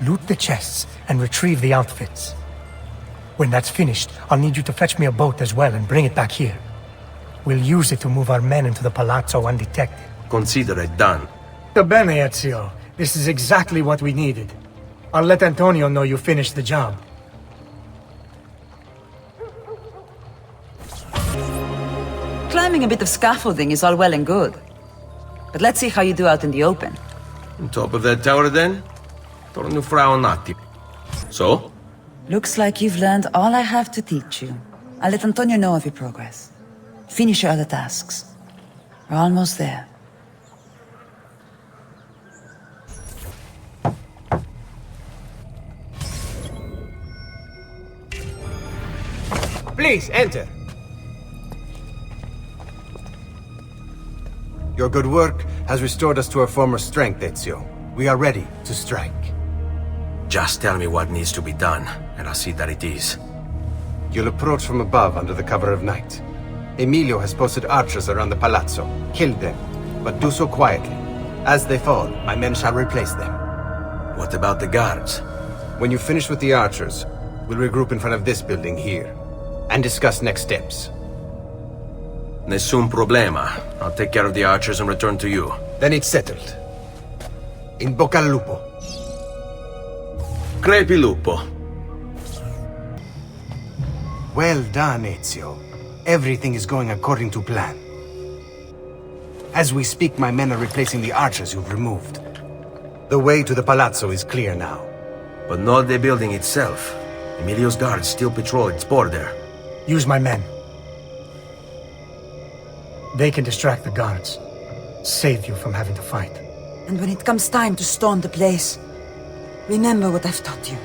Loot the chests and retrieve the outfits. When that's finished, I'll need you to fetch me a boat as well and bring it back here. We'll use it to move our men into the palazzo undetected. Consider it done. Bene, Ezio. This is exactly what we needed. I'll let Antonio know you finished the job. Climbing a bit of scaffolding is all well and good. But let's see how you do out in the open. On top of that tower then? Torno fra un attimo. So? Looks like you've learned all I have to teach you. I'll let Antonio know of your progress. Finish your other tasks. We're almost there. Please, enter. Your good work has restored us to our former strength, Ezio. We are ready to strike. Just tell me what needs to be done, and I'll see that it is. You'll approach from above under the cover of night. Emilio has posted archers around the palazzo. Kill them, but do so quietly. As they fall, my men shall replace them. What about the guards? When you finish with the archers, we'll regroup in front of this building here, and discuss next steps. Nessun problema. I'll take care of the archers and return to you. Then it's settled. In bocca al lupo. Crepi lupo. Well done, Ezio. Everything is going according to plan. As we speak, my men are replacing the archers you've removed. The way to the palazzo is clear now. But not the building itself. Emilio's guards still patrol its border. Use my men. They can distract the guards. Save you from having to fight. And when it comes time to storm the place, remember what I've taught you.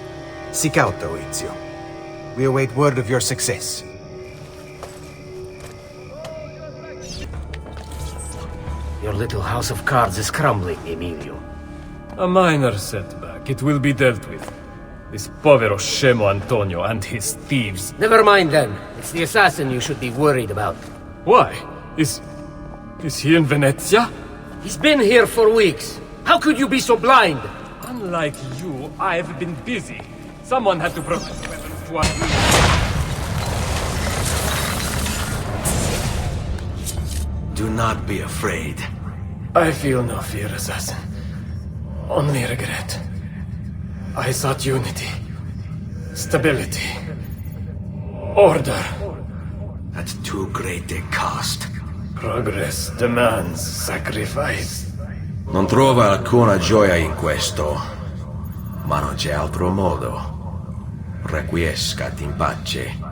Sic auto, Ezio. We await word of your success. Your little house of cards is crumbling, Emilio. A minor setback. It will be dealt with. This povero scemo Antonio and his thieves. Never mind then. It's the assassin you should be worried about. Why? Is he in Venezia? He's been here for weeks. How could you be so blind? Unlike you, I've been busy. Someone had to provide weapons to us. Do not be afraid. I feel no fear, assassin. Only regret. I sought unity, stability, order. At too great a cost. Progress demands sacrifice. Non trova alcuna gioia in questo, ma non c'è altro modo. Requiescat in pace.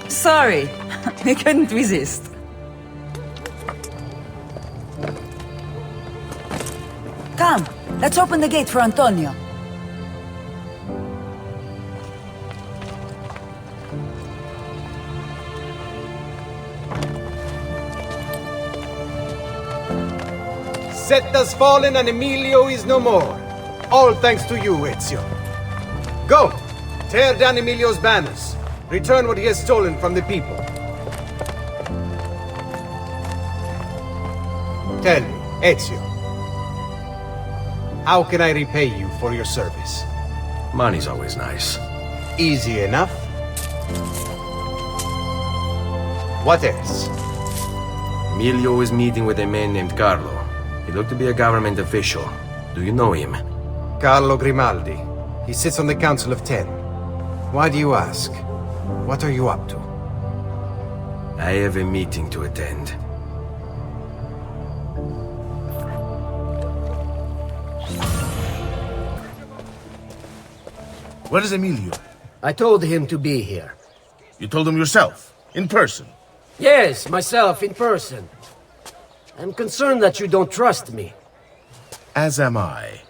Sorry, we couldn't resist. Come, let's open the gate for Antonio. Seta's fallen and Emilio is no more. All thanks to you, Ezio. Go! Tear down Emilio's banners. Return what he has stolen from the people. Tell me, Ezio. How can I repay you for your service? Money's always nice. Easy enough. What else? Emilio is meeting with a man named Carlo. He looked to be a government official. Do you know him? Carlo Grimaldi. He sits on the Council of 10. Why do you ask? What are you up to? I have a meeting to attend. Where is Emilio? I told him to be here. You told him yourself, in person? Yes, myself, in person. I'm concerned that you don't trust me. As am I.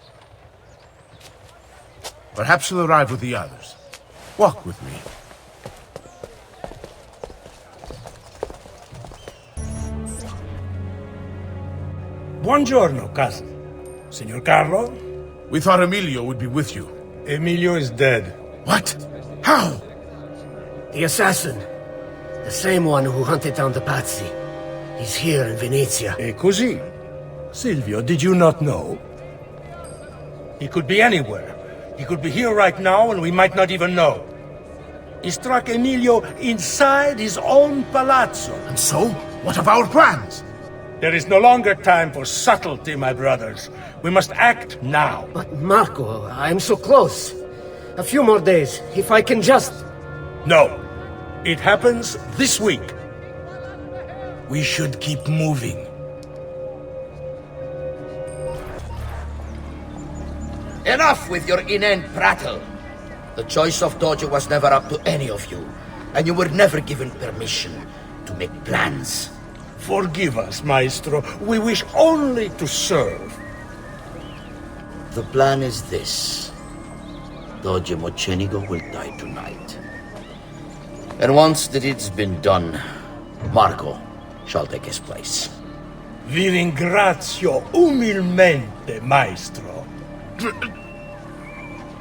Perhaps you'll arrive with the others. Walk with me. Buongiorno, cousin. Signor Carlo? We thought Emilio would be with you. Emilio is dead. What? How? The assassin. The same one who hunted down the Pazzi. He's here in Venezia. E così? Silvio, did you not know? He could be anywhere. He could be here right now and we might not even know. He struck Emilio inside his own palazzo. And so? What of our plans? There is no longer time for subtlety, my brothers. We must act now. But Marco, I'm so close. A few more days, if I can just... No. It happens this week. We should keep moving. Enough with your inane prattle. The choice of Dojo was never up to any of you, and you were never given permission to make plans. Forgive us, Maestro. We wish only to serve. The plan is this. Doge Mocenigo will die tonight. And once that it's been done, Marco shall take his place. Vi ringrazio umilmente, Maestro.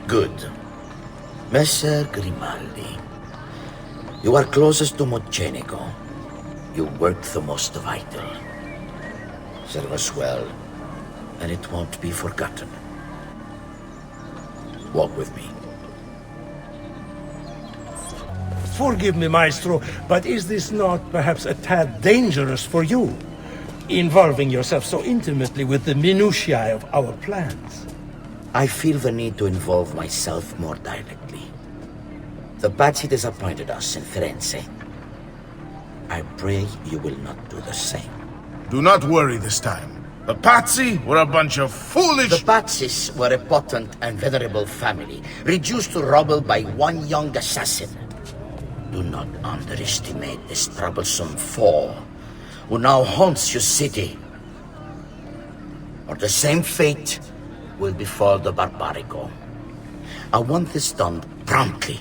Good. Messer Grimaldi, you are closest to Mocenigo. You work the most vital. Serve us well, and it won't be forgotten. Walk with me. Forgive me, Maestro, but is this not perhaps a tad dangerous for you? Involving yourself so intimately with the minutiae of our plans. I feel the need to involve myself more directly. The Pazzi disappointed us in Firenze. I pray you will not do the same. Do not worry this time. The Pazzi were a bunch of foolish... The Pazzis were a potent and venerable family, reduced to rubble by one young assassin. Do not underestimate this troublesome foe who now haunts your city. Or the same fate will befall the Barbarigo. I want this done promptly.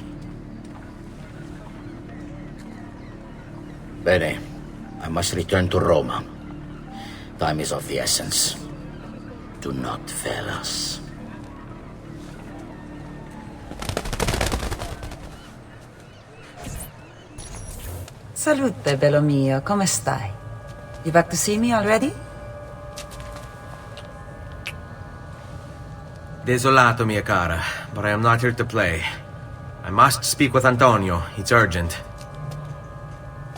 Bene, I must return to Roma. Time is of the essence. Do not fail us. Salute, bello mio. Come stai? You back to see me already? Desolato, mia cara, but I am not here to play. I must speak with Antonio. It's urgent.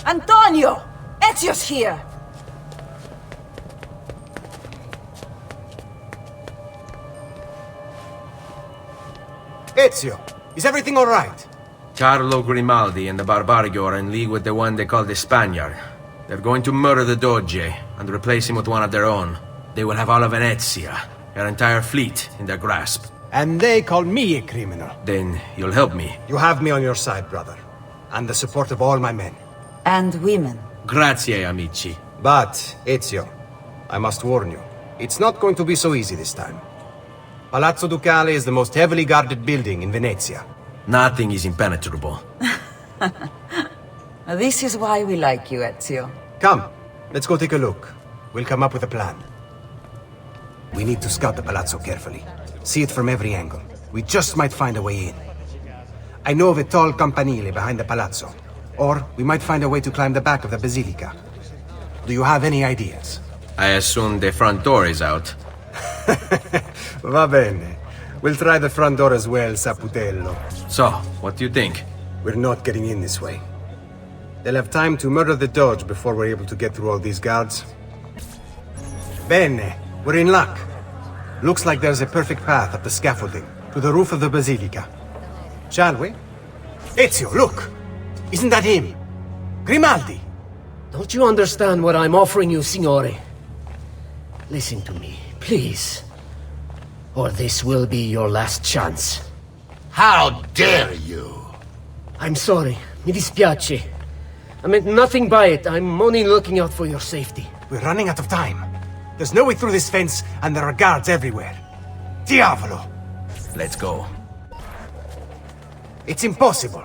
Antonio! Ezio's here! Ezio, is everything all right? Carlo Grimaldi and the Barbarigo are in league with the one they call the Spaniard. They're going to murder the Doge and replace him with one of their own. They will have all of Venezia, their entire fleet, in their grasp. And they call me a criminal. Then you'll help me. You have me on your side, brother. And the support of all my men. And women. Grazie, amici. But, Ezio, I must warn you. It's not going to be so easy this time. Palazzo Ducale is the most heavily guarded building in Venezia. Nothing is impenetrable. This is why we like you, Ezio. Come, let's go take a look. We'll come up with a plan. We need to scout the palazzo carefully. See it from every angle. We just might find a way in. I know of a tall campanile behind the palazzo. Or we might find a way to climb the back of the basilica. Do you have any ideas? I assume the front door is out. Va bene. We'll try the front door as well, Saputello. So, what do you think? We're not getting in this way. They'll have time to murder the Doge before we're able to get through all these guards. Bene. We're in luck. Looks like there's a perfect path up the scaffolding to the roof of the basilica. Shall we? Ezio, look! Isn't that him? Grimaldi! Don't you understand what I'm offering you, Signore? Listen to me, please. Or this will be your last chance. How dare you? I'm sorry. Mi dispiace. I meant nothing by it. I'm only looking out for your safety. We're running out of time. There's no way through this fence, and there are guards everywhere. Diavolo! Let's go. It's impossible.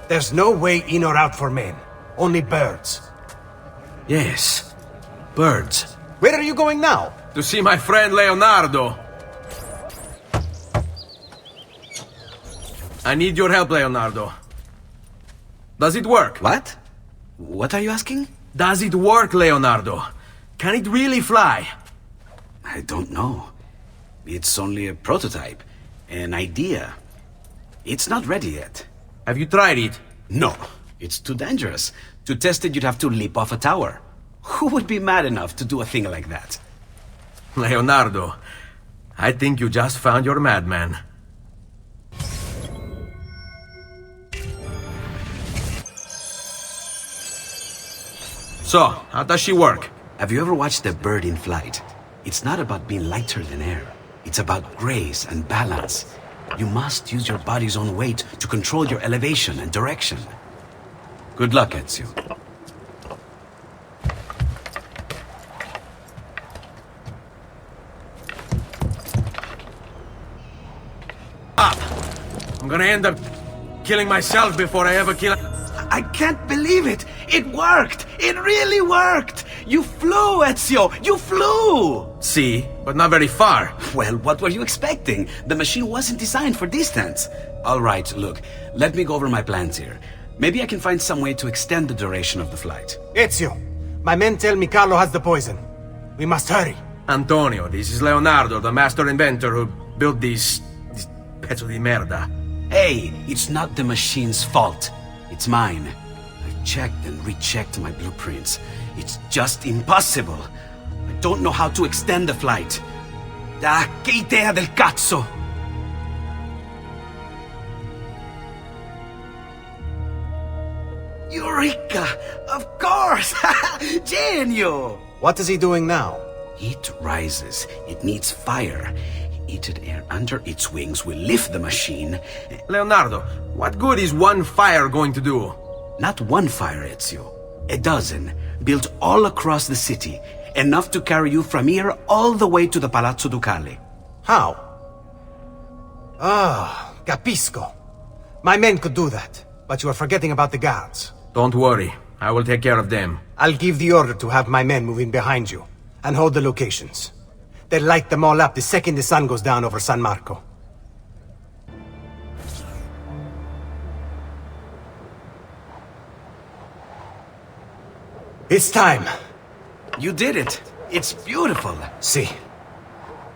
There's no way in or out for men. Only birds. Yes. Birds. Where are you going now? To see my friend Leonardo. I need your help, Leonardo. Does it work? What? What are you asking? Does it work, Leonardo? Can it really fly? I don't know. It's only a prototype. An idea. It's not ready yet. Have you tried it? No. It's too dangerous. To test it, you'd have to leap off a tower. Who would be mad enough to do a thing like that? Leonardo, I think you just found your madman. So, how does she work? Have you ever watched a bird in flight? It's not about being lighter than air. It's about grace and balance. You must use your body's own weight to control your elevation and direction. Good luck, Ezio. I'm gonna end up killing myself before I ever kill... I can't believe it! It worked! It really worked! You flew, Ezio! You flew! See, but not very far. Well, what were you expecting? The machine wasn't designed for distance. All right, look, let me go over my plans here. Maybe I can find some way to extend the duration of the flight. Ezio, my men tell me Carlo has the poison. We must hurry. Antonio, this is Leonardo, the master inventor who built these pezzo di merda. Hey, it's not the machine's fault. It's mine. I've checked and rechecked my blueprints. It's just impossible. I don't know how to extend the flight. Ah, che idea del cazzo! Eureka! Of course! Genio! What is he doing now? It rises. It needs fire. Heated air under its wings will lift the machine. Leonardo, what good is one fire going to do? Not one fire, Ezio. A dozen, built all across the city. Enough to carry you from here all the way to the Palazzo Ducale. How? Ah, capisco. My men could do that, but you are forgetting about the guards. Don't worry, I will take care of them. I'll give the order to have my men move in behind you, and hold the locations. They'll light them all up the second the sun goes down over San Marco. It's time. You did it. It's beautiful. See.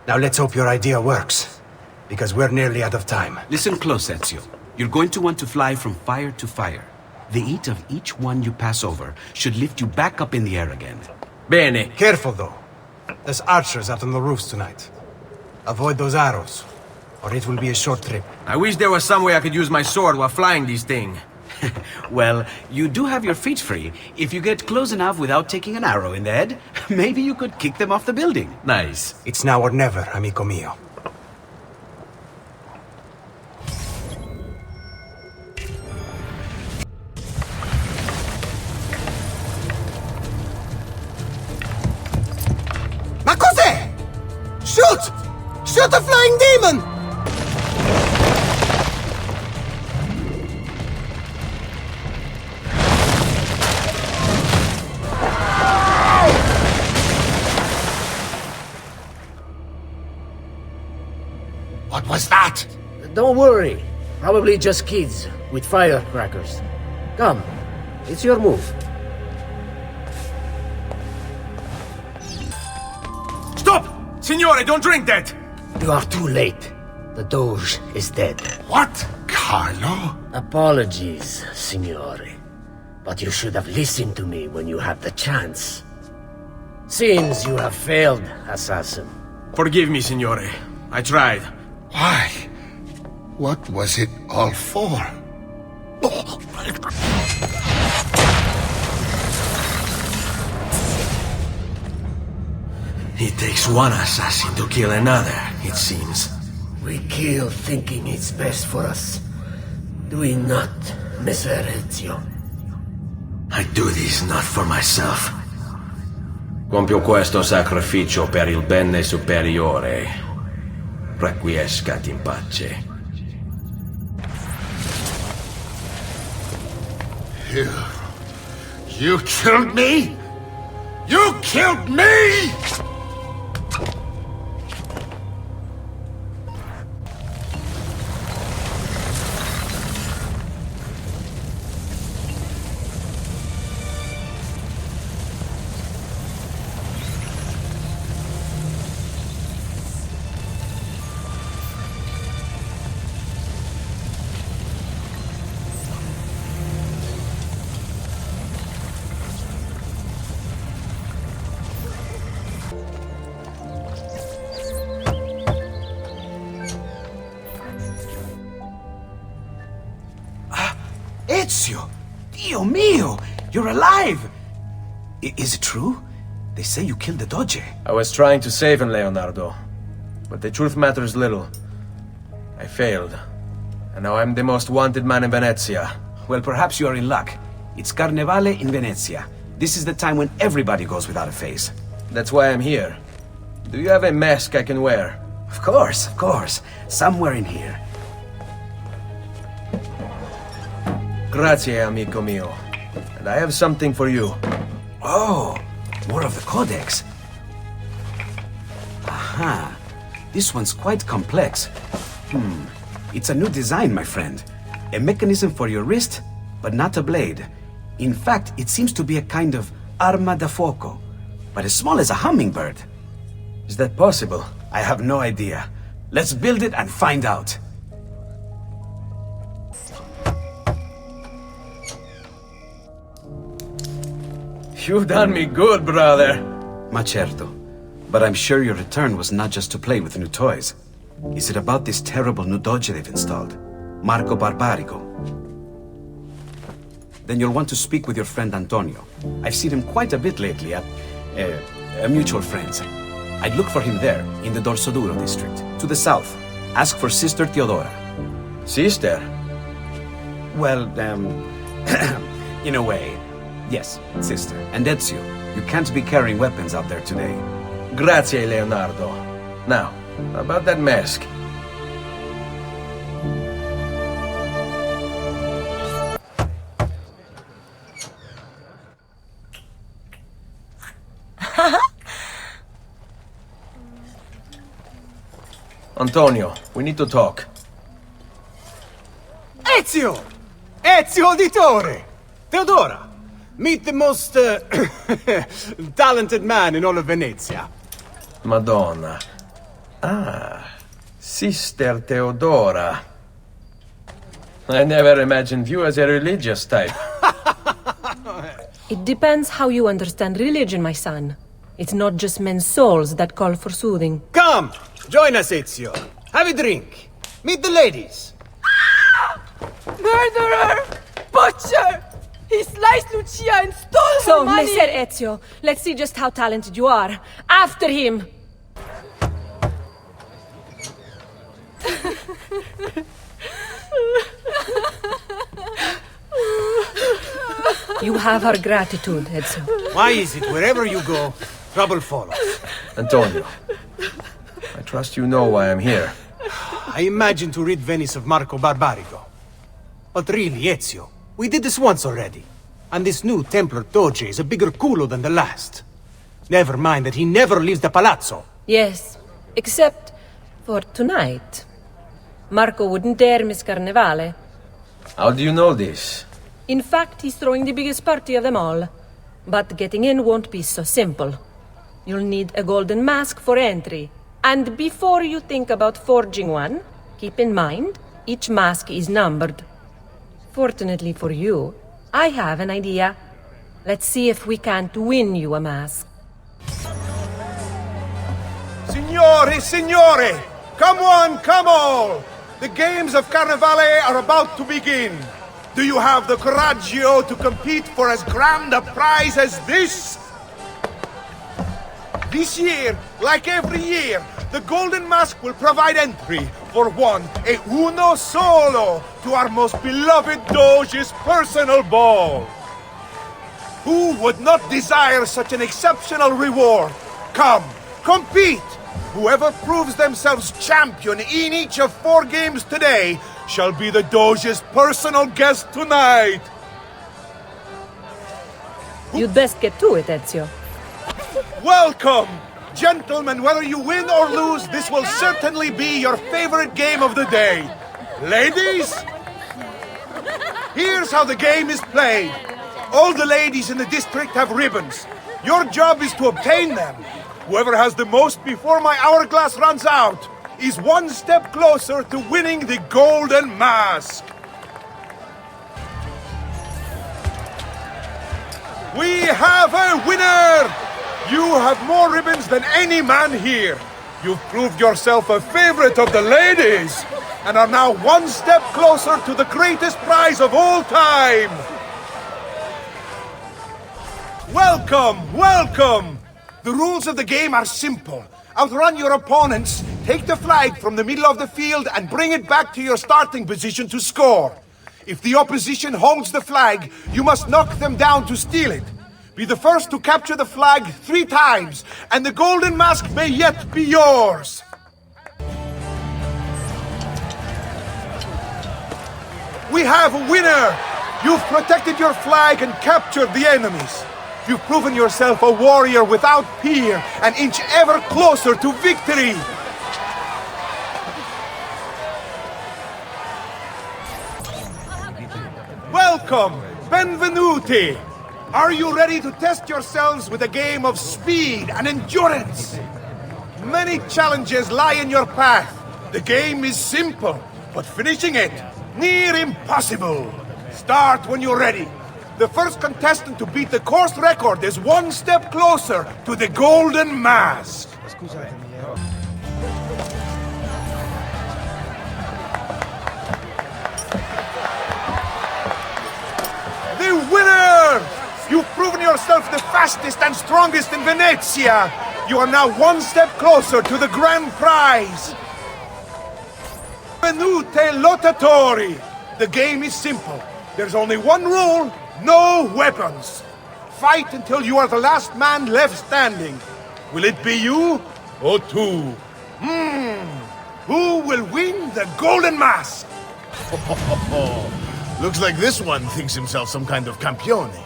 Now let's hope your idea works, because we're nearly out of time. Listen close, Ezio. You're going to want to fly from fire to fire. The heat of each one you pass over should lift you back up in the air again. Bene. Careful, though. There's archers out on the roofs tonight. Avoid those arrows, or it will be a short trip. I wish there was some way I could use my sword while flying this thing. Well, you do have your feet free. If you get close enough without taking an arrow in the head, maybe you could kick them off the building. Nice. It's now or never, amico mio. Ma cos'è? Shoot! Shoot the flying demon! What was that? Don't worry. Probably just kids with firecrackers. Come, it's your move. Stop! Signore, don't drink that! You are too late. The Doge is dead. What? Carlo? Apologies, Signore. But you should have listened to me when you had the chance. Seems you have failed, assassin. Forgive me, Signore. I tried. Why? What was it all for? It takes one assassin to kill another, it seems. We kill thinking it's best for us. Do we not, Messer Ezio? I do this not for myself. Compio questo sacrificio per il bene superiore. Requiescat in pace. You killed me? You killed me?! Ezio! Dio mio! You're alive! Is it true? They say you killed the Doge. I was trying to save him, Leonardo. But the truth matters little. I failed. And now I'm the most wanted man in Venezia. Well, perhaps you are in luck. It's Carnevale in Venezia. This is the time when everybody goes without a face. That's why I'm here. Do you have a mask I can wear? Of course, of course. Somewhere in here. Grazie, amico mio. And I have something for you. Oh, more of the Codex. Aha. This one's quite complex. It's a new design, my friend. A mechanism for your wrist, but not a blade. In fact, it seems to be a kind of arma da fuoco, but as small as a hummingbird. Is that possible? I have no idea. Let's build it and find out. You've done me good, brother. Ma certo. But I'm sure your return was not just to play with new toys. Is it about this terrible new doge they've installed? Marco Barbarigo? Then you'll want to speak with your friend Antonio. I've seen him quite a bit lately at mutual friends. I'd look for him there, in the Dorsoduro district, to the south. Ask for Sister Teodora. Sister? Well, in a way. Yes, sister. And Ezio, you can't be carrying weapons out there today. Grazie, Leonardo. Now, about that mask. Antonio, we need to talk. Ezio! Ezio Auditore! Teodora! Meet the most talented man in all of Venezia. Madonna. Ah, Sister Teodora. I never imagined you as a religious type. It depends how you understand religion, my son. It's not just men's souls that call for soothing. Come! Join us, Ezio. Have a drink. Meet the ladies. Murderer! Butcher! He sliced Lucia and stole So, her money! Messer Ezio, let's see just how talented you are. After him! You have our gratitude, Ezio. Why is it wherever you go, trouble follows? Antonio, I trust you know why I'm here. I imagine to rid Venice of Marco Barbarigo. But really, Ezio, we did this once already. And this new Templar Doge is a bigger culo than the last. Never mind that he never leaves the palazzo. Yes, except for tonight. Marco wouldn't dare miss Carnevale. How do you know this? In fact, he's throwing the biggest party of them all. But getting in won't be so simple. You'll need a golden mask for entry. And before you think about forging one, keep in mind, each mask is numbered. Fortunately for you, I have an idea. Let's see if we can't win you a mask. Signori, signore! Come one, come all! The games of Carnevale are about to begin. Do you have the coraggio to compete for as grand a prize as this? This year, like every year, the Golden Mask will provide entry for one, e uno solo, to our most beloved Doge's personal ball. Who would not desire such an exceptional reward? Come, compete! Whoever proves themselves champion in each of 4 games today shall be the Doge's personal guest tonight. You'd best get to it, Ezio. Welcome! Gentlemen, whether you win or lose, this will certainly be your favorite game of the day. Ladies, here's how the game is played. All the ladies in the district have ribbons. Your job is to obtain them. Whoever has the most before my hourglass runs out is one step closer to winning the Golden Mask. We have a winner! You have more ribbons than any man here. You've proved yourself a favorite of the ladies and are now one step closer to the greatest prize of all time. Welcome, welcome! The rules of the game are simple. Outrun your opponents, take the flag from the middle of the field and bring it back to your starting position to score. If the opposition holds the flag, you must knock them down to steal it. Be the first to capture the flag 3 times, and the Golden Mask may yet be yours. We have a winner! You've protected your flag and captured the enemies. You've proven yourself a warrior without peer, an inch ever closer to victory! Welcome! Benvenuti! Are you ready to test yourselves with a game of speed and endurance? Many challenges lie in your path. The game is simple, but finishing it, near impossible. Start when you're ready. The first contestant to beat the course record is one step closer to the Golden Mask. The winner! You've proven yourself the fastest and strongest in Venezia. You are now one step closer to the grand prize. Benvenute lottatori. The game is simple. There's only one rule. No weapons. Fight until you are the last man left standing. Will it be you or 2? Who will win the Golden Mask? Looks like this one thinks himself some kind of campione.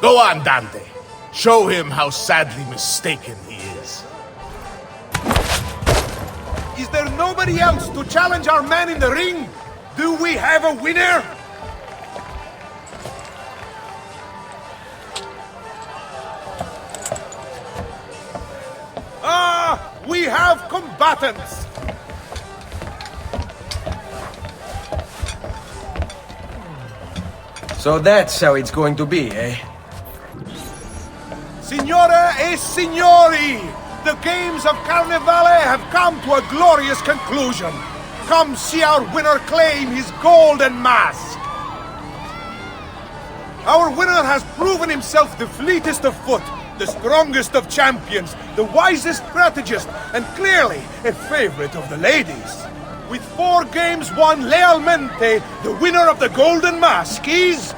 Go on, Dante. Show him how sadly mistaken he is. Is there nobody else to challenge our man in the ring? Do we have a winner? We have combatants! So that's how it's going to be, eh? Signore e signori! The games of Carnevale have come to a glorious conclusion. Come see our winner claim his Golden Mask. Our winner has proven himself the fleetest of foot, the strongest of champions, the wisest strategist, and clearly a favorite of the ladies. With 4 games won lealmente, the winner of the Golden Mask is...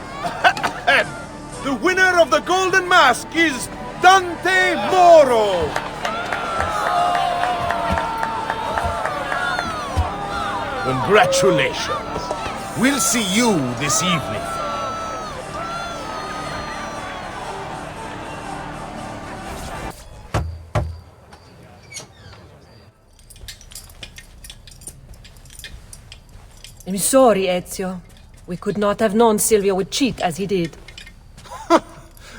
the winner of the Golden Mask is Dante Moro! Congratulations. We'll see you this evening. I'm sorry, Ezio. We could not have known Silvio would cheat as he did.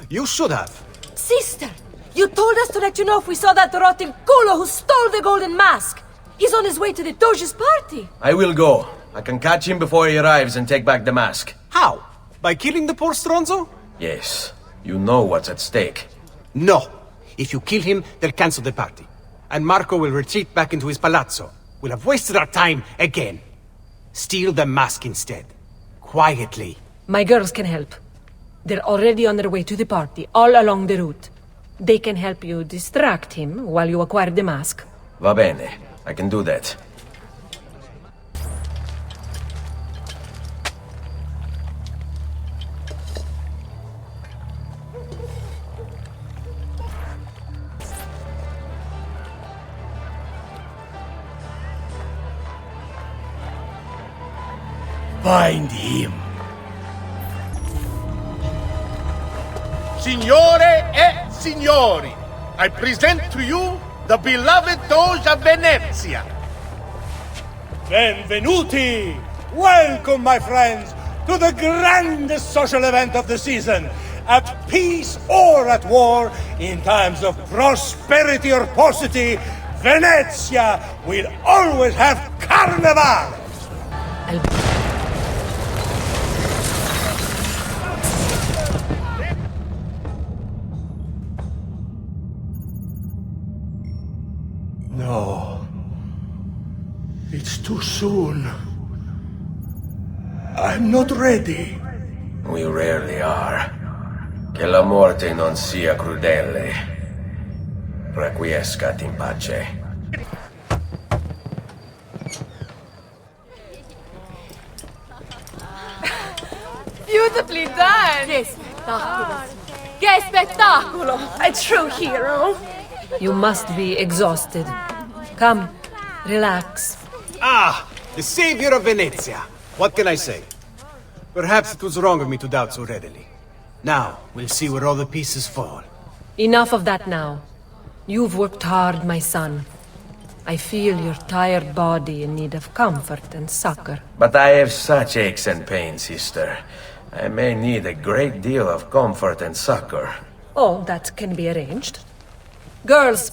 You should have. Sister! You told us to let you know if we saw that rotten culo who stole the Golden Mask! He's on his way to the Doge's party! I will go. I can catch him before he arrives and take back the mask. How? By killing the poor Stronzo? Yes. You know what's at stake. No. If you kill him, they'll cancel the party. And Marco will retreat back into his palazzo. We'll have wasted our time again. Steal the mask instead. Quietly. My girls can help. They're already on their way to the party, all along the route. They can help you distract him while you acquire the mask. Va bene. I can do that. Find him. Signore e signori, I present to you the beloved Doge of Venezia. Benvenuti! Welcome, my friends, to the grandest social event of the season. At peace or at war, in times of prosperity or paucity, Venezia will always have Carnival! No. It's too soon. I'm not ready. We rarely are. Che la morte non sia crudele. Requiescat in pace. Beautifully done! Che spettacolo! Che spettacolo! A true hero! You must be exhausted. Come, relax. Ah, the savior of Venezia. What can I say? Perhaps it was wrong of me to doubt so readily. Now, we'll see where all the pieces fall. Enough of that now. You've worked hard, my son. I feel your tired body in need of comfort and succor. But I have such aches and pains, sister. I may need a great deal of comfort and succor. Oh, that can be arranged. Girls.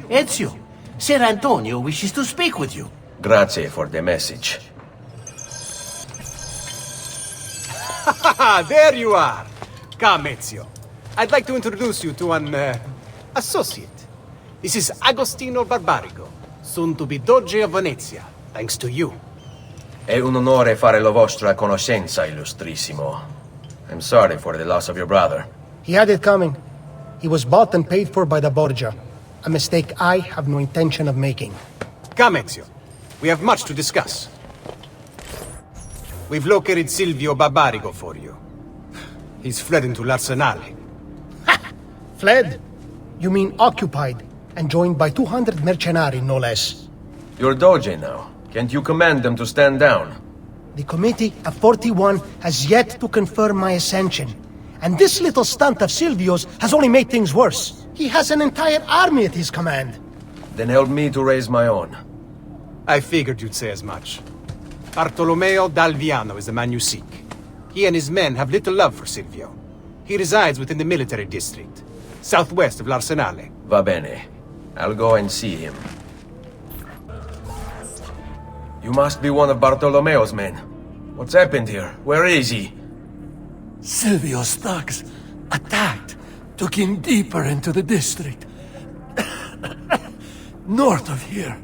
Ezio! Ser Antonio wishes to speak with you. Grazie for the message. There you are! Come, Ezio. I'd like to introduce you to an, associate. This is Agostino Barbarigo, soon to be Doge of Venezia, thanks to you. È un onore fare la vostra conoscenza, illustrissimo. I'm sorry for the loss of your brother. He had it coming. He was bought and paid for by the Borgia. A mistake I have no intention of making. Come, Ezio. We have much to discuss. We've located Silvio Barbarigo for you. He's fled into l'Arsenale. Fled? You mean occupied, and joined by 200 mercenari, no less. You're Doge now. Can't you command them to stand down? The Committee of 41 has yet to confirm my ascension. And this little stunt of Silvio's has only made things worse. He has an entire army at his command. Then help me to raise my own. I figured you'd say as much. Bartolomeo d'Alviano is the man you seek. He and his men have little love for Silvio. He resides within the military district, southwest of l'Arsenale. Va bene. I'll go and see him. You must be one of Bartolomeo's men. What's happened here? Where is he? Silvio's thugs attacked, took him deeper into the district. North of here.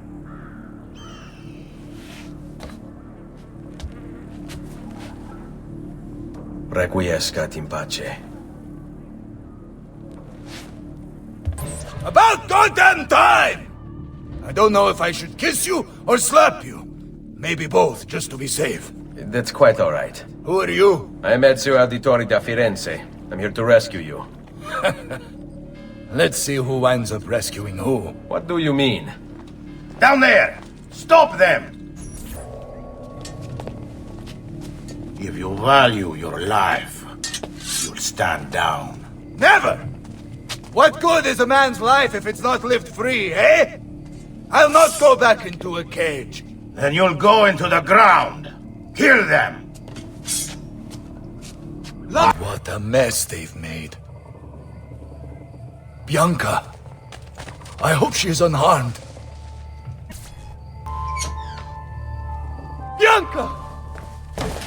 Requiescat in pace. About goddamn time! I don't know if I should kiss you or slap you. Maybe both, just to be safe. That's quite all right. Who are you? I'm Ezio Auditore da Firenze. I'm here to rescue you. Let's see who winds up rescuing who. What do you mean? Down there! Stop them! If you value your life, you'll stand down. Never! What good is a man's life if it's not lived free, eh? I'll not go back into a cage. Then you'll go into the ground. Kill them. What a mess they've made. Bianca, I hope she is unharmed. Bianca!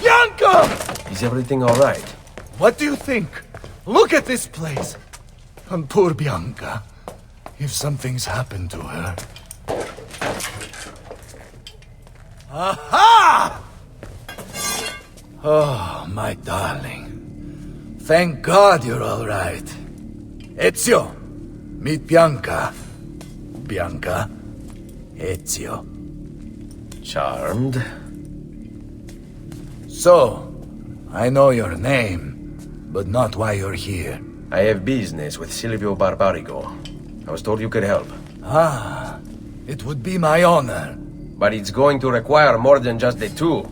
Bianca! Is everything all right? What do you think? Look at this place. And poor Bianca. If something's happened to her. Aha! Oh, my darling. Thank God you're all right. Ezio, meet Bianca. Bianca, Ezio. Charmed. So, I know your name, but not why you're here. I have business with Silvio Barbarigo. I was told you could help. Ah, it would be my honor. But it's going to require more than just the two.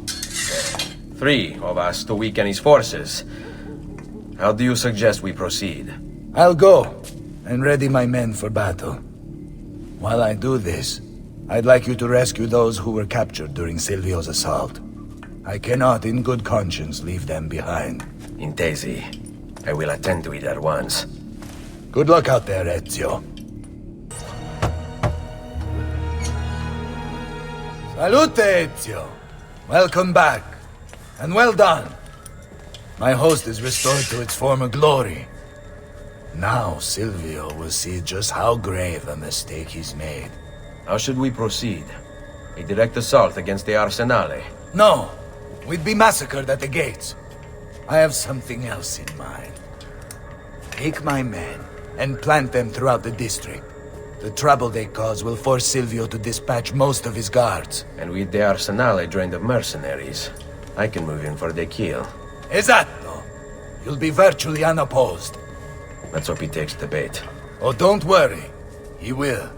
3 of us to weaken his forces. How do you suggest we proceed? I'll go and ready my men for battle. While I do this, I'd like you to rescue those who were captured during Silvio's assault. I cannot, in good conscience, leave them behind. Intesi. I will attend to it at once. Good luck out there, Ezio. Salute, Ezio. Welcome back. And well done. My host is restored to its former glory. Now Silvio will see just how grave a mistake he's made. How should we proceed? A direct assault against the Arsenale? No. We'd be massacred at the gates. I have something else in mind. Take my men and plant them throughout the district. The trouble they cause will force Silvio to dispatch most of his guards. And with the Arsenale drained of mercenaries, I can move in for the kill. Esatto. You'll be virtually unopposed. Let's hope he takes the bait. Oh, don't worry. He will.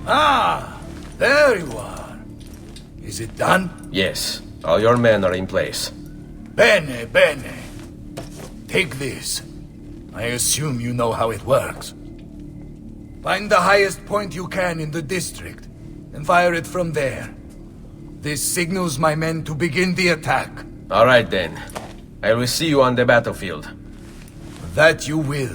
Ah, there you are. Is it done? Yes. All your men are in place. Bene, bene. Take this. I assume you know how it works. Find the highest point you can in the district, and fire it from there. This signals my men to begin the attack. All right, then. I will see you on the battlefield. That you will.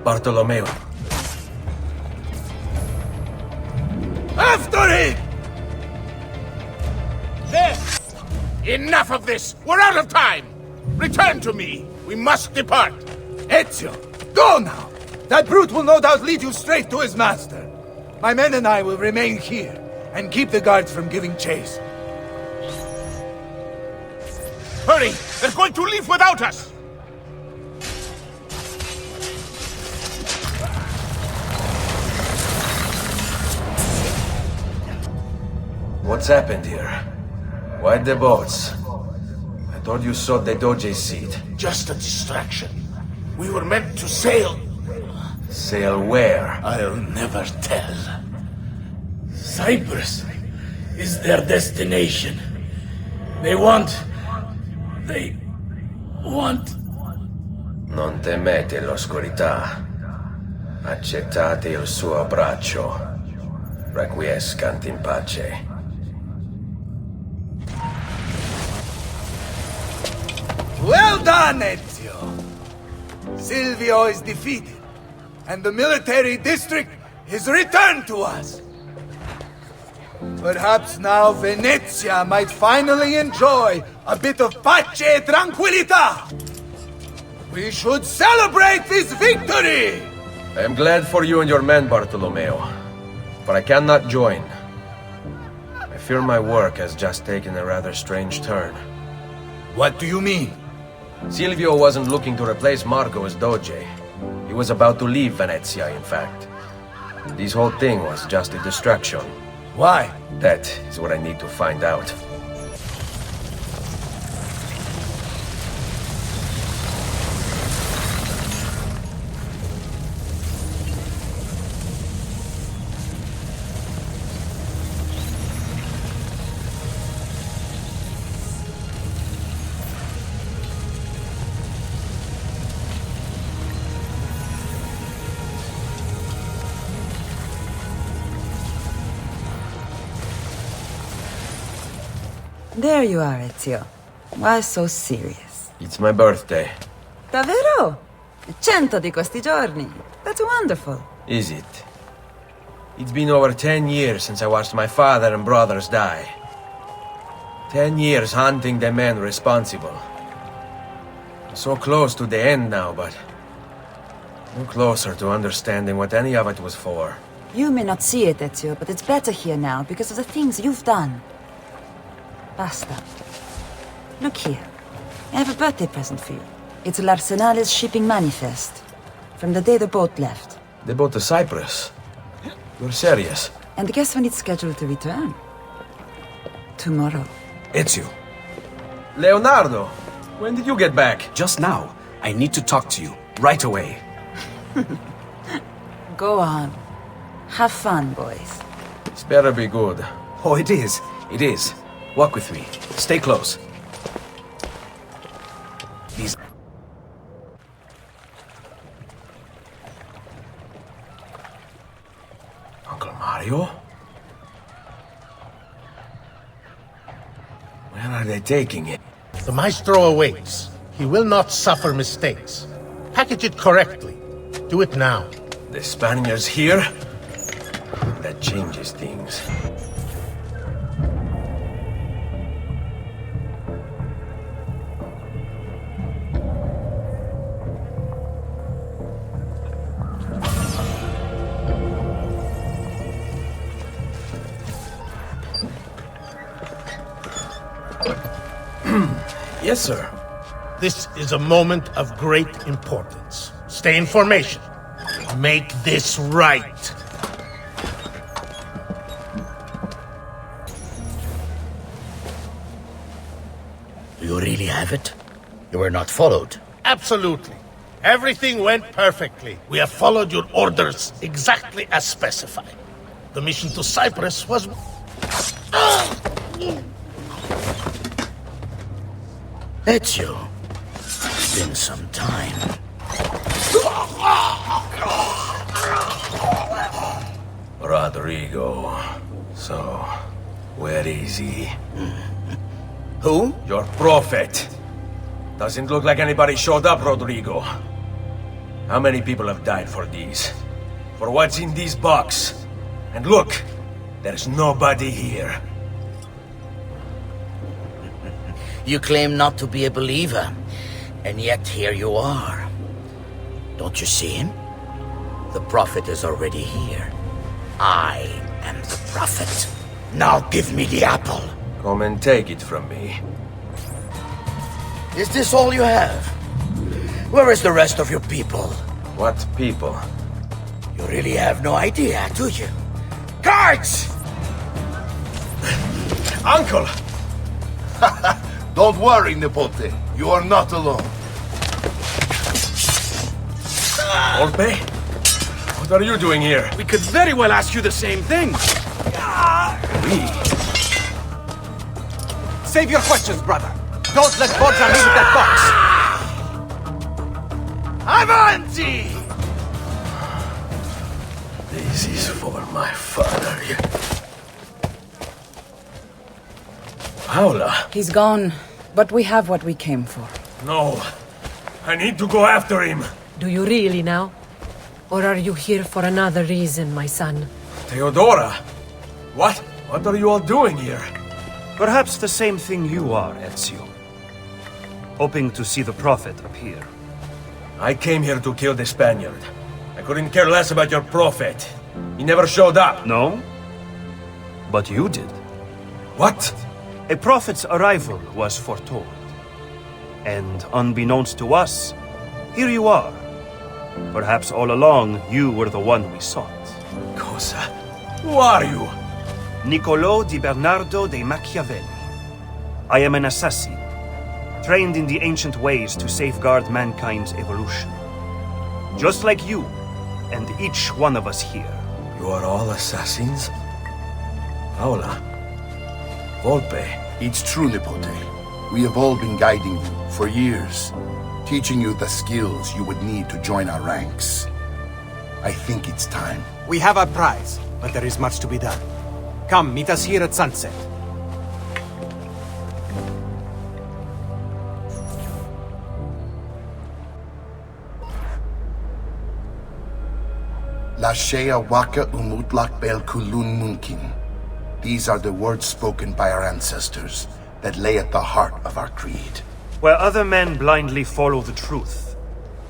Bartolomeo. After it! There! Enough of this! We're out of time! Return to me! We must depart! Ezio, go now! That brute will no doubt lead you straight to his master. My men and I will remain here, and keep the guards from giving chase. Hurry! They're going to leave without us! What's happened here? Why the boats? I thought you saw the Doge's seat. Just a distraction. We were meant to sail. Sail where? I'll never tell. Cyprus is their destination. They want... Non temete l'oscurità. Accettate il suo abbraccio. Requiescant in pace. Well done, Ezio! Silvio is defeated, and the military district is returned to us. Perhaps now Venezia might finally enjoy a bit of pace e tranquillità. We should celebrate this victory! I am glad for you and your men, Bartolomeo. But I cannot join. My fear my work has just taken a rather strange turn. What do you mean? Silvio wasn't looking to replace Marco as Doge. He was about to leave Venezia, in fact. This whole thing was just a distraction. Why? That is what I need to find out. There you are, Ezio. Why so serious? It's my birthday. Davvero? 100 di questi giorni. That's wonderful. Is it? It's been over 10 years since I watched my father and brothers die. 10 years hunting the men responsible. So close to the end now, but no closer to understanding what any of it was for. You may not see it, Ezio, but it's better here now because of the things you've done. Basta. Look here. I have a birthday present for you. It's L'Arsenale's shipping manifest. From the day the boat left. They boat to Cyprus. You're serious? And guess when it's scheduled to return? Tomorrow. Ezio. Leonardo! When did you get back? Just now. I need to talk to you. Right away. Go on. Have fun, boys. This better be good. Oh, it is. It is. Walk with me. Stay close. These... Uncle Mario? Where are they taking it? The Maestro awaits. He will not suffer mistakes. Package it correctly. Do it now. The Spaniards here? That changes things. Yes, sir. This is a moment of great importance. Stay in formation. Make this right. Do you really have it? You were not followed. Absolutely. Everything went perfectly. We have followed your orders exactly as specified. The mission to Cyprus was... Ezio, it's been some time. Rodrigo. So, where is he? Who? Your prophet. Doesn't look like anybody showed up, Rodrigo. How many people have died for these? For what's in this box? And look, there's nobody here. You claim not to be a believer, and yet here you are. Don't you see him? The prophet is already here. I am the prophet. Now give me the apple. Come and take it from me. Is this all you have? Where is the rest of your people? What people? You really have no idea, do you? Guards! Uncle! Don't worry, Nipote. You are not alone. Volpe? What are you doing here? We could very well ask you the same thing. We? Save your questions, brother. Don't let Borgia leave that box. Avanti! This is for my father. Paola? He's gone, but we have what we came for. No. I need to go after him. Do you really now? Or are you here for another reason, my son? Theodora? What? What are you all doing here? Perhaps the same thing you are, Ezio. Hoping to see the Prophet appear. I came here to kill the Spaniard. I couldn't care less about your prophet. He never showed up. No? But you did. What? A prophet's arrival was foretold. And unbeknownst to us, here you are. Perhaps all along, you were the one we sought. Cosa? Who are you? Niccolò di Bernardo de Machiavelli. I am an assassin, trained in the ancient ways to safeguard mankind's evolution. Just like you, and each one of us here. You are all assassins? Paola. Volpe. It's true, Nipote. We have all been guiding you for years, teaching you the skills you would need to join our ranks. I think it's time. We have our prize, but there is much to be done. Come, meet us here at sunset. Lashea waka umutlak bel kulun munkin. These are the words spoken by our ancestors that lay at the heart of our creed. Where other men blindly follow the truth,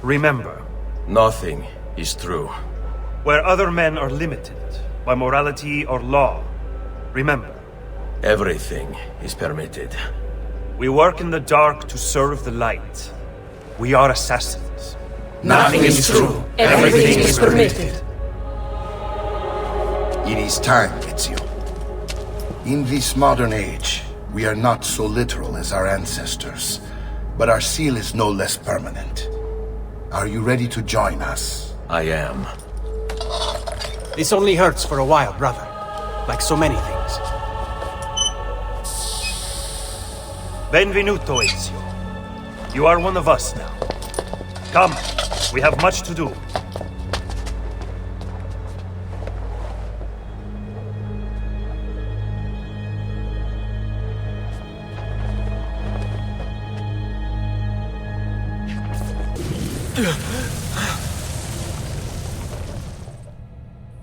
remember. Nothing is true. Where other men are limited by morality or law, remember. Everything is permitted. We work in the dark to serve the light. We are assassins. Nothing is true. Everything is permitted. It is time, Ezio. In this modern age, we are not so literal as our ancestors, but our seal is no less permanent. Are you ready to join us? I am. This only hurts for a while, brother. Like so many things. Benvenuto, Ezio. You are one of us now. Come, we have much to do.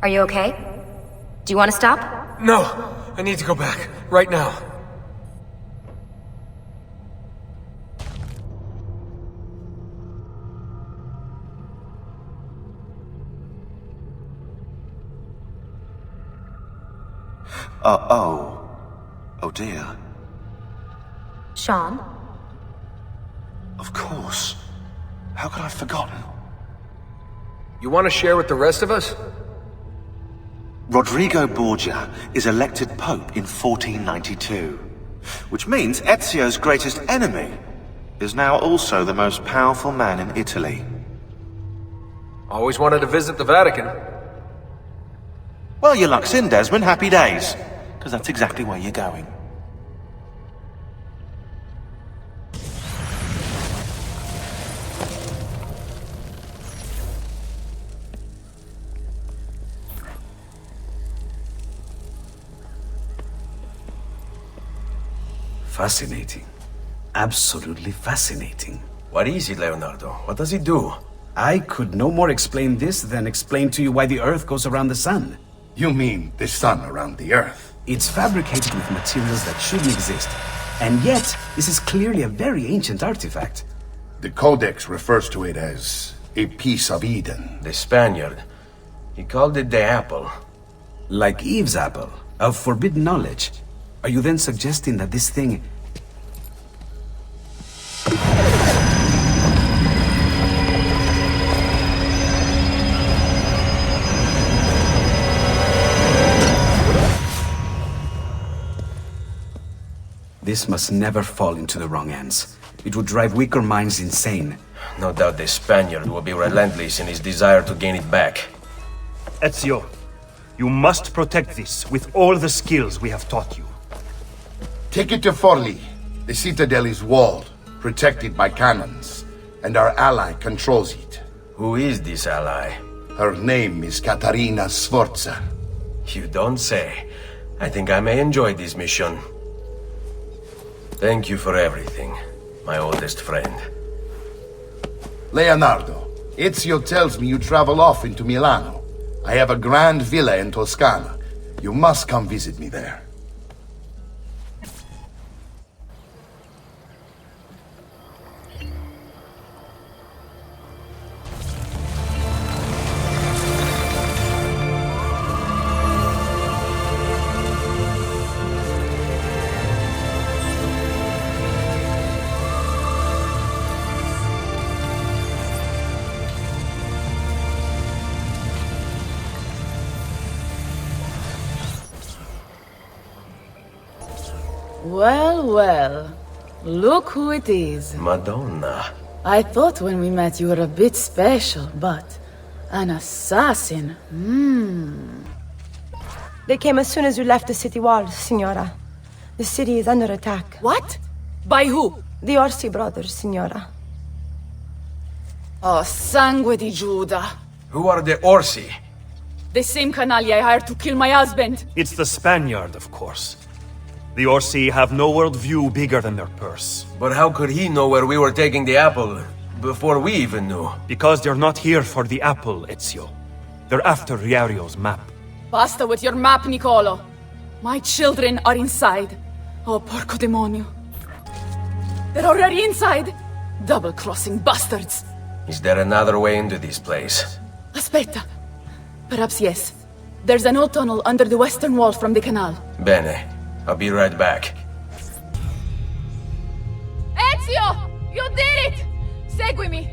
Are you okay? Do you want to stop? No, I need to go back, right now. Oh dear. Sean? Of course. How could I have forgotten? You want to share with the rest of us? Rodrigo Borgia is elected Pope in 1492, which means Ezio's greatest enemy is now also the most powerful man in Italy. Always wanted to visit the Vatican. Well, your luck's in, Desmond. Happy days. Because that's exactly where you're going. Fascinating. Absolutely fascinating. What is it, Leonardo? What does it do? I could no more explain this than explain to you why the Earth goes around the Sun. You mean the sun around the Earth? It's fabricated with materials that shouldn't exist. And yet, this is clearly a very ancient artifact. The Codex refers to it as a piece of Eden. The Spaniard. He called it the apple. Like Eve's apple, of forbidden knowledge. Are you then suggesting that this thing... This must never fall into the wrong hands. It would drive weaker minds insane. No doubt the Spaniard will be relentless in his desire to gain it back. Ezio, you must protect this with all the skills we have taught you. Take it to Forli. The citadel is walled, protected by cannons, and our ally controls it. Who is this ally? Her name is Caterina Sforza. You don't say. I think I may enjoy this mission. Thank you for everything, my oldest friend. Leonardo, Ezio tells me you travel off into Milano. I have a grand villa in Toscana. You must come visit me there. Well, well. Look who it is. Madonna. I thought when we met you were a bit special, but an assassin? They came as soon as you left the city walls, Signora. The city is under attack. What? By who? The Orsi brothers, Signora. Oh, sangue di Giuda. Who are the Orsi? The same canaglia I hired to kill my husband. It's the Spaniard, of course. The Orsi have no worldview bigger than their purse. But how could he know where we were taking the apple before we even knew? Because they're not here for the apple, Ezio. They're after Riario's map. Basta with your map, Niccolo. My children are inside. Oh, porco demonio. They're already inside. Double-crossing bastards. Is there another way into this place? Aspetta. Perhaps yes. There's an old tunnel under the western wall from the canal. Bene. I'll be right back. Ezio! You did it! Seguimi!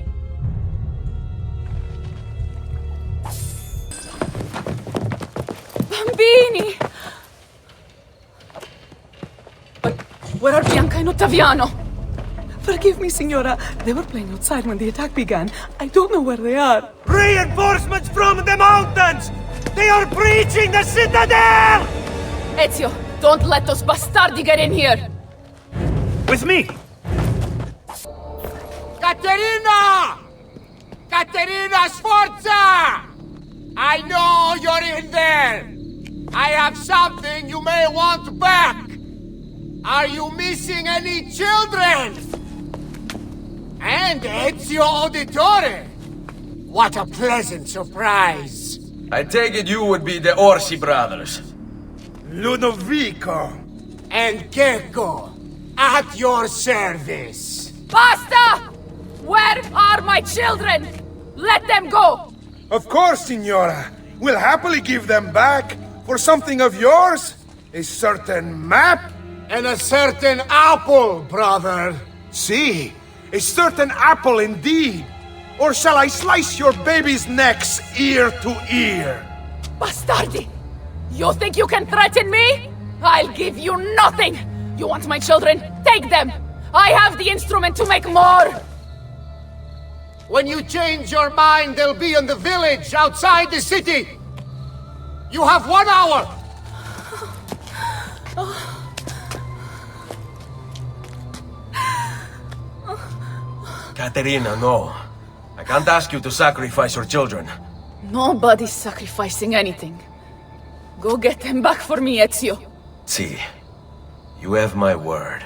Bambini! But where are Bianca and Ottaviano? Forgive me, Signora. They were playing outside when the attack began. I don't know where they are. Reinforcements from the mountains! They are breaching the citadel! Ezio, don't let those bastardi get in here! With me! Caterina! Caterina Sforza! I know you're in there! I have something you may want back! Are you missing any children? And Ezio Auditore! What a pleasant surprise! I take it you would be the Orsi brothers. Ludovico and Gecko, at your service. Basta! Where are my children? Let them go! Of course, Signora. We'll happily give them back for something of yours. A certain map and a certain apple, brother. See, a certain apple indeed. Or shall I slice your baby's necks ear to ear? Bastardi! You think you can threaten me? I'll give you nothing! You want my children? Take them! I have the instrument to make more! When you change your mind, they'll be in the village outside the city. You have 1 hour. Caterina, no. I can't ask you to sacrifice your children. Nobody's sacrificing anything. Go get them back for me, Ezio. See, you have my word.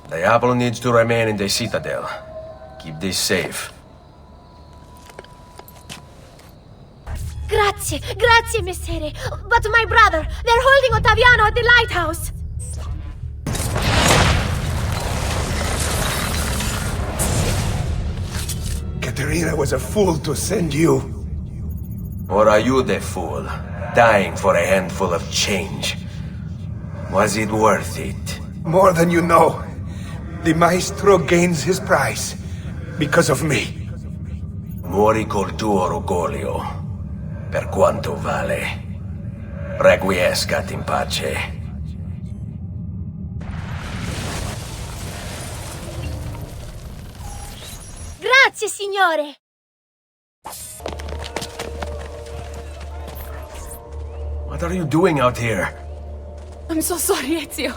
The apple needs to remain in the citadel. Keep this safe. Grazie, grazie, Messere. But my brother, they're holding Ottaviano at the lighthouse. Caterina was a fool to send you. Or are you the fool, dying for a handful of change? Was it worth it? More than you know. The maestro gains his prize because of me. Muori col tuo orgoglio, per quanto vale. Requiescat in pace. Grazie, signore. What are you doing out here? I'm so sorry, Ezio.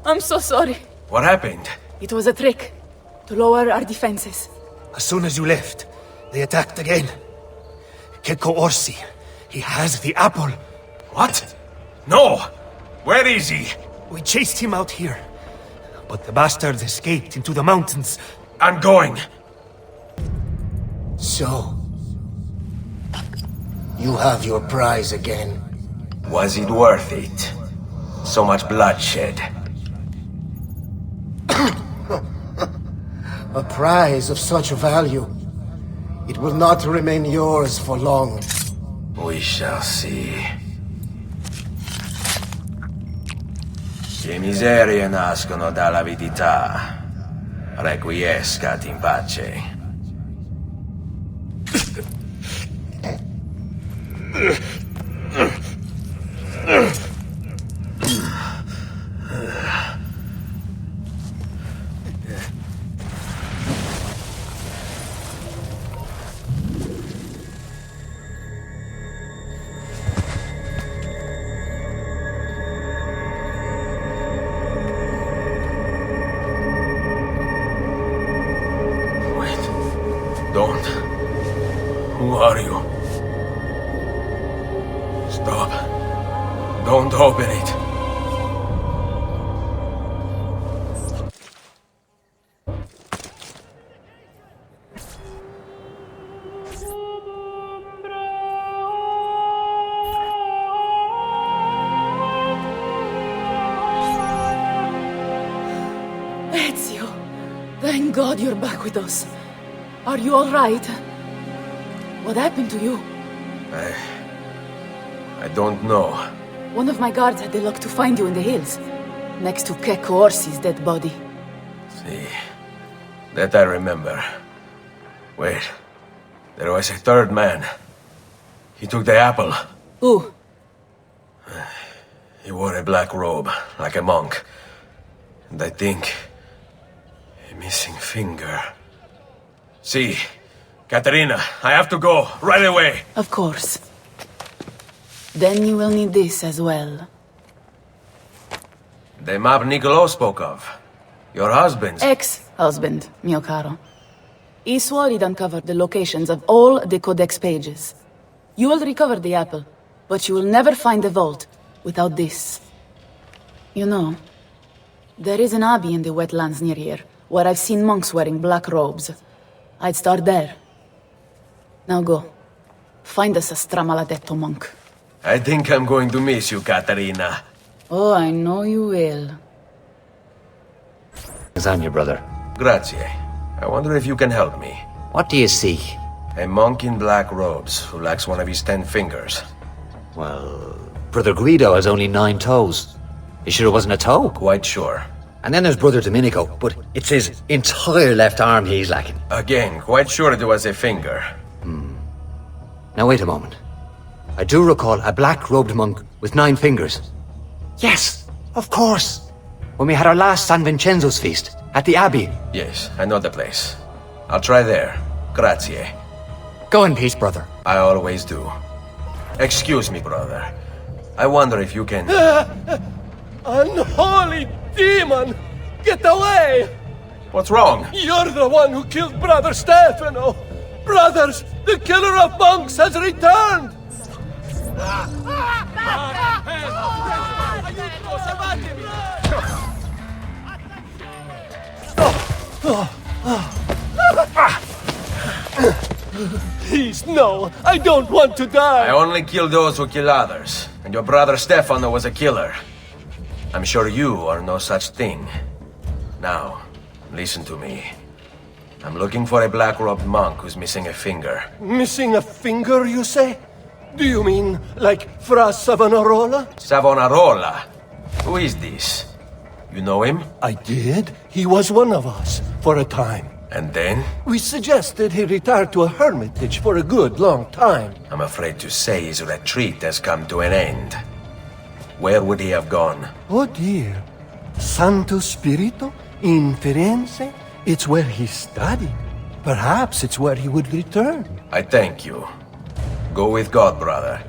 I'm so sorry. What happened? It was a trick to lower our defenses. As soon as you left, they attacked again. Gecko Orsi, he has the apple. What? No! Where is he? We chased him out here, but the bastards escaped into the mountains. I'm going. So, you have your prize again. Was it worth it? So much bloodshed. A prize of such value. It will not remain yours for long. We shall see. Che miserie nascono dall'avidità. Requiescat in pace. Don't. Who are you? Stop. Don't open it. Ezio, thank God you're back with us. Are you all right? What happened to you? I don't know. One of my guards had the luck to find you in the hills, next to Kek Orsi's dead body. See, that I remember. Wait, there was a third man. He took the apple. Who? He wore a black robe, like a monk. And I think... a missing finger. See, Katerina, I have to go, right away. Of course. Then you will need this as well. The map Niccolo spoke of. Your husband's... Ex-husband, mio caro. He swore he'd uncovered the locations of all the Codex pages. You will recover the apple, but you will never find the vault without this. You know, there is an abbey in the wetlands near here, where I've seen monks wearing black robes. I'd start there. Now go. Find us a Stramaladetto monk. I think I'm going to miss you, Katerina. Oh, I know you will. I'm your brother. Grazie. I wonder if you can help me. What do you seek? A monk in black robes who lacks one of his 10 fingers. Well, Brother Guido has only 9 toes. You sure it wasn't a toe? Quite sure. And then there's Brother Domenico, but it's his entire left arm he's lacking. Again, quite sure it was a finger. Now wait a moment. I do recall a black-robed monk with 9 fingers. Yes, of course. When we had our last San Vincenzo's feast, at the Abbey. Yes, I know the place. I'll try there. Grazie. Go in peace, brother. I always do. Excuse me, brother. I wonder if you can... Unholy demon! Get away! What's wrong? You're the one who killed Brother Stefano! Brothers, the killer of monks has returned! Please, no! I don't want to die! I only kill those who kill others. And your brother Stefano was a killer. I'm sure you are no such thing. Now, listen to me. I'm looking for a black-robed monk who's missing a finger. Missing a finger, you say? Do you mean like Fra Savonarola? Savonarola? Who is this? You know him? I did. He was one of us, for a time. And then? We suggested he retire to a hermitage for a good long time. I'm afraid to say his retreat has come to an end. Where would he have gone? Oh dear. Santo Spirito? In Firenze? It's where he studied. Perhaps it's where he would return. I thank you. Go with God, brother.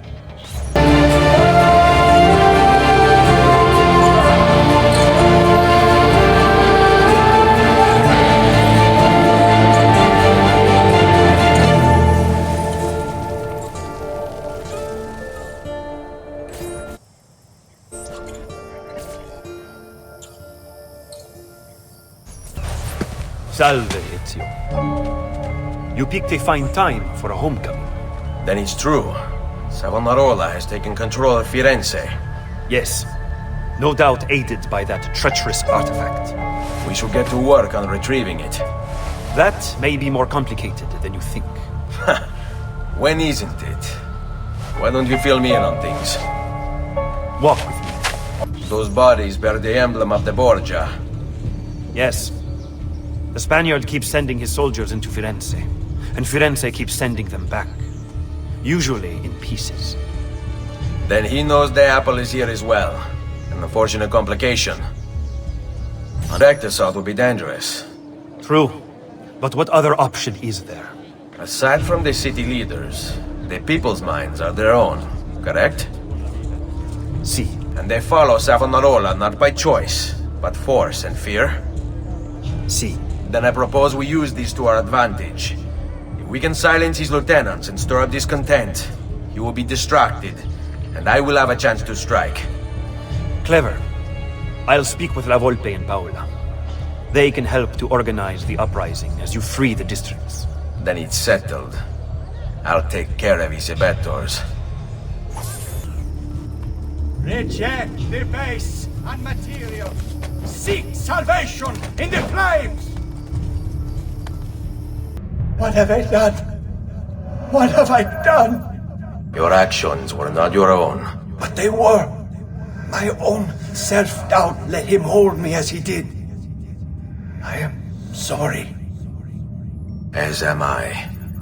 Salve, Ezio. You picked a fine time for a homecoming. Then it's true. Savonarola has taken control of Firenze. Yes. No doubt aided by that treacherous artifact. We should get to work on retrieving it. That may be more complicated than you think. When isn't it? Why don't you fill me in on things? Walk with me. Those bodies bear the emblem of the Borgia. Yes. The Spaniard keeps sending his soldiers into Firenze, and Firenze keeps sending them back. Usually in pieces. Then he knows the apple is here as well. An unfortunate complication. A direct assault would be dangerous. True. But what other option is there? Aside from the city leaders, the people's minds are their own, correct? Si. And they follow Savonarola not by choice, but force and fear? Si. Then I propose we use these to our advantage. We can silence his lieutenants and stir up discontent. He will be distracted, and I will have a chance to strike. Clever. I'll speak with La Volpe and Paola. They can help to organize the uprising as you free the districts. Then it's settled. I'll take care of his abettors. Reject the base and material. Seek salvation in the flames! What have I done? What have I done? Your actions were not your own. But they were. My own self-doubt let him hold me as he did. I am sorry. As am I.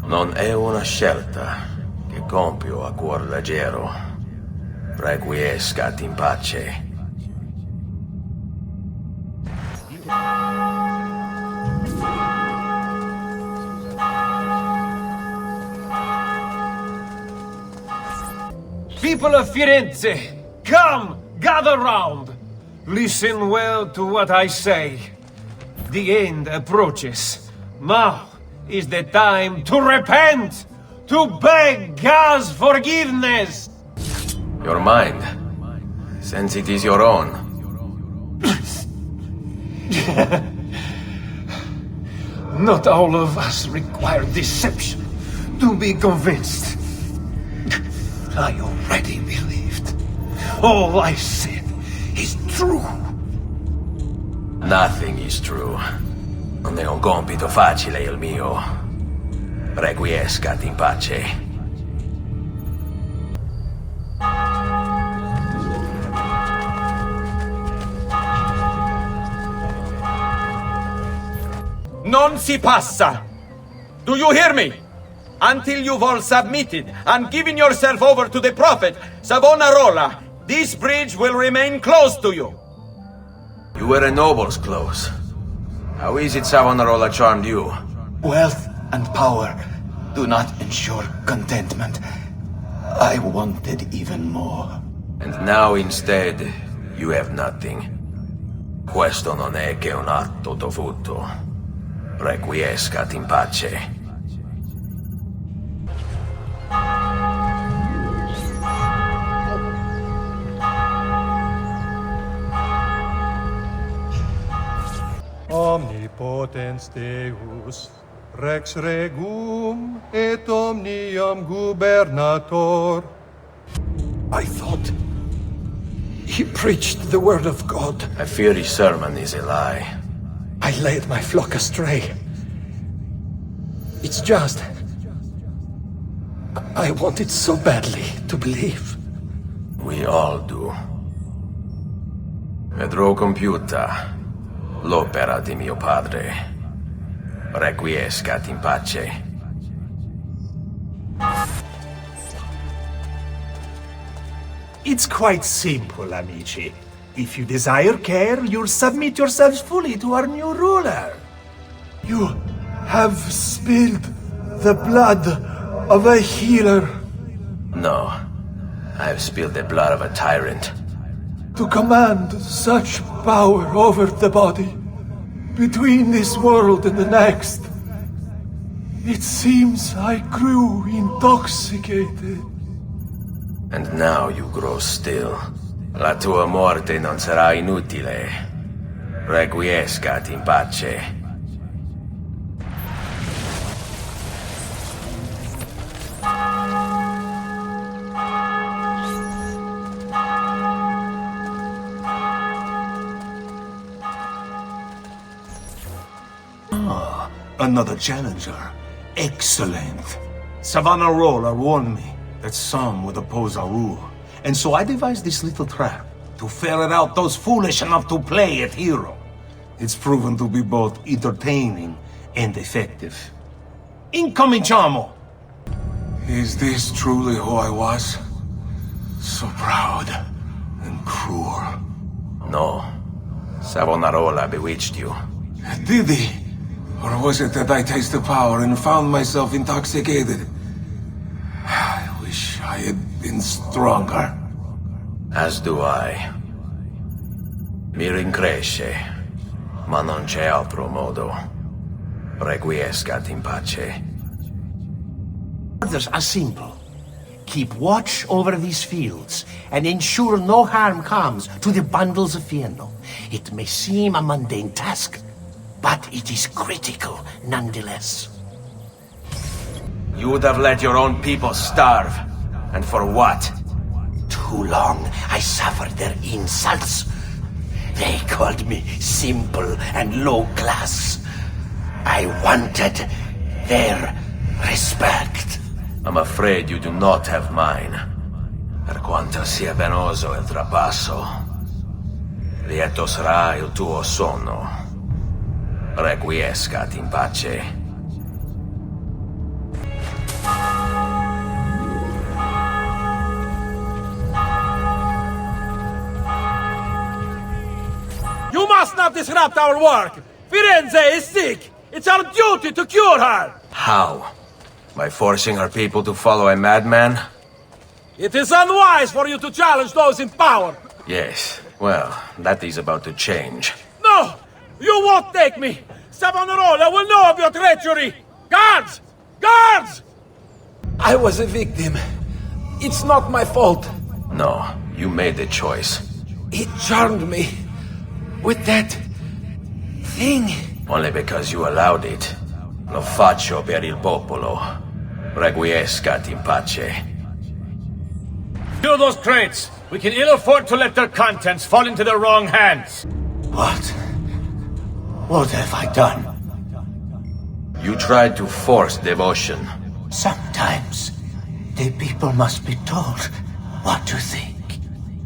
Non è una scelta che compio a cuor leggero. Requiescat in pace. People of Firenze, come, gather round. Listen well to what I say. The end approaches. Now is the time to repent, to beg God's forgiveness. Your mind, since it is your own. Not all of us require deception to be convinced. I already believed. All I said is true. Nothing is true. Non è un compito facile il mio. Requiescat in pace. Non si passa! Do you hear me? Until you've all submitted and given yourself over to the Prophet, Savonarola, this bridge will remain closed to you. You were a noble's close. How is it Savonarola charmed you? Wealth and power do not ensure contentment. I wanted even more. And now instead, you have nothing. Questo non è che un atto dovuto. Requiescat in pace. Omnipotens Deus, Rex Regum et omnium gubernator. I thought he preached the word of God. I fear his sermon is a lie. I led my flock astray. It's just... I wanted so badly to believe. We all do. Vedrò compiuta l'opera di mio padre. Requiescat in pace. It's quite simple, amici. If you desire care, you'll submit yourselves fully to our new ruler. You have spilled the blood of a healer. No, I've spilled the blood of a tyrant. To command such power over the body, between this world and the next. It seems I grew intoxicated. And now you grow still. La tua morte non sarà inutile. Requiescat in pace. Another challenger. Excellent. Savonarola warned me that some would oppose our rule. And so I devised this little trap to ferret out those foolish enough to play at hero. It's proven to be both entertaining and effective. Incominciamo! Is this truly who I was? So proud and cruel. No. Savonarola bewitched you. Did he? Or was it that I tasted power and found myself intoxicated? I wish I had been stronger. As do I. Mi rincresce, ma non c'è altro modo. Requiescat in pace. orders are simple. Keep watch over these fields, and ensure no harm comes to the bundles of Fieno. It may seem a mundane task, but it is critical nonetheless. You would have let your own people starve. And for what? Too long I suffered their insults. They called me simple and low class. I wanted their respect. I'm afraid you do not have mine. Per quanto sia penoso il trapasso, lieto sarà il tuo sonno. Requiescat in pace. You must not disrupt our work! Firenze is sick! It's our duty to cure her! How? By forcing our people to follow a madman? It is unwise for you to challenge those in power! Yes, well, that is about to change. No! You won't take me! Savonarola will know of your treachery! Guards! Guards! I was a victim. It's not my fault. No, you made the choice. He charmed me with that thing. Only because you allowed it. Lo faccio per il popolo. Requiescat in pace. Kill those crates! We can ill afford to let their contents fall into the wrong hands. What? What have I done? You tried to force devotion. Sometimes the people must be told what to think.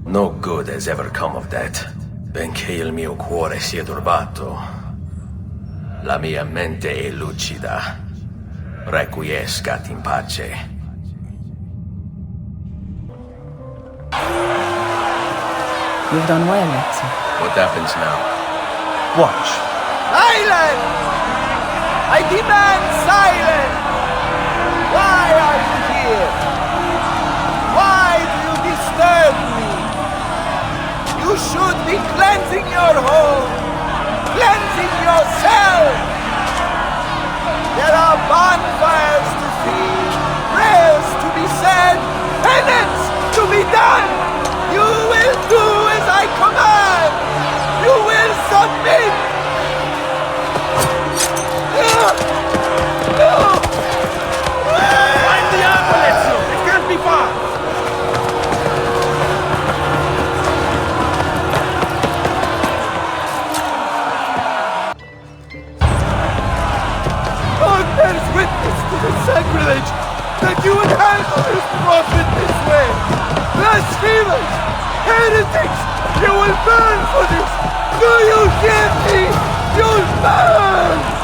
No good has ever come of that. Benché il mio cuore sia turbato, la mia mente è lucida. Requiescat in pace. You've done well, Ezio. What happens now? Watch. Silence! I demand silence! Why are you here? Why do you disturb me? You should be cleansing your home, cleansing yourself. There are bonfires to see, prayers to be said, penance to be done. You will do as I command. You will submit. Find the apple, Ezio! It can't be far! God bears witness to the sacrilege that you would handle this prophet this way. Blasphemers! Heretics! You will burn for this! Do you hear me? You'll burn!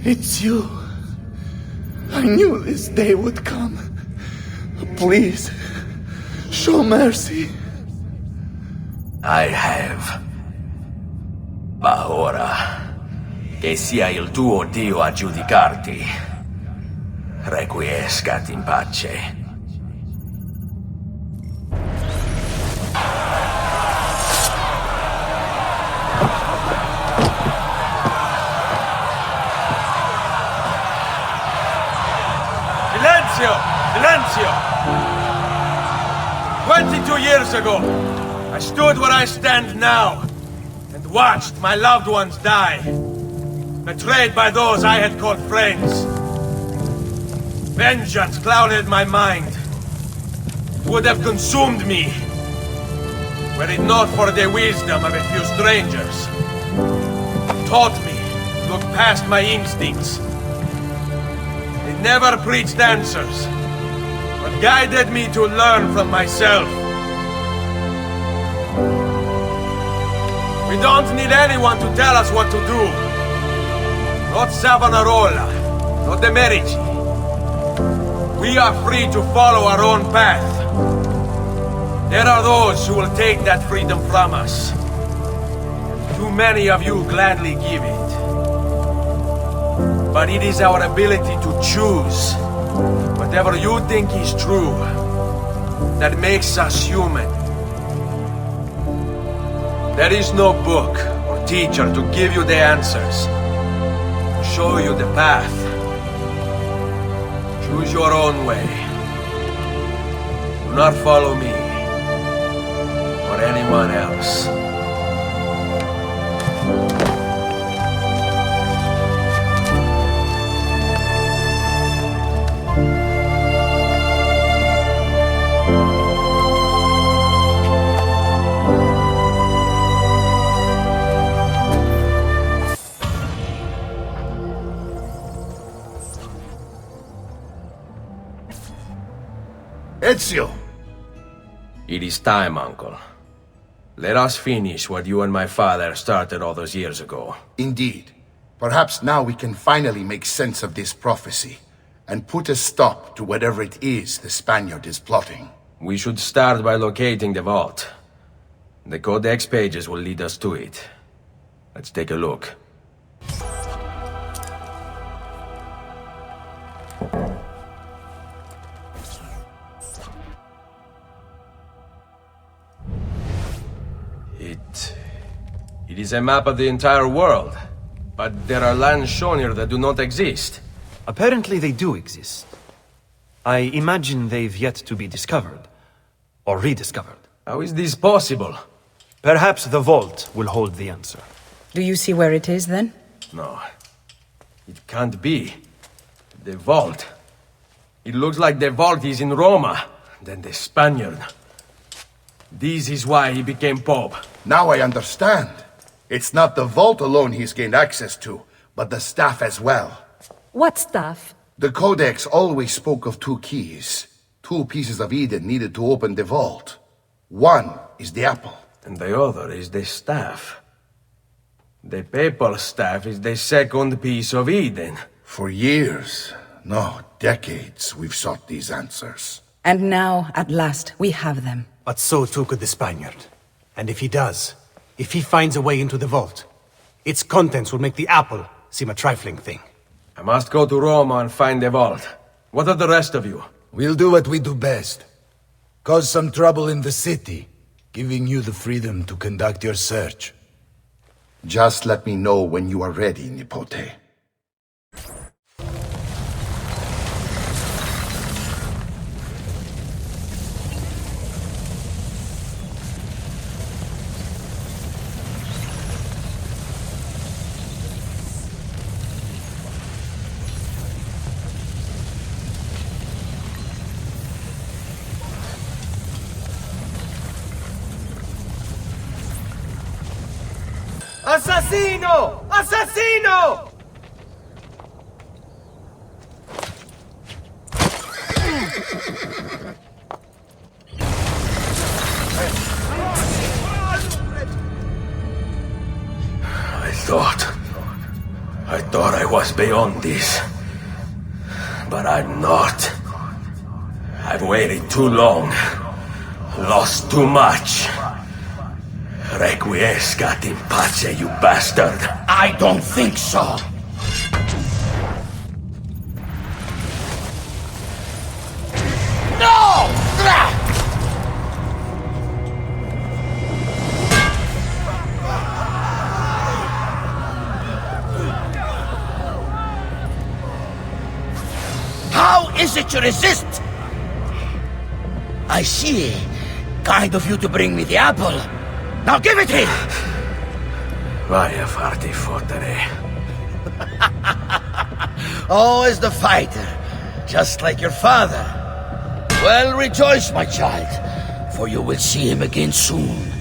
It's you. I knew this day would come. Please, show mercy. I have. Ma ora, che sia il tuo Dio a giudicarti. Requiescat in pace. Silenzio! 22 years ago, I stood where I stand now, and watched my loved ones die, betrayed by those I had called friends. Vengeance clouded my mind. It would have consumed me, were it not for the wisdom of a few strangers. Taught me to look past my instincts. They never preached answers, but guided me to learn from myself. We don't need anyone to tell us what to do. Not Savonarola, not the Medici. We are free to follow our own path. There are those who will take that freedom from us. Too many of you gladly give it. But it is our ability to choose whatever you think is true that makes us human. There is no book or teacher to give you the answers, to show you the path. Choose your own way. Do not follow me or anyone else. Ezio! It is time, Uncle. Let us finish what you and my father started all those years ago. Indeed. Perhaps now we can finally make sense of this prophecy and put a stop to whatever it is the Spaniard is plotting. We should start by locating the vault. The Codex pages will lead us to it. Let's take a look. It is a map of the entire world, but there are lands shown here that do not exist. Apparently they do exist. I imagine they've yet to be discovered. Or rediscovered. How is this possible? Perhaps the vault will hold the answer. Do you see where it is, then? No. It can't be. The vault. It looks like the vault is in Roma, then the Spaniard. This is why he became Pope. Now I understand. It's not the vault alone he's gained access to, but the staff as well. What staff? The Codex always spoke of two keys. Two pieces of Eden needed to open the vault. One is the apple. And the other is the staff. The papal staff is the second piece of Eden. For years, no, decades, we've sought these answers. And now, at last, we have them. But so too could the Spaniard. And if he does, if he finds a way into the vault, its contents will make the apple seem a trifling thing. I must go to Roma and find the vault. What of the rest of you? We'll do what we do best. Cause some trouble in the city, giving you the freedom to conduct your search. Just let me know when you are ready, Nipote. Assassino! Assassino! I thought I was beyond this. But I'm not. I've waited too long. Lost too much. Requiescat in pace, you bastard. I don't think so. No! How is it you resist? I see. Kind of you to bring me the apple. Now give it here! Vaya farti fottere. Always the fighter, just like your father. Well, rejoice, my child, for you will see him again soon.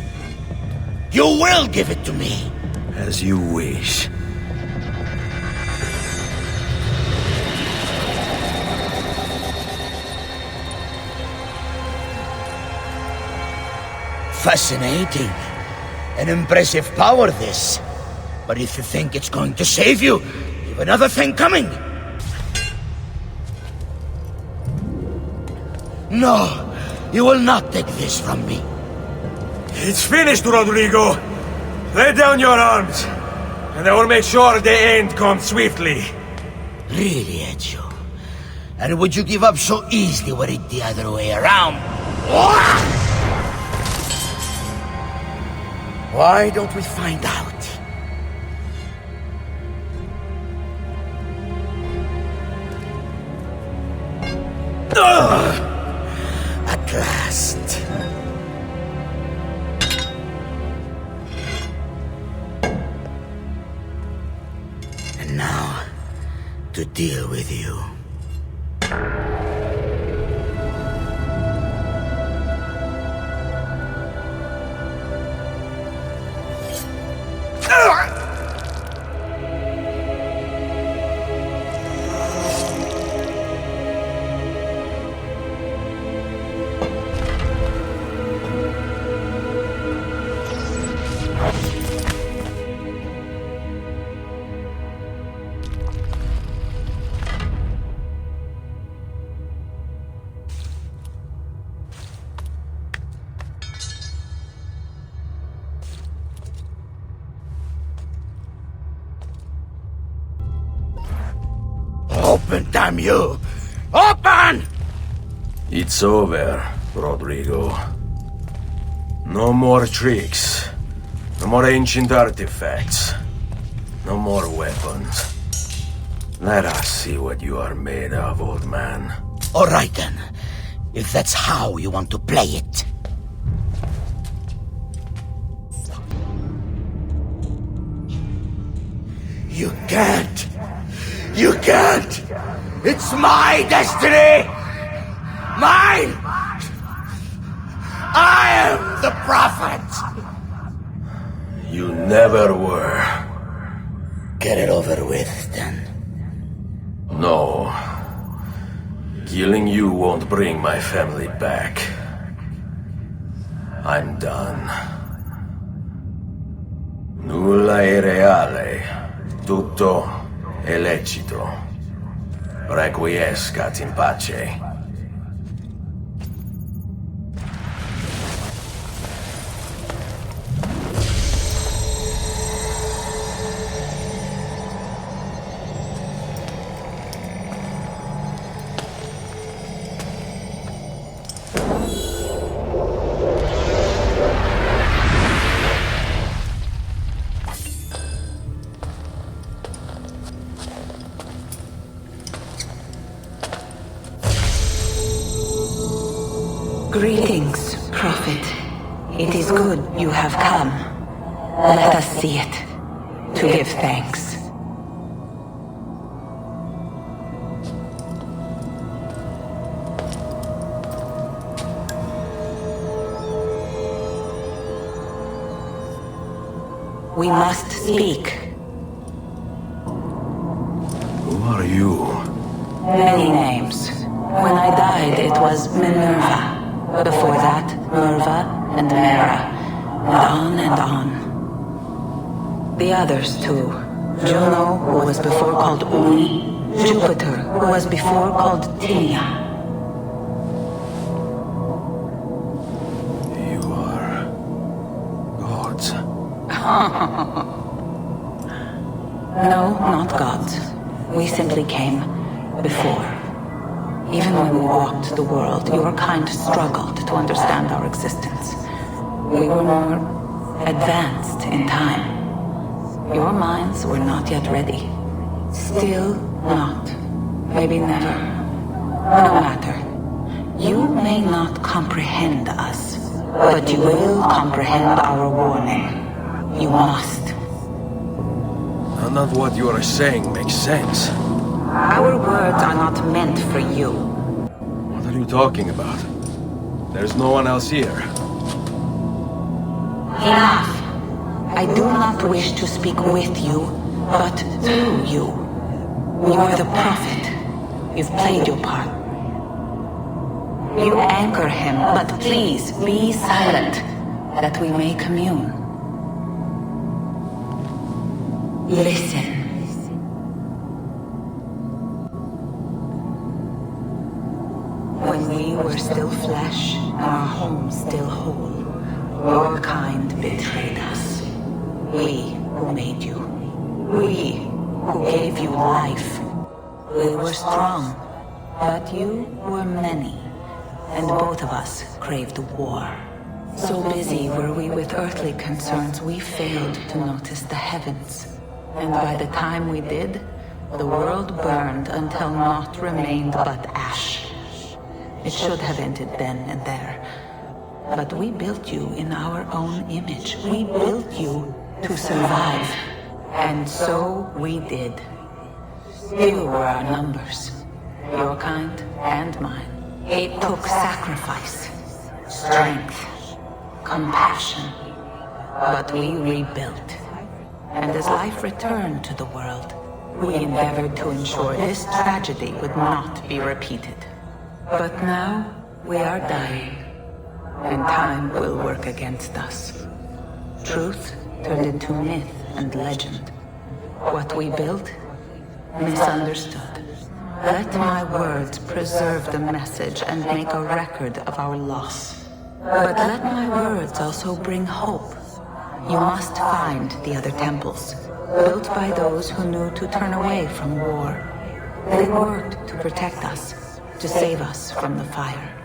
You will give it to me. As you wish. Fascinating. An impressive power, this. But if you think it's going to save you, you've another thing coming. No, you will not take this from me. It's finished, Rodrigo. Lay down your arms, and I will make sure the end comes swiftly. Really, Ezio? And would you give up so easily were it the other way around? Why don't we find out? At last. And now, to deal with you. Open, damn you! Open! It's over, Rodrigo. No more tricks. No more ancient artifacts. No more weapons. Let us see what you are made of, old man. All right then, if that's how you want to play it. You can't! You can't! It's my destiny! Mine! I am the prophet! You never were. Get it over with, then. No. Killing you won't bring my family back. I'm done. Nulla è reale. Tutto è lecito. Requiescat in pace. Greetings, Prophet. It is good you have come. Let us see it, to give thanks. We must speak. Who are you? Many names. When I died, it was Minerva. Before that, Merva and Mera. And on. The others, too. Juno, who was before called Uni. Jupiter, who was before called Tinia. You are... gods. No, not gods. We simply came before. Even when we walked the world, your kind struggled to understand our existence. We were more advanced in time. Your minds were not yet ready. Still not. Maybe never. No matter. You may not comprehend us, but you will comprehend our warning. You must. None of what you are saying makes sense. Our words are not meant for you. What are you talking about? There's no one else here. Enough. I do not wish to speak with you, but through you. You are the prophet. You've played your part. You anchor him, but please be silent, that we may commune. Listen. When we were still flesh, and our home still whole, your kind betrayed us. We who made you. We who gave you life. We were strong, but you were many, and both of us craved war. So busy were we with earthly concerns, we failed to notice the heavens. And by the time we did, the world burned until naught remained but ash. It should have ended then and there. But we built you in our own image. We built you to survive. And so we did. Few were our numbers, your kind and mine. It took sacrifice, strength, compassion. But we rebuilt. And as life returned to the world, we endeavored to ensure this tragedy would not be repeated. But now we are dying, and time will work against us. Truth turned into myth and legend. What we built, misunderstood. Let my words preserve the message and make a record of our loss. But let my words also bring hope. You must find the other temples, built by those who knew to turn away from war. They worked to protect us, to save us from the fire.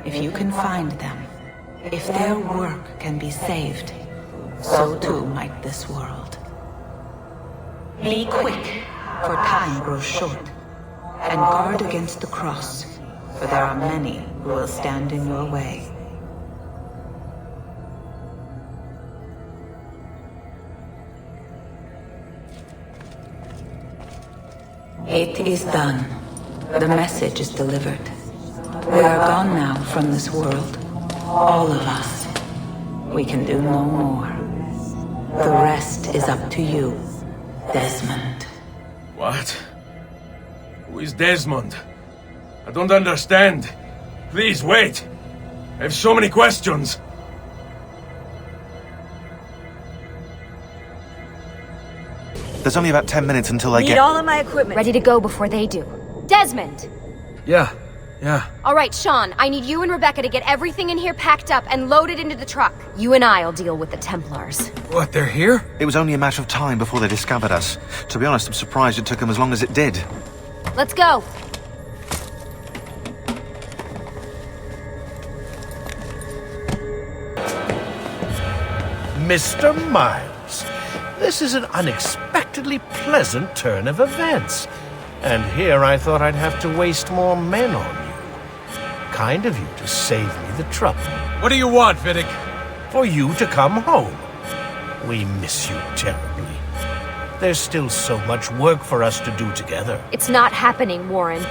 If you can find them, if their work can be saved, so too might this world. Be quick, for time grows short, and guard against the cross, for there are many who will stand in your way. It is done. The message is delivered. We are gone now from this world. All of us. We can do no more. The rest is up to you, Desmond. What? Who is Desmond? I don't understand. Please, wait. I have so many questions. There's only about 10 minutes until I Need get... all of my equipment ready to go before they do. Desmond! Yeah. All right, Sean, I need you and Rebecca to get everything in here packed up and loaded into the truck. You and I'll deal with the Templars. What, they're here? It was only a matter of time before they discovered us. To be honest, I'm surprised it took them as long as it did. Let's go. Mr. Miles, this is an unexpectedly pleasant turn of events. And here I thought I'd have to waste more men on you. Kind of you to save me the trouble. What do you want, Vidic? For you to come home. We miss you terribly. There's still so much work for us to do together. It's not happening, Warren.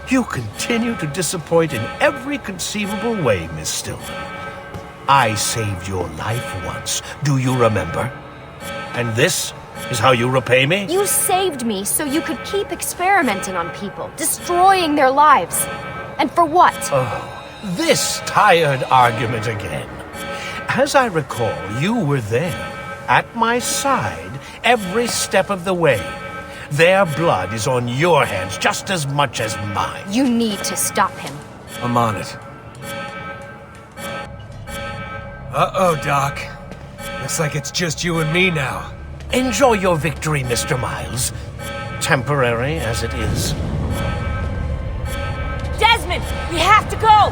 You continue to disappoint in every conceivable way, Miss Stillman. I saved your life once, do you remember? And this is how you repay me? You saved me so you could keep experimenting on people, destroying their lives. And for what? Oh, this tired argument again. As I recall, you were there, at my side, every step of the way. Their blood is on your hands just as much as mine. You need to stop him. I'm on it. Uh-oh, Doc. Looks like it's just you and me now. Enjoy your victory, Mr. Miles. Temporary as it is. Desmond, we have to go!